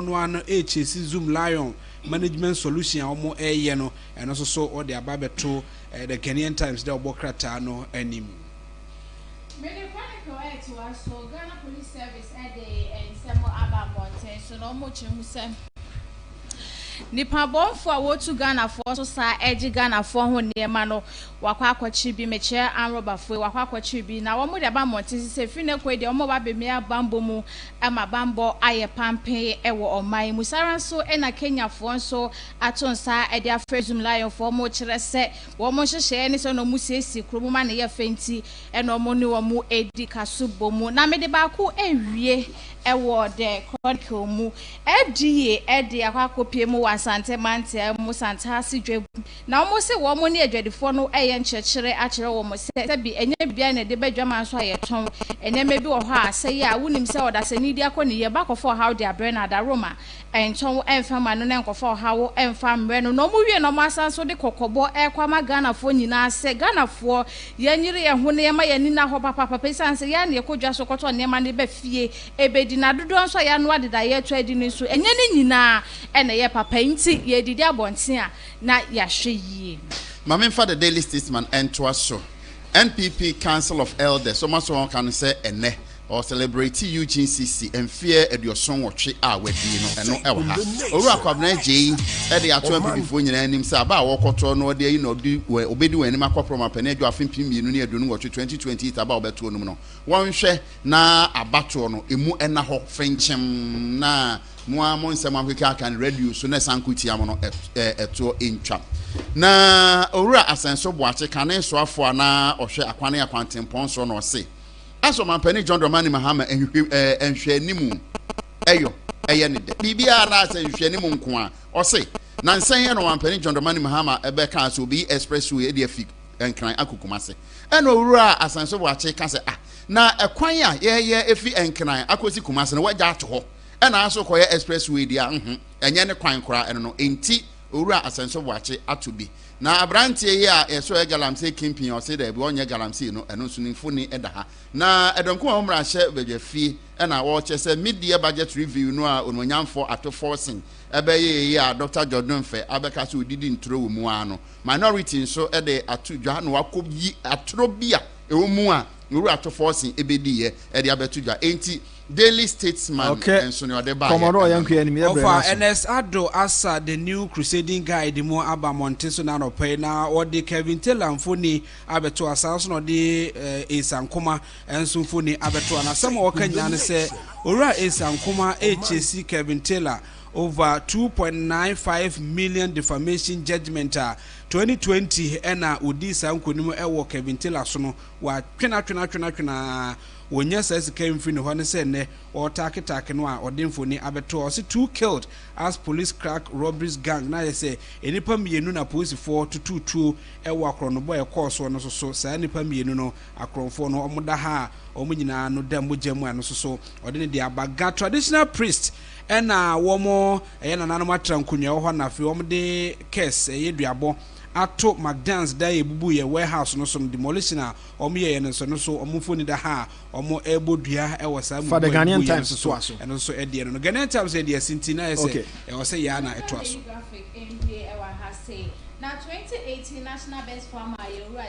no an HC Zoom Lion management solution omo eye no and also so or de aba beto the Ghanaian Times de obokrata no anim me de chronicle to us so Ghana Police Service e de ensemo aba mountain so no mo chemu say nipa bonfo a wotu Ghana for so sa eji Ghana for ho niema no wakwa akwachi bi meche anrobafo wakwa akwachi bi na wo mo de ba monti se fi ne kwede o mo ba be me abambo mu ama bambo aye pampe ewo oman musara so e na Kenya for so atonsa e de afrezum lion for mo kire se wo mo hyehye ni so no mu siesi kromu ma ne ye fenti e no mo ni wo mu edi kasubo mu na me de ba ku ewie ewo de chronicle mu FDA edi akwa kopie mu wasante mante mu santa sidwe na mo se wo mo ni adwadifo no eye nkyekere akere wo mo se bi enye bibia na de badwama so ayeton eneme bi wo ho a se ya wunim se odasani di akọ ne ye ba kofo how de abre na da Roma enton enfama no ne nkofo how emfa mre no no mo wie no mo asanso de kokobo ekwama Ghana fo nyina se Ghana fo yanyire ye ho ne ye ma yani na ho papa pesanse ya ne kodwa so koto ne ma ne ba fie ebedi na dodo nso ya no adeda ye to adi ni so enye ne nyina ene ye papa nti ye didi abonten a na ya hwe yie Mame for the Daily Statesman and to us so NPP Council of Elders so much one can say ene or celebrate UGCC and fear at your song or chi a wedi no eno ewa ha owura kwabna je e de ato NPP fo nyina anim say aba wokoto no de no obedi wani makopro mapene adwo afempim mienu ne adunu wo 2020 aba obeto onum no wonhwe na abato no emu ena ho fenchim na mo nsem Africa can radio so na sankuti am no eto intwa na owura asenso boache kane so afo na ohwe akwane akwantempon so no se aso mampani John Dramani Mahama enhwe animu eyo eye ne de bibia na ase enhwe animu nko a o se na nsan ye no mampani John Dramani Mahama ebe ka so bi expressway e de afik enkran akukumase ena owura asenso boache ka se na ekwan a ye efi enkran akosi kumase na wagya ato ho ena aso koye expressway dia enye ne kwan kora eno no enti owura asenso boache atobi na abrantie yi a eso e galamse kimpin o se da bi onye galamse no eno so nimfo ni eda ha na edonko a omra hye bedwafie ena wo chese media budget review no a ononyamfo ato forcing ebe ye a Dr. Jordan Fe abeka so odidi ntro wo mu ano minority nso e de atudwa na wakoyi atro bia ewo mu a owura ato forcing ebedi ye e de abetudwa enti Daily Statesman and Sonny Odeba. Ofa NS Ado Asa the new crusading guide mo aba Monteso na no pay na or the Kevin Taylor mfoni abeto asanso no de Esankoma enso mfoni abeto na some okanya ne se ora Esankoma HC Kevin Taylor over 2.95 million defamation judgment 2020 ena udi sankonim ewo Kevin Taylor so no wa twena wonya says came free no one say ne or take no a odemfoni abeto or see 2 killed as police crack robberies gang na say enipa mienu na police 4 to 2 ewo akro no boy course no so say enipa mienu no akronfo no omoda ha omunyina no da mogyamu ano so odene de abaga traditional priest ena womo na nanoma trankunwa ho na fe omde case yeduabo ato McDonald's da ebubu ye warehouse no some demolition a omoye no so omufoni da ha omo ebodua e wasa mu for the Ghanaian Times so aso eno so e de no Ghanaian Times e de sintina e say e wasa ya na eto aso na 2018 national best farmer Yoruba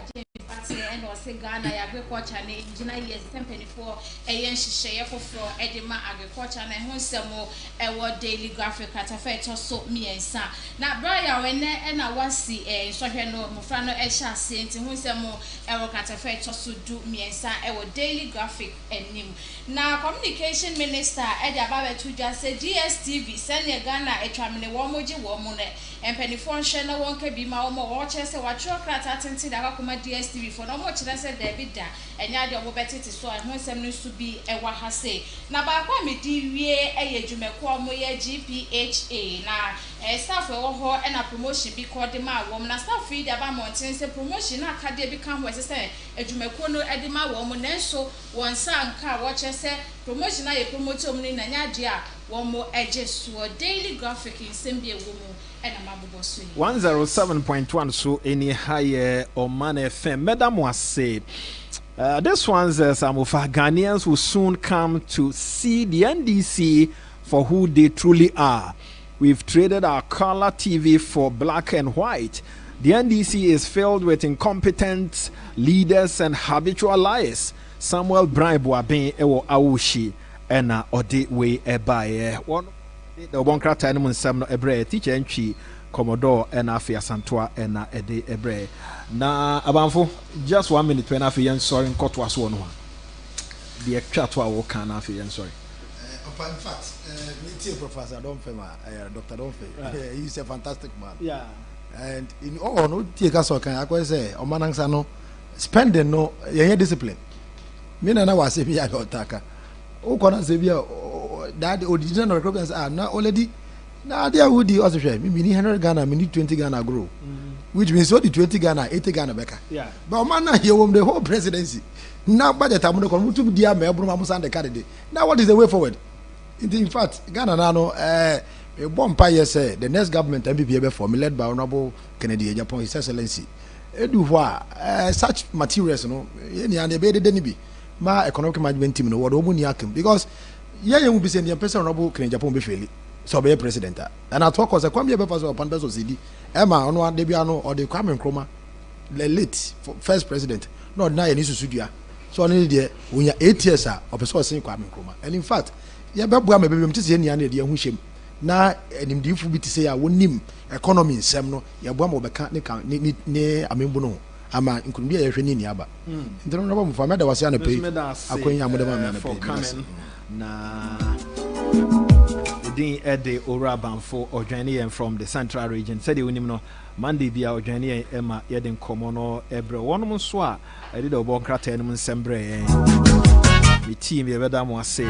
Party and was Ghana agriculture na engineer years 1024 eyen hihye foforo edema agriculture na ehonsemo ewo daily graphic atafeto so miensa na Brian wene na wasi sohwe no mofra no ehya ase nti honsemo ewo atafeto so du miensa ewo daily graphic enim na communication minister edi ababetu just say DSTV sene Ghana etwamene wo moji wo mo ne empenifo nhwe na wonka bi ma wo wo chese wa chokrata atenti da akoma DSTV for no much na say David da enya de obetete so honsem no su bi ewa ha say na ba kwa me di wie eyedwumeko mo ye GPHA na staff ewo ho na promotion bi called ma wo na staff feed aba mountain say promotion na akade bi kan ho say edwumeko no edi ma wo mo nanso won sanka wo chese promotion na ye promote om ni na nya de a wo mo eje so daily graphic in sembie wo mo 107.1 so any higher Omanfm. Madam was said, this one says some of our Ghanaians will soon come to see the NDC for who they truly are. We've traded our color TV for black and white. The NDC is filled with incompetent leaders and habitual liars. Samuel Brian Boaben ewo awushi ena ode we ebaye. the Obonkrata and Sam no ebre teacher entry Commodore and Afia Santua and a day ebre. Na Abanfo, just 1 minute when Afian sorry in court was one. The extra 2 can Afian sorry. In fact, meeting Professor Dr. Donfe, he's a fantastic man. Yeah. And in all, no take us okay. I can say, Omanangsa no spending no discipline. Me na was say biya otaka. O kona say biya that original recruitments are now already now they would the also share. Me need 100 Ghana, me need 20 Ghana grow. Which means so the 20 Ghana, 80 Ghana beka. Yeah. But Omana here the whole presidency. Now budget amuno kono mutu dia me ebro mamusa the candidate. Now what is the way forward? In fact, Ghana now a bomb pie say the next government MPP for led by Honorable Kennedy Japan His Excellency. Edu such materials no any and be the be ma economic management team no what omuni akim because yeah will be saying the person Honorable Kennedy Japan be fairly so be president and I talk was a kwame be pass upon person CD Emma ono de bia no or the Kwame Nkrumah the late first president no na any susudua so only there when you 8 years of person saying Kwame Nkrumah and in fact yeah be bua me be mtise nia na de hu hwem na enimdifu bi tise ya wonim economy nsem no ya bua mo beka ne amembu no ama nkunbi ya hwe ni aba ndero no ba mu fameda wase na pay akonya mo de ma na pay na din ede orabanfo odwane from the central region said the wonim no Monday bia odwane ema yeden komo no ebre wonom so a ede de Obonkrata enum nsembre mi team ye beda mo ase